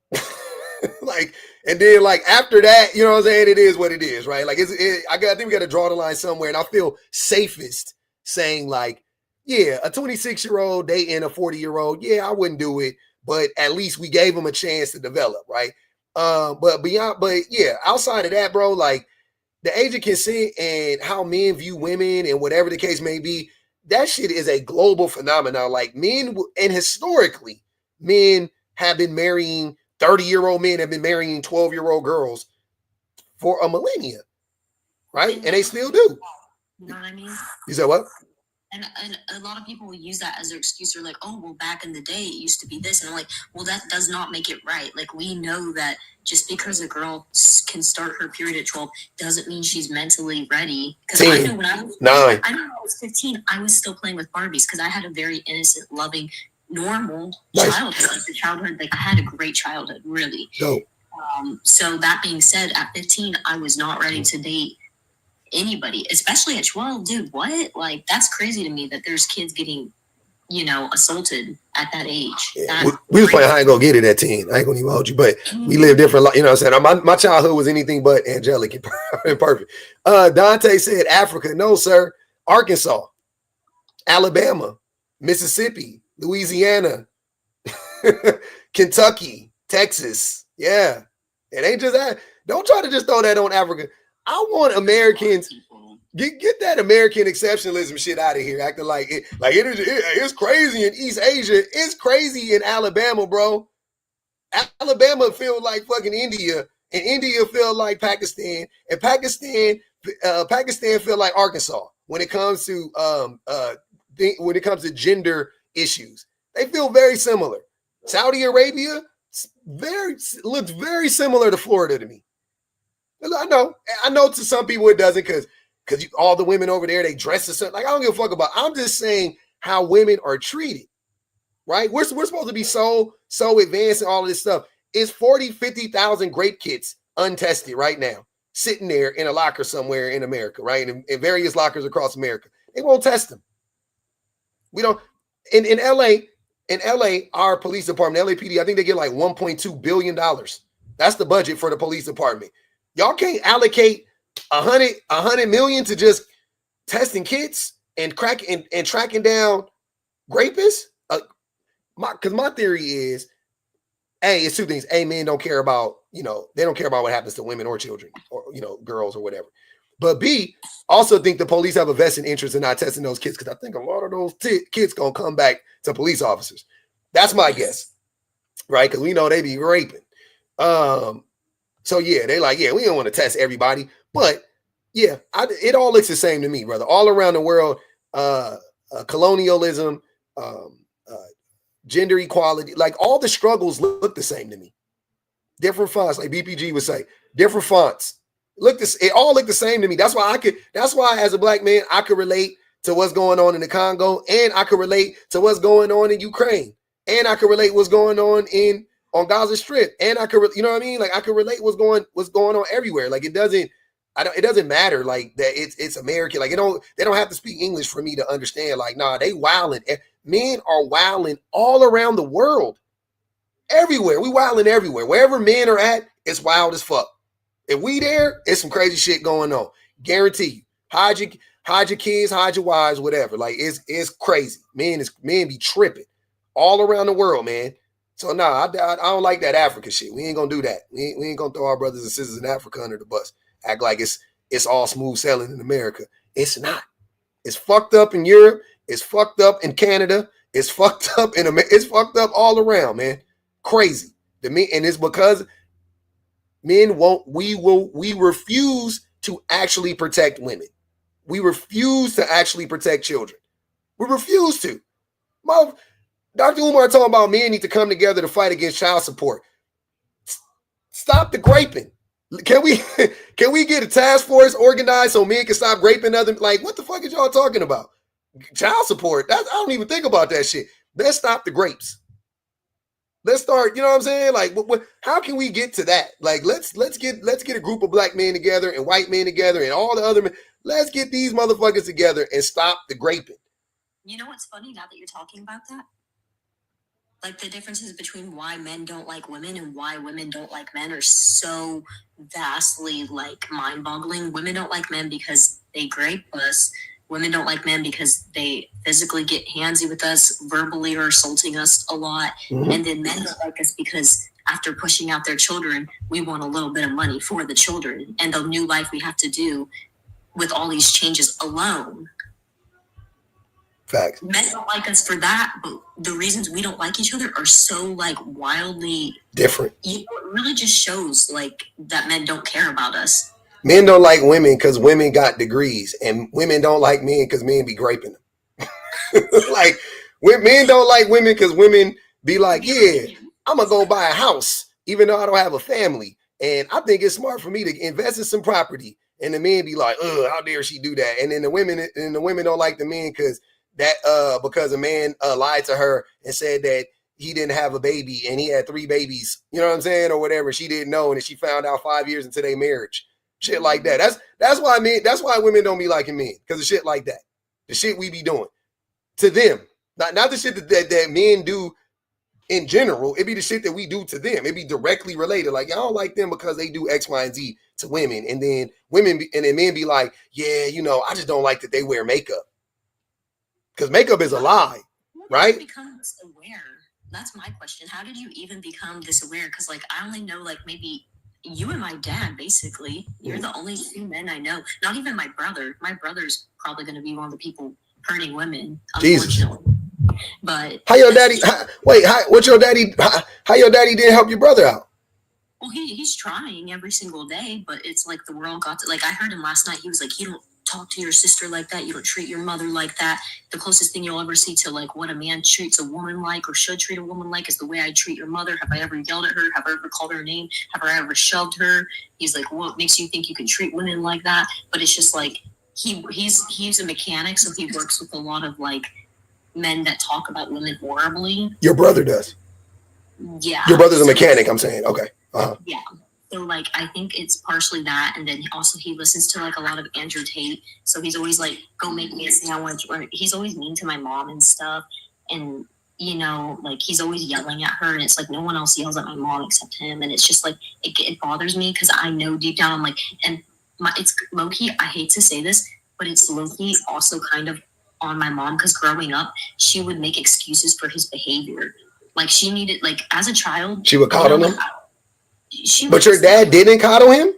And then after that, you know what I'm saying? It is what it is, right? Like I think we got to draw the line somewhere, and I feel safest saying like, yeah, a 26-year-old dating a 40-year-old, yeah, I wouldn't do it, but at least we gave them a chance to develop, right? But yeah, outside of that, bro, like the age of consent and how men view women and whatever the case may be, that shit is a global phenomenon. Like men, and historically, men have been marrying 30-year-old men have been marrying 12-year-old girls for a millennia, right? And they still do. You know what I mean? You said what? And a lot of people will use that as their excuse. They're like, oh, well, back in the day, it used to be this. And I'm like, well, that does not make it right. Like, we know that just because a girl can start her period at 12 doesn't mean she's mentally ready. Because I know when I was 15, I was still playing with Barbies because I had a very innocent, loving, normal childhood. Like, I had a great childhood, really. Dope. So that being said, at 15, I was not ready to date anybody, especially at 12. Dude, what? Like, that's crazy to me that there's kids getting, assaulted at that age. Yeah. We was playing hide and go get it at 10. I ain't gonna even hold you, but we live different. You know what I'm saying? My childhood was anything but angelic and perfect. Dante said Africa. No, sir. Arkansas, Alabama, Mississippi, Louisiana, Kentucky, Texas. Yeah. It ain't just that. Don't try to just throw that on Africa. I want Americans get that American exceptionalism shit out of here, acting like it's crazy in East Asia. It's crazy in Alabama, bro. Alabama feel like fucking India, and India feel like Pakistan, and Pakistan feel like Arkansas when it comes to gender issues. They feel very similar. Saudi Arabia looks very similar to Florida to me. I know to some people it doesn't, because because all the women over there, they dress a certain, like, I don't give a fuck about. I'm just saying how women are treated, right? We're supposed to be so advanced in all of this stuff. It's 40, 50,000 grape kits untested right now, sitting there in a locker somewhere in America, right? In various lockers across America. They won't test them. We don't, in LA, our police department, LAPD, I think they get like $1.2 billion. That's the budget for the police department. Y'all can't allocate 100 million to just testing kids and tracking down rapists. Because my theory is, A, it's two things. A, men don't care about, they don't care about what happens to women or children or, girls or whatever. But B, also think the police have a vested interest in not testing those kids, because I think a lot of those kids going to come back to police officers. That's my guess, right? Because we know they be raping. So, yeah, they like, yeah, we don't want to test everybody. But, yeah, it all looks the same to me, brother. All around the world, colonialism, gender equality, like all the struggles look the same to me. Different fonts, like BPG would say, different fonts. It all looked the same to me. That's why as a black man, I could relate to what's going on in the Congo, and I could relate to what's going on in Ukraine, and I could relate what's going on on Gaza Strip, and I could, you know what I mean? Like I could relate what's going on everywhere. Like it doesn't matter like that. It's American. Like they don't have to speak English for me to understand. Like, nah, they wilding. Men are wilding all around the world, everywhere. We wilding everywhere. Wherever men are at, it's wild as fuck. If we there, it's some crazy shit going on. Guarantee you. Hide your kids, hide your wives, whatever. Like it's crazy. Men be tripping all around the world, man. So I don't like that Africa shit. We ain't gonna do that. We ain't gonna throw our brothers and sisters in Africa under the bus. Act like it's all smooth sailing in America. It's not. It's fucked up in Europe. It's fucked up in Canada. It's fucked up in America. It's fucked up all around, man. Crazy. And it's because men won't. We refuse to actually protect women. We refuse to actually protect children. We refuse to. Dr. Umar talking about men need to come together to fight against child support. Stop the graping. Can we get a task force organized so men can stop raping other? Like, what the fuck is y'all talking about? Child support. I don't even think about that shit. Let's stop the grapes. Let's start. You know what I'm saying? Like, how can we get to that? Like, let's get a group of black men together and white men together and all the other men. Let's get these motherfuckers together and stop the graping. You know what's funny now that you're talking about that? Like the differences between why men don't like women and why women don't like men are so vastly like mind-boggling. Women don't like men because they grape us. Women don't like men because they physically get handsy with us, verbally or assaulting us a lot. Mm-hmm. And then men don't like us because after pushing out their children, we want a little bit of money for the children and the new life we have to do with all these changes alone. Facts. Men don't like us for that, but the reasons we don't like each other are so like wildly different. It really just shows like that men don't care about us. Men don't like women because women got degrees, and women don't like men because men be graping them. Like men don't like women because women be like, yeah, I'm gonna go buy a house even though I don't have a family, and I think it's smart for me to invest in some property. And the men be like, how dare she do that? And then the women don't like the men because a man lied to her and said that he didn't have a baby and he had 3 babies, you know what I'm saying, or whatever. She didn't know, and she found out 5 years into their marriage. Shit like that. That's why women don't be liking men, because of shit like that. The shit we be doing to them, not the shit that men do in general. It be the shit that we do to them. It be directly related. Like, y'all don't like them because they do X, Y, and Z to women, and then men be like, yeah, I just don't like that they wear makeup. Because makeup is a lie, right? How did you become this aware? That's my question. How did you even become this aware? Because, like, I only know, like, maybe you and my dad, basically. You're the only 2 men I know. Not even my brother. My brother's probably going to be one of the people hurting women, unfortunately. Jesus. But how your daddy didn't help your brother out? Well, he's trying every single day, but it's like the world got to, like, I heard him last night. He was like, you don't talk to your sister like that. You don't treat your mother like that. The closest thing you'll ever see to like what a man treats a woman like or should treat a woman like is the way I treat your mother. Have I ever yelled at her? Have I ever called her name? Have I ever shoved her? He's like, what makes you think you can treat women like that? But it's just like, he's a mechanic, so he works with a lot of like men that talk about women horribly. Your brother does. Yeah. Your brother's a mechanic. I'm saying. Okay. Yeah. So like I think it's partially that, and then also he listens to like a lot of Andrew Tate. So he's always like, "Go make me a sandwich," or he's always mean to my mom and stuff. And you know, like he's always yelling at her, and it's like no one else yells at my mom except him. And it's just like it bothers me because I know deep down I'm like, and it's low key. I hate to say this, but it's low key also kind of on my mom because growing up, she would make excuses for his behavior. Like she needed, like as a child, she would coddle him. But your dad didn't coddle him?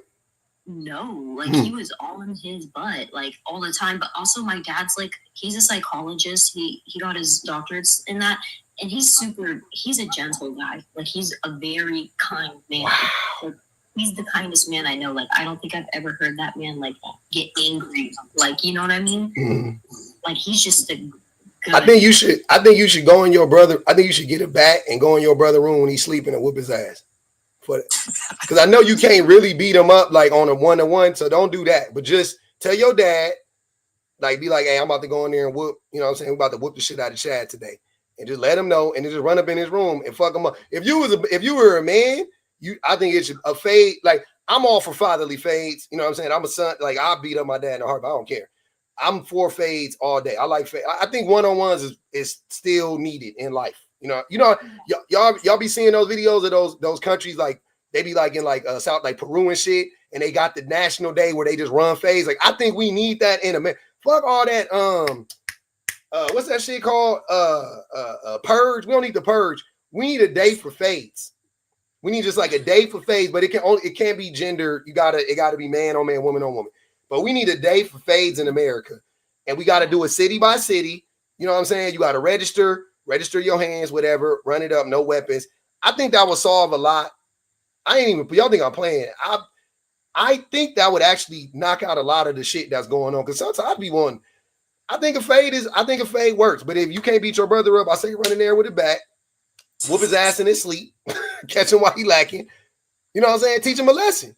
No, like he was all in his butt, like all the time. But also my dad's like, he's a psychologist. He got his doctorates in that. And he's a gentle guy. Like he's a very kind man. Wow. Like, he's the kindest man I know. Like I don't think I've ever heard that man like get angry. Like, you know what I mean? Mm-hmm. Like he's just a good. I think you should go in your brother. I think you should get a bat and go in your brother's room when he's sleeping and whoop his ass. Because I know you can't really beat him up like on a 1-to-1, so don't do that. But just tell your dad, like, be like, "Hey, I'm about to go in there and whoop. You know what I'm saying? We're about to whoop the shit out of Chad today," and just let him know, and then just run up in his room and fuck him up. If you were a man, I think it should a fade. Like I'm all for fatherly fades. You know what I'm saying? I'm a son. Like I'll beat up my dad in the heart, but I don't care. I'm for fades all day. I like fade. I think 1-on-1s is still needed in life. You know, y'all be seeing those videos of those countries like they be like in like South like Peru and shit, and they got the national day where they just run fades. Like I think we need that in America. Fuck all that. What's that shit called? Purge. We don't need the purge. We need a day for fades. We need just like a day for fades, but it can't be gender. It gotta be man on man, woman on woman. But we need a day for fades in America, and we got to do it city by city. You know what I'm saying? You got to register your hands, whatever, run it up, no weapons. I think that would solve a lot. Y'all think I'm playing. I think that would actually knock out a lot of the shit that's going on. Because sometimes I'd be one. I think a fade works. But if you can't beat your brother up, I say run in there with a bat, whoop his ass in his sleep, catch him while he lacking. You know what I'm saying? Teach him a lesson.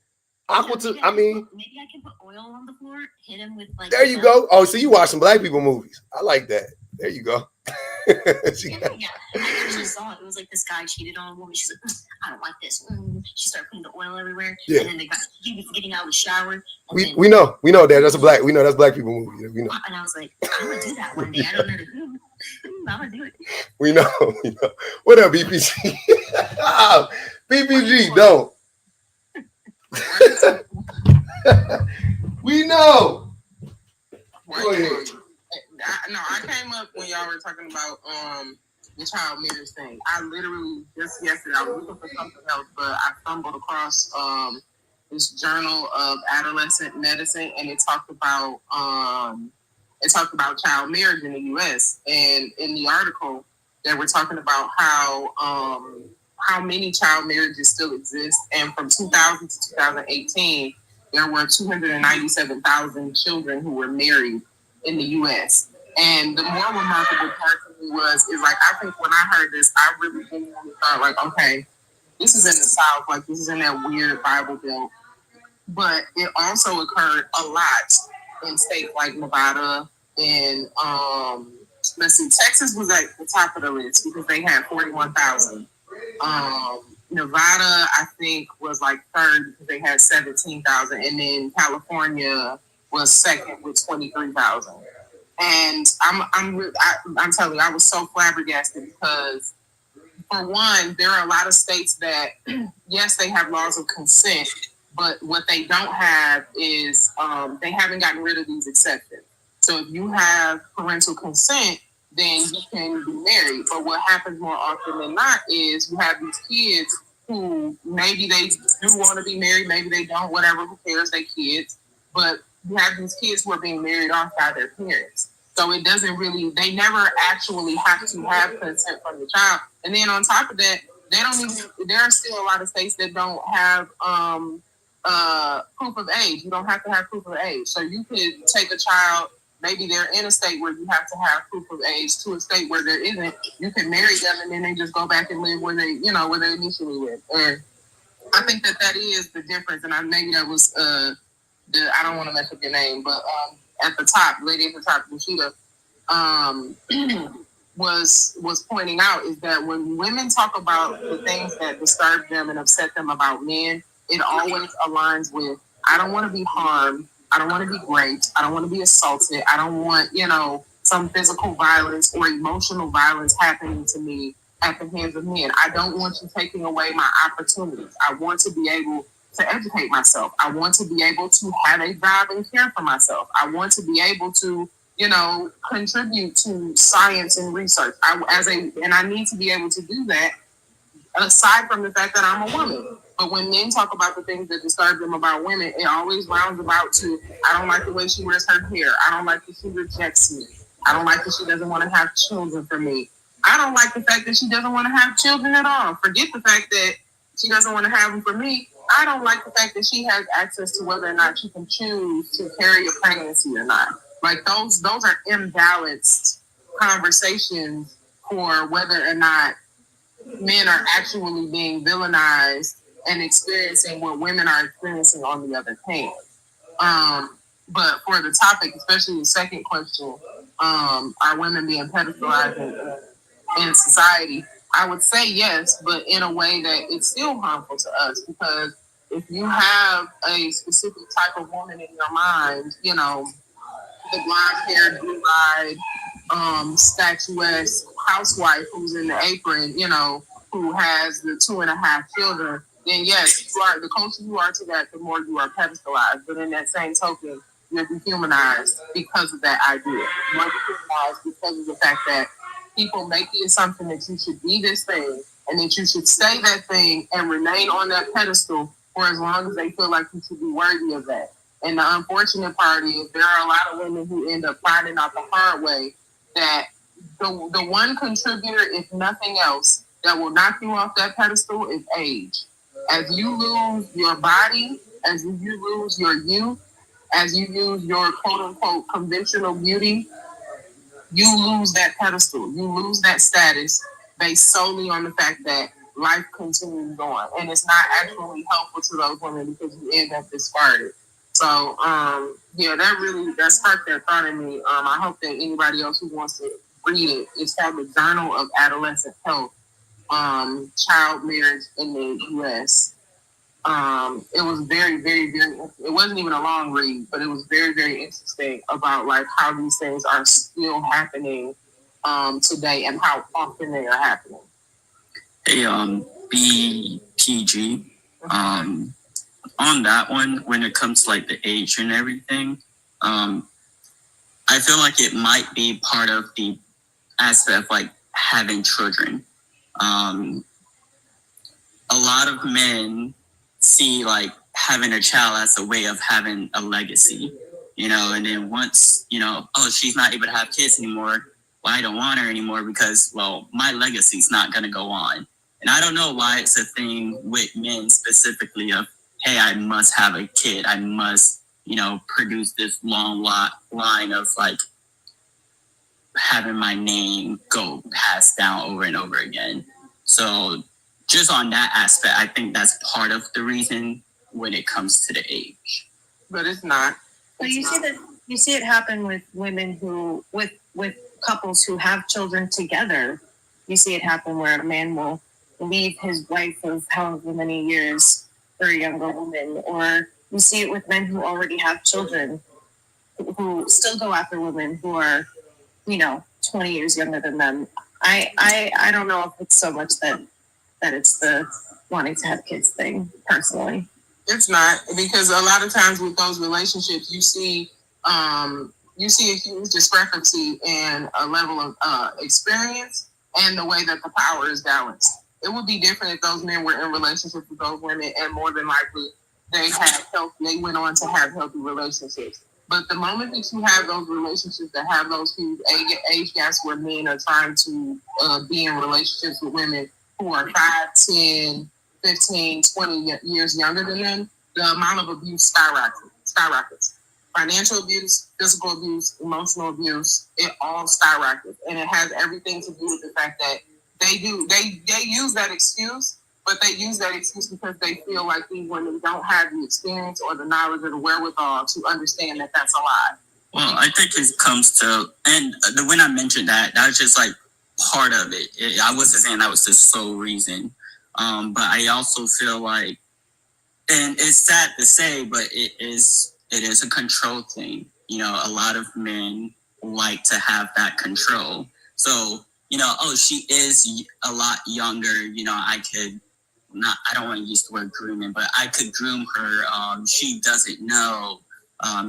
Maybe I can put oil on the floor, hit him with like. There you go. Oh, so you watch some black people movies. I like that. There you go. Yeah. I actually saw it. It was like this guy cheated on a woman. She's like, I don't like this. She started putting the oil everywhere. Yeah. And then he was getting out of the shower. We know that. That's black people movie. We know. And I was like, I'm gonna do that one day. I don't know who. I'm gonna do it. We know. What up, BPG? BPG, don't. We know. Go ahead. I came up when y'all were talking about the child marriage thing. I literally just yesterday I was looking for something else, but I stumbled across this journal of adolescent medicine, and it talked about child marriage in the U.S. And in the article, they were talking about how many child marriages still exist, and from 2000 to 2018, there were 297,000 children who were married in the U.S. And the more remarkable part to me is like, I think when I heard this, I really thought like, okay, this is in the South, like this is in that weird Bible Belt. But it also occurred a lot in states like Nevada and Texas was at the top of the list because they had 41,000. Nevada, I think, was like third because they had 17,000, and then California was second with 23,000. And I'm telling you, I was so flabbergasted because, for one, there are a lot of states that, yes, they have laws of consent, but what they don't have is they haven't gotten rid of these exceptions. So if you have parental consent, then you can be married. But what happens more often than not is you have these kids who maybe they do want to be married, maybe they don't, whatever, who cares, they kids. But you have these kids who are being married off by their parents. So it doesn't really, they never actually have to have consent from the child. And then on top of that, there are still a lot of states that don't have proof of age. You don't have to have proof of age. So you could take a child, maybe they're in a state where you have to have proof of age, to a state where there isn't. You can marry them and then they just go back and live where they initially lived. And I think that is the difference. And maybe that was I don't want to mess up your name, but at the top, lady at the top, Rashida, was pointing out is that when women talk about the things that disturb them and upset them about men, it always aligns with, I don't want to be harmed, I don't want to be raped, I don't want to be assaulted, I don't want, some physical violence or emotional violence happening to me at the hands of men. I don't want you taking away my opportunities. I want to be able to educate myself. I want to be able to have a job and care for myself. I want to be able to, contribute to science and research. And I need to be able to do that aside from the fact that I'm a woman. But when men talk about the things that disturb them about women, it always rounds about to, I don't like the way she wears her hair. I don't like that she rejects me. I don't like that she doesn't want to have children for me. I don't like the fact that she doesn't want to have children at all. Forget the fact that she doesn't want to have them for me. I don't like the fact that she has access to whether or not she can choose to carry a pregnancy or not. Like those are imbalanced conversations for whether or not men are actually being villainized and experiencing what women are experiencing on the other hand. But for the topic, especially the second question, are women being pedestalized in society? I would say yes, but in a way that it's still harmful to us, because if you have a specific type of woman in your mind, the blonde-haired, blue-eyed, statuesque housewife who's in the apron, who has the 2.5 children, then yes, the closer you are to that, the more you are pedestalized. But in that same token, you're dehumanized because of that idea. You're dehumanized because of the fact that people make the assumption that you should be this thing and that you should stay that thing and remain on that pedestal for as long as they feel like you should be worthy of that. And the unfortunate part is there are a lot of women who end up finding out the hard way that the one contributor, if nothing else, that will knock you off that pedestal is age. As you lose your body, as you lose your youth, as you lose your quote-unquote conventional beauty, you lose that pedestal. You lose that status based solely on the fact that life continues on. And it's not actually helpful to those women because you end up discarded. So, that sparked that thought in me. I hope that anybody else who wants to read it, it's called the Journal of Adolescent Health, Child Marriage in the U.S. It was very, very, very, it wasn't even a long read, but it was very, very interesting about like how these things are still happening today and how often they are happening. Hey, BPG, on that one, when it comes to like the age and everything, I feel like it might be part of the aspect of like having children. A lot of men see like having a child as a way of having a legacy, and then once, she's not able to have kids anymore, well, I don't want her anymore because, well, my legacy's not going to go on. And I don't know why it's a thing with men specifically of, hey, I must have a kid. I must, produce this long line of like having my name go passed down over and over again. So just on that aspect, I think that's part of the reason when it comes to the age. But it's not. So you see it happen with women who, with couples who have children together. You see it happen where a man will leave his wife of however many years for a younger woman, or you see it with men who already have children who still go after women who are, 20 years younger than them. I don't know if it's so much that it's the wanting to have kids thing, personally. It's not, because a lot of times with those relationships, you see a huge discrepancy in a level of experience and the way that the power is balanced. It would be different if those men were in relationships with those women, and more than likely they went on to have healthy relationships. But the moment that you have those relationships that have those huge age gaps where men are trying to be in relationships with women who are 5, 10, 15, 20 years younger than them, the amount of abuse skyrockets. Financial abuse, physical abuse, emotional abuse, it all skyrockets. And it has everything to do with the fact that they use that excuse, but they use that excuse because they feel like these women don't have the experience or the knowledge or the wherewithal to understand that that's a lie. Well, I think it comes to, and when I mentioned that was just like part of it. I wasn't saying that was the sole reason. But I also feel like, and it's sad to say, but it is a control thing. You know, a lot of men like to have that control. So, you know, oh, she is a lot younger. You know, I don't want to use the word grooming, but I could groom her. She doesn't know.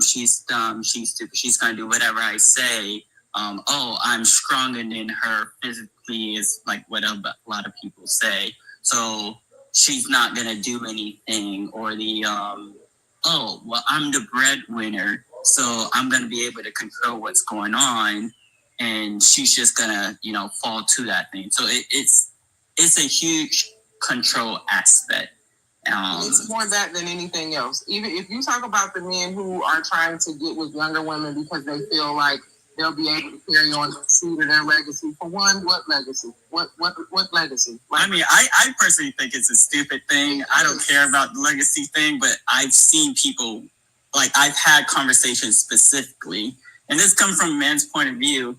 She's dumb. She's stupid. She's going to do whatever I say. Oh, I'm stronger than her physically is like what a lot of people say. So she's not going to do anything. Or the, oh, well, I'm the breadwinner, so I'm going to be able to control what's going on. And she's just going to, you know, fall to that thing. So it's a huge control aspect. It's more that than anything else. Even if you talk about the men who are trying to get with younger women because they feel like they'll be able to carry on the seed of their legacy. For one, what legacy? What legacy? Like, I mean, I personally think it's a stupid thing. I don't care about the legacy thing, but I've seen people, like I've had conversations specifically, and this comes from a man's point of view.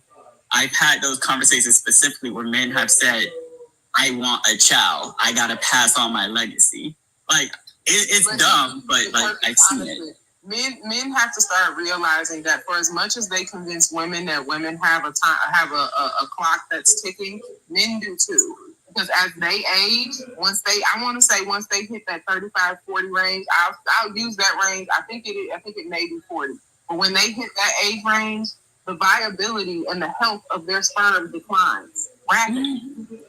I've had those conversations specifically where men have said, I want a child. I got to pass on my legacy. Like, it's dumb, but like I've seen it. Men have to start realizing that for as much as they convince women that women have a clock that's ticking, men do too. Because as they age, once they hit that 35, 40 range, I'll use that range. I think it may be 40. But when they hit that age range, the viability and the health of their sperm declines rapidly.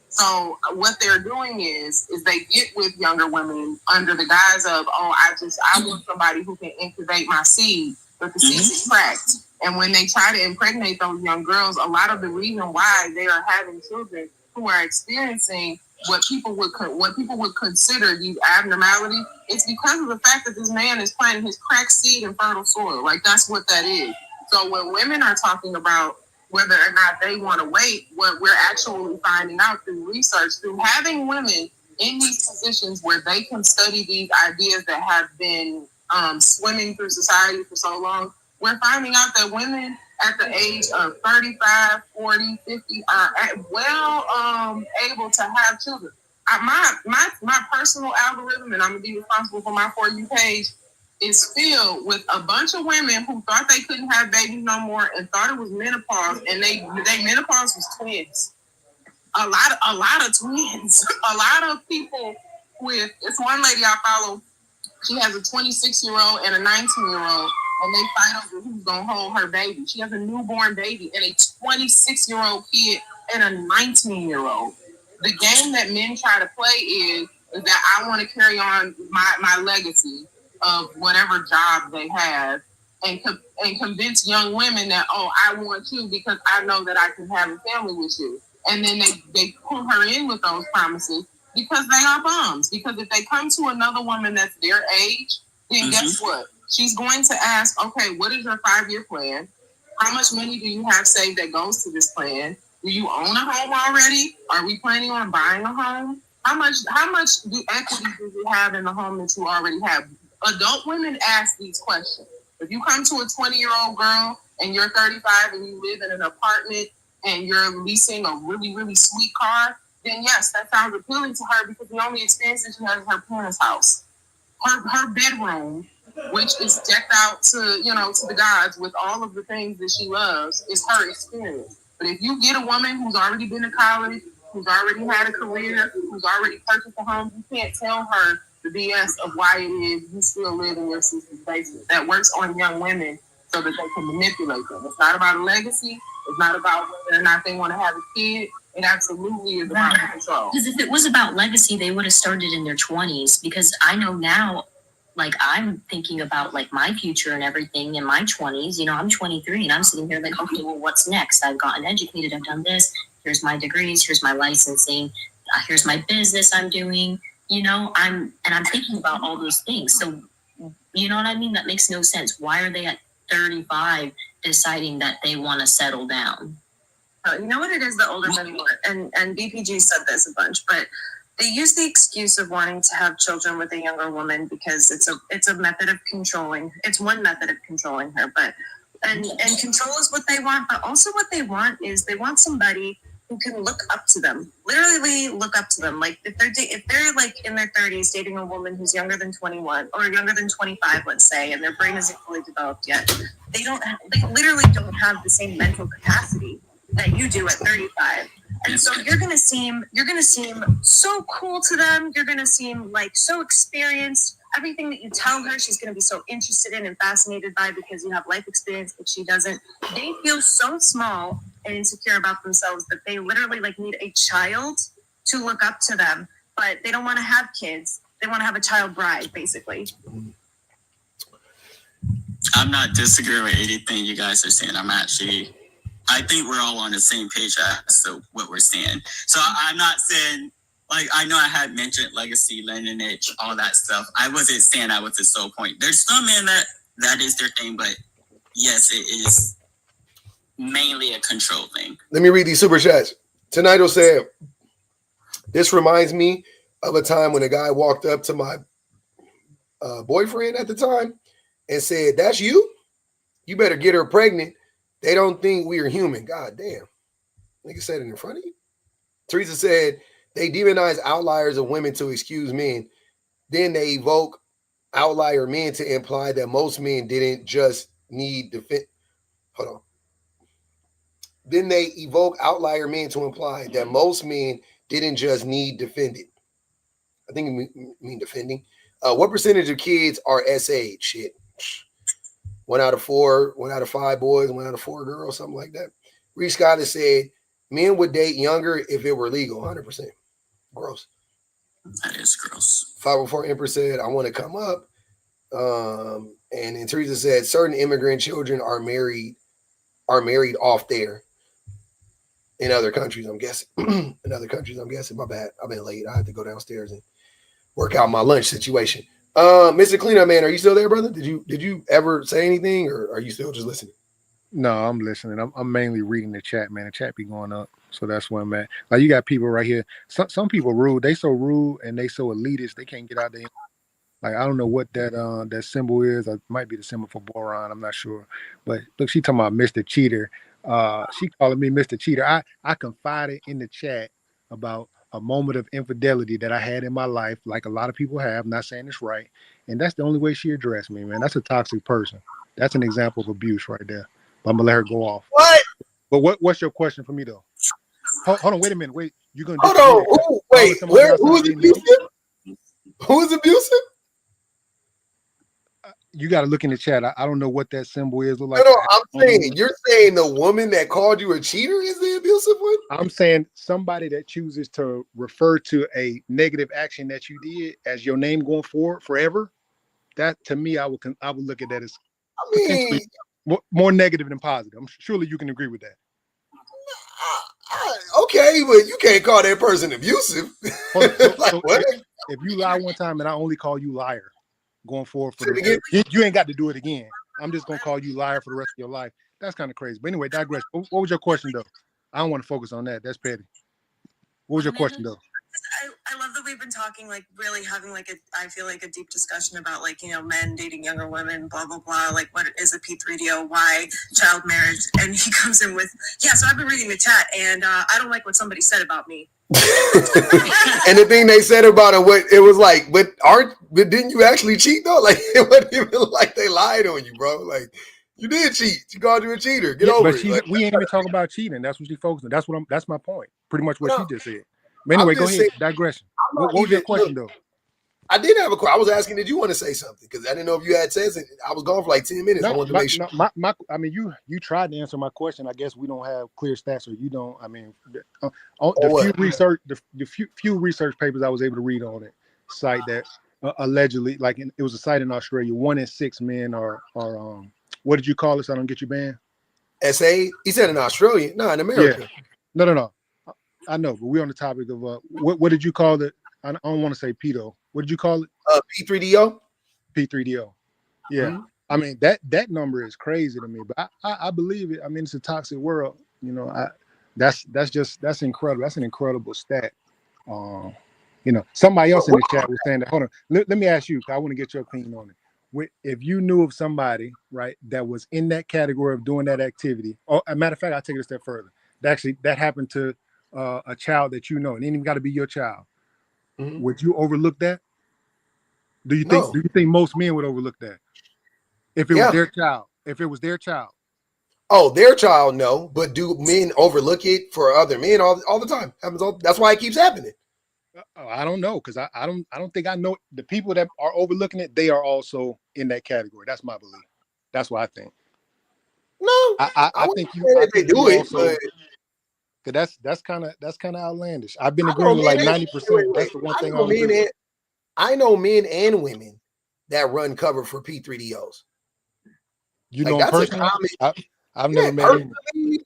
So what they're doing is they get with younger women under the guise of, oh, I want somebody who can incubate my seed, but the seed is cracked. And when they try to impregnate those young girls, a lot of the reason why they are having children who are experiencing what people would consider these abnormalities, it's because of the fact that this man is planting his cracked seed in fertile soil. Like, that's what that is. So when women are talking about whether or not they want to wait, what we're actually finding out through research, through having women in these positions where they can study these ideas that have been swimming through society for so long, we're finding out that women at the age of 35, 40, 50 are able to have children. My personal algorithm, and I'm going to be responsible for my For You page, is filled with a bunch of women who thought they couldn't have babies no more and thought it was menopause, and they menopause was twins. A lot of twins. A lot of people with, it's one lady I follow, she has a 26-year-old and a 19-year-old, and they fight over who's gonna hold her baby. She has a newborn baby and a 26-year-old kid and a 19-year-old. The game that men try to play is that I want to carry on my legacy of whatever job they have, and convince young women that, oh, I want you because I know that I can have a family with you. And then they pull her in with those promises because they are bums. Because if they come to another woman that's their age, then guess what? She's going to ask, okay, what is your 5-year plan? How much money do you have saved that goes to this plan? Do you own a home already? Are we planning on buying a home? How much equity do you have in the home that you already have? Adult women ask these questions. If you come to a 20-year-old girl and you're 35 and you live in an apartment and you're leasing a really, really sweet car, then yes, that sounds appealing to her because the only experience that she has is her parents' house. Her bedroom, which is decked out to the gods with all of the things that she loves, is her experience. But if you get a woman who's already been to college, who's already had a career, who's already purchased a home, you can't tell her the BS of why it is you still live in your sister's basement. That works on young women so that they can manipulate them. It's not about a legacy. It's not about whether or not they want to have a kid. It absolutely is about control. Because if it was about legacy, they would have started in their 20s. Because I know now, like, I'm thinking about like my future and everything in my 20s. You know, I'm 23 and I'm sitting here like, okay, well, what's next? I've gotten educated. I've done this. Here's my degrees. Here's my licensing. Here's my business I'm doing. You know, I'm thinking about all those things. So, you know what I mean? That makes no sense. Why are they at 35 deciding that they want to settle down? You know what it is, the older men want, and BPG said this a bunch, but they use the excuse of wanting to have children with a younger woman because it's a method of controlling. It's one method of controlling her, but and control is what they want, but also what they want is they want somebody who can look up to them, literally look up to them. Like if they're like in their 30s dating a woman who's younger than 21 or younger than 25, let's say, and their brain isn't fully developed yet, they literally don't have the same mental capacity that you do at 35. And so you're gonna seem so cool to them. You're gonna seem like so experienced. Everything that you tell her, she's gonna be so interested in and fascinated by because you have life experience that she doesn't. They feel so small and insecure about themselves that they literally like need a child to look up to them, but they don't want to have kids. They want to have a child bride, basically. I'm not disagreeing with anything you guys are saying. I think we're all on the same page as to what we're saying. So I'm not saying, like, I know I had mentioned legacy, lineage, all that stuff. I wasn't saying that was the sole point. There's some men that is their thing, but yes, it is mainly a control thing. Let me read these super chats. Tonito said, this reminds me of a time when a guy walked up to my boyfriend at the time and said, that's you? You better get her pregnant. They don't think we are human. God damn. Nigga said it in front of you. Teresa said, they demonize outliers of women to excuse men. Then they evoke outlier men to imply that most men didn't just need defense. Hold on. Then they evoke outlier men to imply that most men didn't just need defended. I think you mean defending. What percentage of kids are SA? Shit. 1 out of 4, 1 out of 5 boys, 1 out of 4 girls, something like that. Reese Scott has said, men would date younger if it were legal, 100%. Gross. That is gross. 504 Empress said, I want to come up. And then Teresa said, certain immigrant children are married off there. In other countries, I'm guessing. My bad. I've been late. I had to go downstairs and work out my lunch situation. Mr. Cleanup Man, are you still there, brother? Did you ever say anything, or are you still just listening? No, I'm listening. I'm mainly reading the chat, man. The chat be going up, so that's where I'm at. Like, you got people right here. Some people rude. They so rude and they so elitist. They can't get out there. Like, I don't know what that symbol is. It might be the symbol for boron. I'm not sure. But look, she talking about Mr. Cheater. She calling me Mr. Cheater. I confided in the chat about a moment of infidelity that I had in my life, like a lot of people have. I'm not saying it's right. And that's the only way she addressed me, man. That's a toxic person. That's an example of abuse right there. But I'm gonna let her go off. What? But what's your question for me though? Hold on, wait a minute. Wait, you're gonna hold on. Wait, who's abusive? Who's abusive? You got to look in the chat. I don't know what that symbol is. Look like. No, I'm saying you're saying the woman that called you a cheater is the abusive one. I'm saying somebody that chooses to refer to a negative action that you did as your name going forward forever. That, to me, I would look at that as potentially more negative than positive. Surely you can agree with that. Okay, but you can't call that person abusive. So what? If you lie one time and I only call you liar going forward for you ain't got to do it again. I'm just gonna call you liar for the rest of your life. That's kind of crazy. But anyway, digress. What was your question though? I don't want to focus on that. That's petty. What was your question though? I love that we've been talking, like, really having like I feel like a deep discussion about, like, you know, men dating younger women, blah blah blah, like what is a P3DO, why child marriage, and he comes in with, yeah, so I've been reading the chat and I don't like what somebody said about me. And the thing they said about it, what it was like, but didn't you actually cheat though? Like, it wasn't even like they lied on you, bro. Like, you did cheat. She called you a cheater. Get over it. Like, we ain't even talking about cheating. That's what she focused on. That's my point. Pretty much what she just said. But anyway, go ahead. Digression. What was your question though? I did have a question. I was asking, did you want to say something? Because I didn't know if you had said it. I was gone for like 10 minutes. I wanted to make sure. I mean, you tried to answer my question. I guess we don't have clear stats, or you don't. I mean, the few research papers I was able to read on it cite that allegedly, like it was a site in Australia, 1 in 6 men are what did you call it? So I don't get you banned. SA? He said in Australia, no, in America. Yeah. No. I know, but we're on the topic of what did you call it? I don't want to say pedo. What did you call it? P3DO. P3DO. Yeah. Mm-hmm. I mean, that number is crazy to me, but I believe it. I mean, it's a toxic world. You know, that's incredible. That's an incredible stat. Somebody else in the chat was saying that. Hold on, let me ask you. I want to get your opinion on it. If you knew of somebody, right, that was in that category of doing that activity, or a matter of fact, I'll take it a step further. That happened to a child that you know, and it ain't even got to be your child. Would you overlook that? Do you think most men would overlook that if it was their child? If it was their child. Oh, their child, no. But do men overlook it for other men all the time? That's why it keeps happening. I don't know, because I don't think I know the people that are overlooking it. They are also in that category. That's my belief. That's what I think. No, I think they do it, also, but that's kind of outlandish. I've been agreeing with like 90%. That's the one thing I don't agree. I know men and women that run cover for P3DOs. You know, personally, I've never met anyone.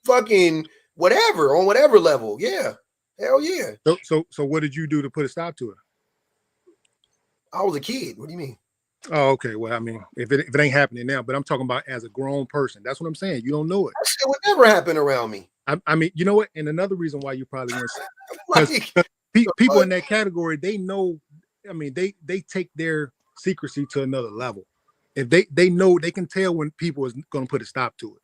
Fucking whatever on whatever level. Yeah, hell yeah. So what did you do to put a stop to it? I was a kid. What do you mean? Oh, okay. Well, I mean, if it ain't happening now, but I'm talking about as a grown person. That's what I'm saying. You don't know it. That shit would never happen around me. I mean, you know what? And another reason why you probably wouldn't say, because people in that category, they know. I mean, they take their secrecy to another level. If they know, they can tell when people is going to put a stop to it.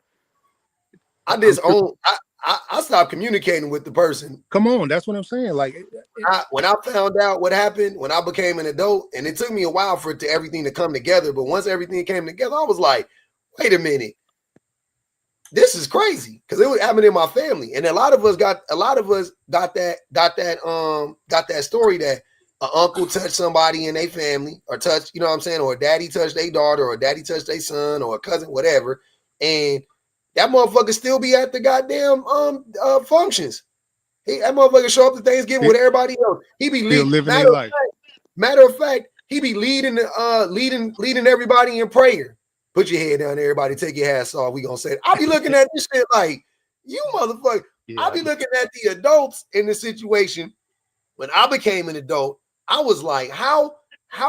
I stopped communicating with the person. Come on, that's what I'm saying. Like, when I found out what happened, when I became an adult, and it took me a while for everything to come together. But once everything came together, I was like, wait a minute, this is crazy, because it was happening in my family, and a lot of us got that story that an uncle touched somebody in their family, or touched, you know what I'm saying, or a daddy touched their daughter, or a daddy touched their son, or a cousin, whatever, and that motherfucker still be at the goddamn functions. That motherfucker show up to Thanksgiving with everybody else. He be living their life. Matter of fact, he be leading everybody in prayer. Put your head down, everybody. Take your hats off. We gonna say it. I be looking at this shit like, you motherfucker. Yeah. I be looking at the adults in the situation. When I became an adult, I was like, how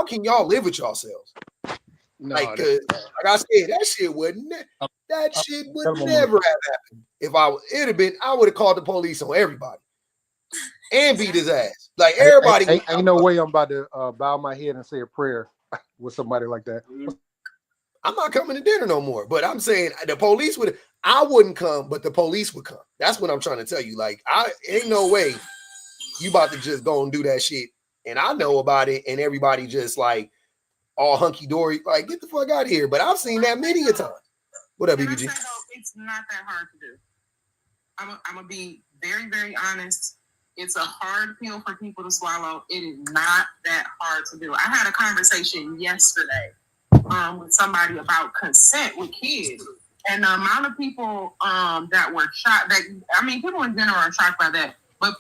can y'all live with yourselves? No, like I said, that shit would never have happened. If I would have called the police on everybody and beat his ass. Like everybody. Ain't no way I'm about to bow my head and say a prayer with somebody like that. I'm not coming to dinner no more. But I'm saying the police I wouldn't come, but the police would come. That's what I'm trying to tell you. Like, ain't no way you about to just go and do that shit. And I know about it, and everybody just like all hunky-dory, like, get the fuck out of here. But I've seen that many a time. What up, BBG? It's not that hard to do. I'm gonna be very, very honest. It's a hard pill for people to swallow. It is not that hard to do. I had a conversation yesterday with somebody about consent with kids, and the amount of people that were shocked. People in general are shocked by that. But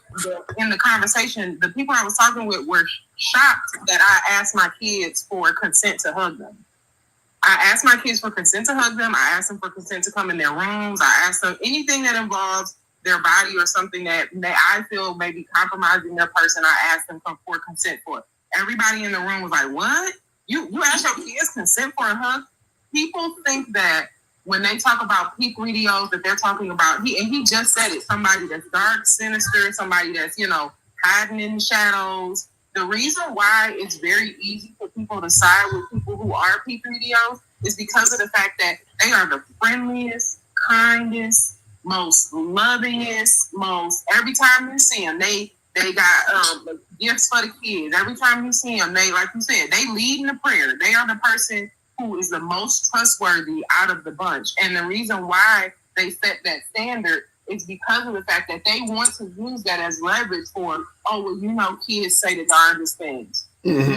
in the conversation, the people I was talking with were shocked that I asked my kids for consent to hug them. I asked my kids for consent to hug them. I asked them for consent to come in their rooms. I asked them anything that involves their body or something that I feel may be compromising their person. I asked them for consent for it. Everybody in the room was like, what? You asked your kids consent for a hug? People think that when they talk about peak videos that they're talking about, he just said it, somebody that's dark, sinister, somebody that's, hiding in the shadows. The reason why it's very easy for people to side with people who are peak videos is because of the fact that they are the friendliest, kindest, most lovingest, every time you see them, they got gifts for the kids. Every time you see them, they, like you said, they lead in the prayer. They are the person who is the most trustworthy out of the bunch. And the reason why they set that standard is because of the fact that they want to use that as leverage for, kids say the darndest things. Kids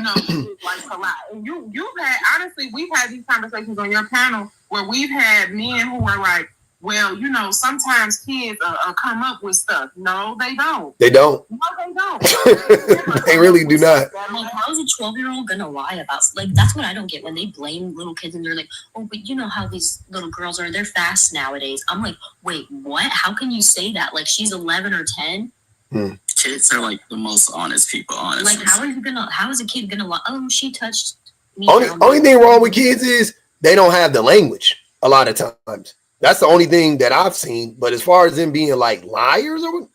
like to lie. And you've had, honestly, we've had these conversations on your panel where we've had men who are like, well, sometimes kids come up with stuff. No, they don't. They don't. No, they don't. They really do not. Like, how is a 12-year-old gonna lie about? Like, that's what I don't get when they blame little kids and they're like, oh, but you know how these little girls are? They're fast nowadays. I'm like, wait, what? How can you say that? Like, she's 11 or 10. Kids are like the most honest people. Honestly, like, how is a kid gonna lie? Oh, she touched me. Only thing wrong with kids is they don't have the language a lot of times. That's the only thing that I've seen. But as far as them being like liars, or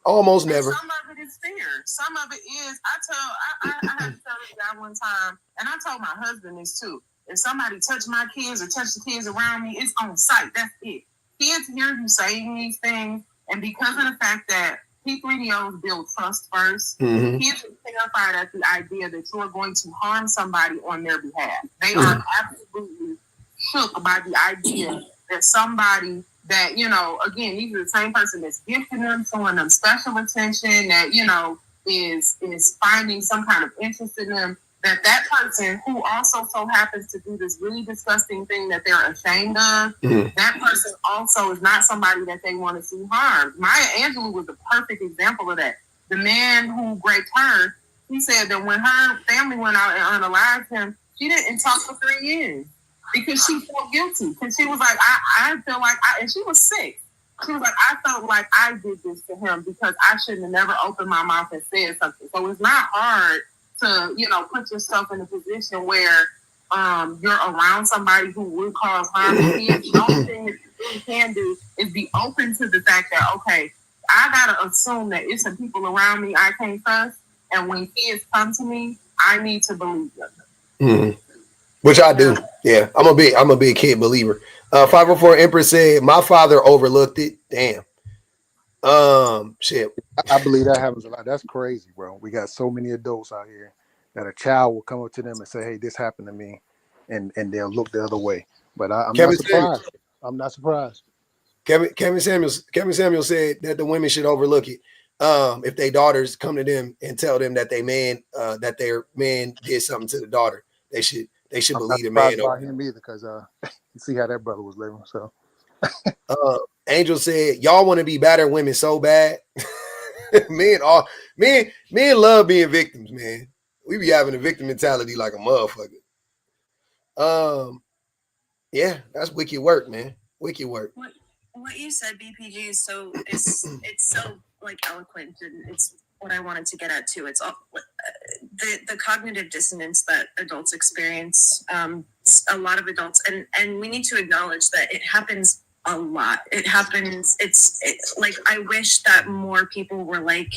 almost never. Some of it is fear. Some of it is, I had to tell this guy one time, and I told my husband this too. If somebody touch my kids or touch the kids around me, it's on sight. That's it. Kids hear you saying these things, and because of the fact that P3DOs build trust first, kids are terrified at the idea that you are going to harm somebody on their behalf. They are absolutely shook by the idea that somebody that, you know, again, these are the same person that's gifting them, showing them special attention, that, you know, is finding some kind of interest in them, that person who also so happens to do this really disgusting thing that they're ashamed of, that person also is not somebody that they want to see harmed. Maya Angelou was the perfect example of that. The man who raped her, he said that when her family went out and unalived him, she didn't talk for 3 years because she felt guilty. Because she was like, I feel like, and she was sick. She was like, I felt like I did this to him because I shouldn't have never opened my mouth and said something. So it's not hard to, you know, put yourself in a position where you're around somebody who would cause harm to kids. The only thing that you really can do is be open to the fact that, okay, I gotta assume that it's some people around me I can't trust, and when kids come to me, I need to believe them. Which I do. Yeah, I'm a big kid believer. 504 Empress said, my father overlooked it. Damn. Shit. I believe that happens a lot. That's crazy, bro. We got so many adults out here that a child will come up to them and say, hey, this happened to me, and they'll look the other way. But I'm not surprised. I'm not surprised. Kevin Samuel said that the women should overlook it. If their daughters come to them and tell them that their man did something to the daughter, they should believe the man. About him either, because you see how that brother was living. So Angel said, y'all want to be battered women so bad. men love being victims, man. We be having a victim mentality like a motherfucker. Yeah, that's wicked work, man. Wicked work. What you said, BPG, is so it's so like eloquent, and it's what I wanted to get at too. It's all the cognitive dissonance that adults experience. A lot of adults, and we need to acknowledge that it happens a lot. It happens. It's like, I wish that more people were like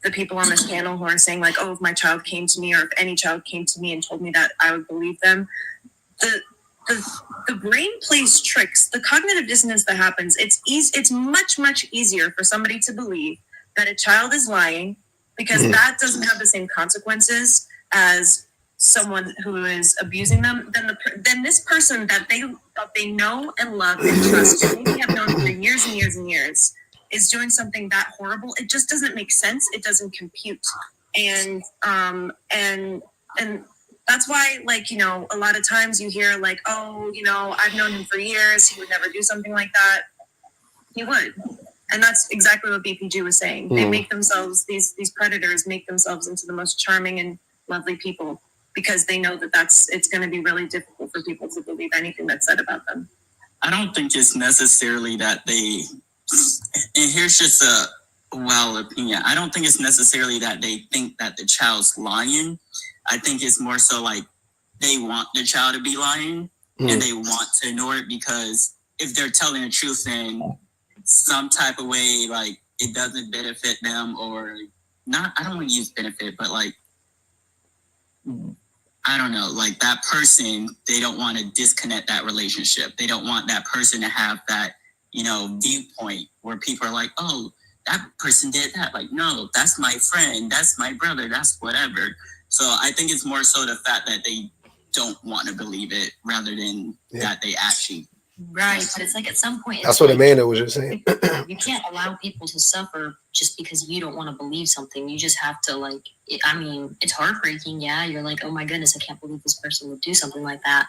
the people on this panel who are saying like, oh, if my child came to me, or if any child came to me and told me that, I would believe them. The brain plays tricks. The cognitive dissonance that happens, it's much easier for somebody to believe that a child is lying, because that doesn't have the same consequences as someone who is abusing them, than this person that they know and love and trust, and maybe have known for years and years and years, is doing something that horrible. It just doesn't make sense. It doesn't compute. And that's why, like, you know, a lot of times you hear like, oh, you know, I've known him for years, he would never do something like that. He would. And that's exactly what BPG was saying. They make themselves, these predators make themselves into the most charming and lovely people, because they know that it's going to be really difficult for people to believe anything that's said about them. I don't think it's necessarily that they, and here's just a wild opinion, I don't think it's necessarily that they think that the child's lying. I think it's more so like they want the child to be lying, and they want to ignore it, because if they're telling the truth in some type of way, like it doesn't benefit them, or not, I don't want to use benefit, but like, I don't know, like that person, they don't want to disconnect that relationship. They don't want that person to have that, you know, viewpoint where people are like, oh, that person did that. Like, no, that's my friend, that's my brother, that's whatever. So I think it's more so the fact that they don't want to believe it, rather than that they actually. Right, but it's like at some point, that's what Amanda was just saying. You can't allow people to suffer just because you don't want to believe something. You just have to, like, I mean, it's heartbreaking. Yeah, you're like, oh my goodness, I can't believe this person would do something like that.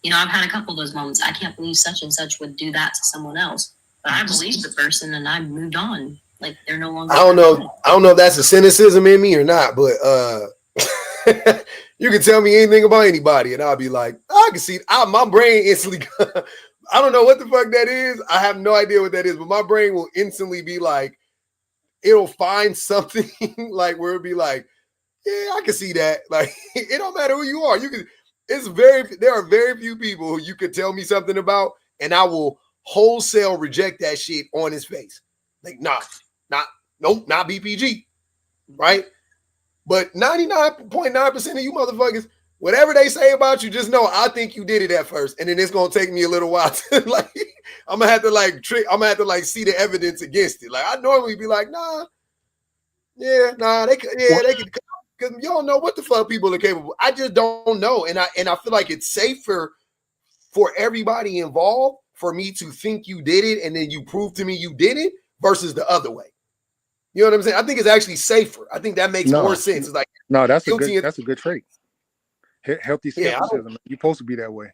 You know, I've had a couple of those moments. I can't believe such and such would do that to someone else. But I believe the person, and I moved on. Like, they're no longer. I don't know if that's a cynicism in me or not, but you can tell me anything about anybody, and I'll be like, I can see. My brain instantly. I don't know what the fuck that is. I have no idea what that is, but my brain will instantly be like, it'll find something like where it'll be like, yeah, I can see that. Like, it don't matter who you are. There are very few people who you could tell me something about, and I will wholesale reject that shit on his face. Like, nope, not BPG. right? But 99.9% of you motherfuckers, whatever they say about you, just know I think you did it at first, and then it's gonna take me a little while to like. I'm gonna have to like see the evidence against it. Like I normally be like, nah, they could, because you don't know what the fuck people are capable. I just don't know, and I feel like it's safer for everybody involved for me to think you did it, and then you prove to me you did it, versus the other way. You know what I'm saying? I think it's actually safer. I think that makes more sense. It's like that's a good trait. Healthy skepticism. Yeah, You're supposed to be that way.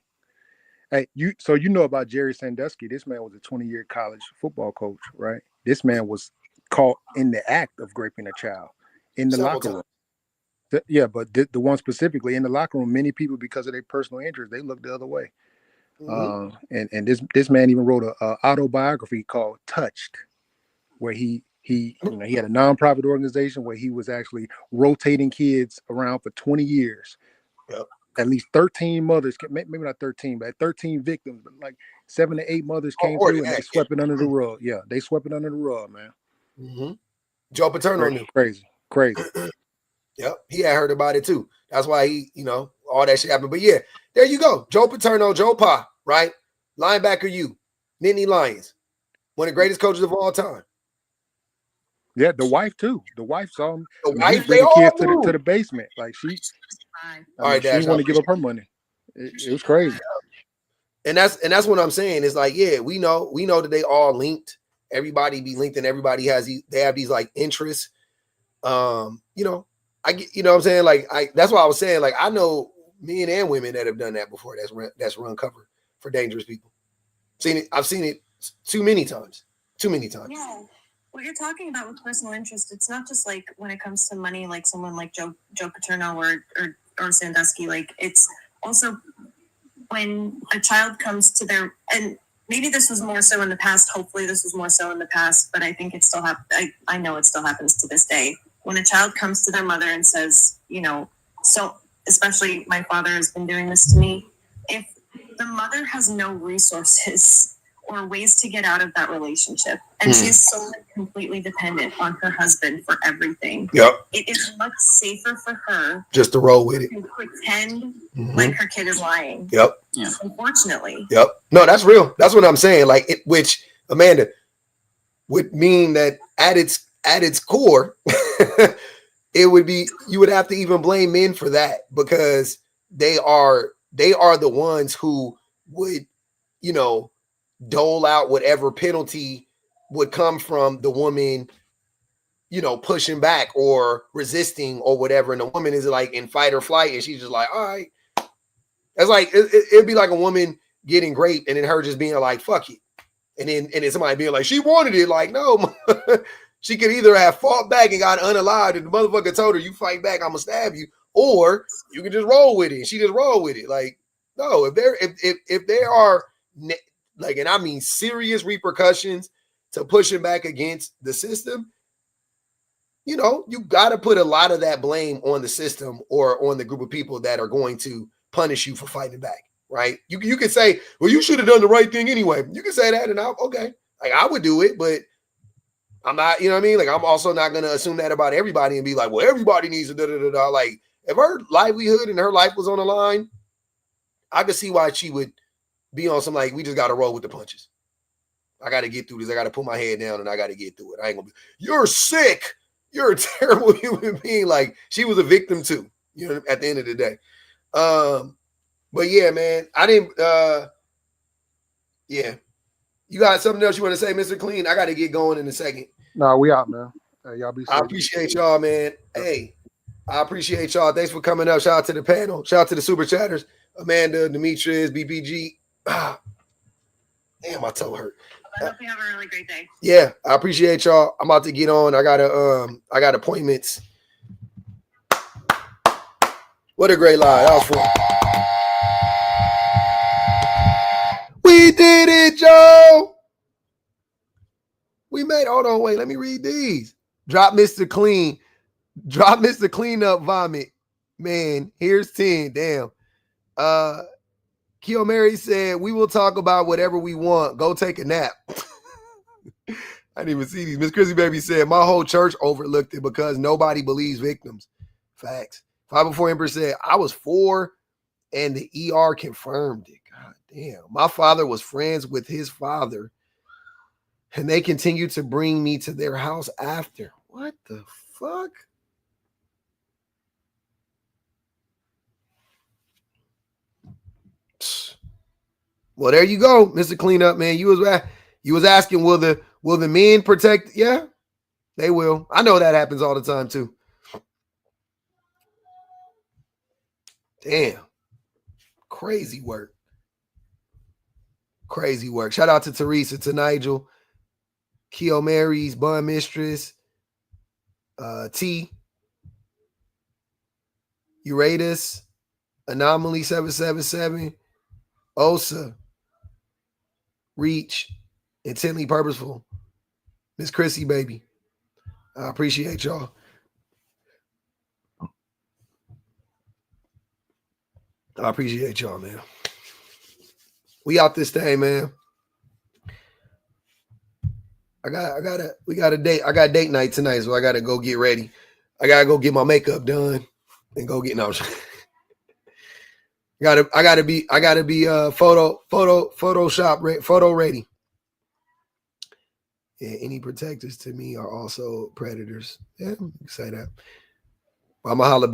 Hey, you know about Jerry Sandusky. This man was a 20-year college football coach, right? This man was caught in the act of raping a child in the locker room. But the one specifically in the locker room, many people, because of their personal interest, they looked the other way. Mm-hmm. And this man even wrote a autobiography called Touched, where he had a nonprofit organization where he was actually rotating kids around for 20 years. Yep. At least 13 mothers, maybe not 13, but 13 victims, but like 7 to 8 mothers came through and they swept it under the rug. Yeah, they swept it under the rug, man. Mm-hmm. Joe Paterno knew. Crazy. Yep, he had heard about it too. That's why he, all that shit happened. But yeah, there you go. Joe Paterno, Joe Pa, right? Linebacker U, Nittany Lions, one of the greatest coaches of all time. Yeah, the wife too. The wife saw him. The wife, bring kids to the basement. Like she didn't want to give up her money. It was crazy. And that's what I'm saying. It's like, yeah, we know that they all linked. Everybody be linked, and everybody have these like interests. I get, what I'm saying? Like that's why I was saying, like, I know men and women that have done that before. That's run cover for dangerous people. I've seen it too many times. Yeah. What you're talking about with personal interest, it's not just like when it comes to money, like someone like Joe Paterno or Sandusky. Like it's also when a child comes to their, and maybe this was more so in the past. Hopefully this was more so in the past, but I think it still I know it still happens to this day. When a child comes to their mother and says, so especially my father has been doing this to me. If the mother has no resources or ways to get out of that relationship, and she's so completely dependent on her husband for everything. Yep. It is much safer for her just to roll with it, to pretend like her kid is lying. Yep. Yeah. Unfortunately. Yep. No, that's real. That's what I'm saying. Like which Amanda would mean that at its core, it would be, you would have to even blame men for that, because they are the ones who would, dole out whatever penalty would come from the woman, pushing back or resisting or whatever. And the woman is like in fight or flight, and she's just like, all right. That's like, it'd be like a woman getting raped and then her just being like, fuck it. And then somebody being like, she wanted it. Like, no, she could either have fought back and got unalived, and the motherfucker told her, you fight back, I'm gonna stab you, or you can just roll with it. And she just roll with it. Like, no, if there are like, and I mean serious repercussions to pushing back against the system, you got to put a lot of that blame on the system or on the group of people that are going to punish you for fighting back, right? You can say, well, you should have done the right thing anyway. You can say that, and okay, like I would do it, but I'm not, you know what I mean? Like, I'm also not going to assume that about everybody and be like, well, everybody needs to da-da-da-da. Like, if her livelihood and her life was on the line, I could see why she would be on some, like, we just got to roll with the punches. I got to get through this. I got to put my head down and I got to get through it. I ain't going to be, you're sick. You're a terrible human being. Like, she was a victim too, at the end of the day. But yeah, man, I didn't, yeah. You got something else you want to say, Mr. Clean? I got to get going in a second. No, we out, man. Y'all be safe. I appreciate y'all, man. Hey, I appreciate y'all. Thanks for coming up. Shout out to the panel. Shout out to the super chatters. Amanda, Demetrius, BPG. Damn, my toe hurt. I hope you have a really great day. Yeah, I appreciate y'all. I'm about to get on. I got appointments. What a great lie. That was fun. We did it, Joe. We made, hold on, wait, let me read these. Drop Mr. Clean. Drop Mr. Clean Up Vomit. Man, here's 10. Damn. Keo Mary said, we will talk about whatever we want. Go take a nap. I didn't even see these. Miss Chrissy Baby said, my whole church overlooked it because nobody believes victims. Facts. 504 Emperor said, I was 4 and the ER confirmed it. God damn. My father was friends with his father and they continued to bring me to their house after. What the fuck? Well, there you go, Mr. Cleanup, man. You was asking, will the men protect? Yeah, they will. I know that happens all the time too. Damn. Crazy work. Crazy work. Shout out to Teresa, to Nigel, Keo Mary's, Bun Mistress, T, Uratus, Anomaly 777, Osa, Reach, Intently Purposeful, Miss Chrissy Baby. I appreciate y'all. I appreciate y'all, man. We out this thing, man. We got a date. I got date night tonight, so I gotta go get ready. I gotta go get my makeup done and go get I gotta be photo ready. Yeah, any protectors to me are also predators. Yeah, you can say that. I'm gonna holler.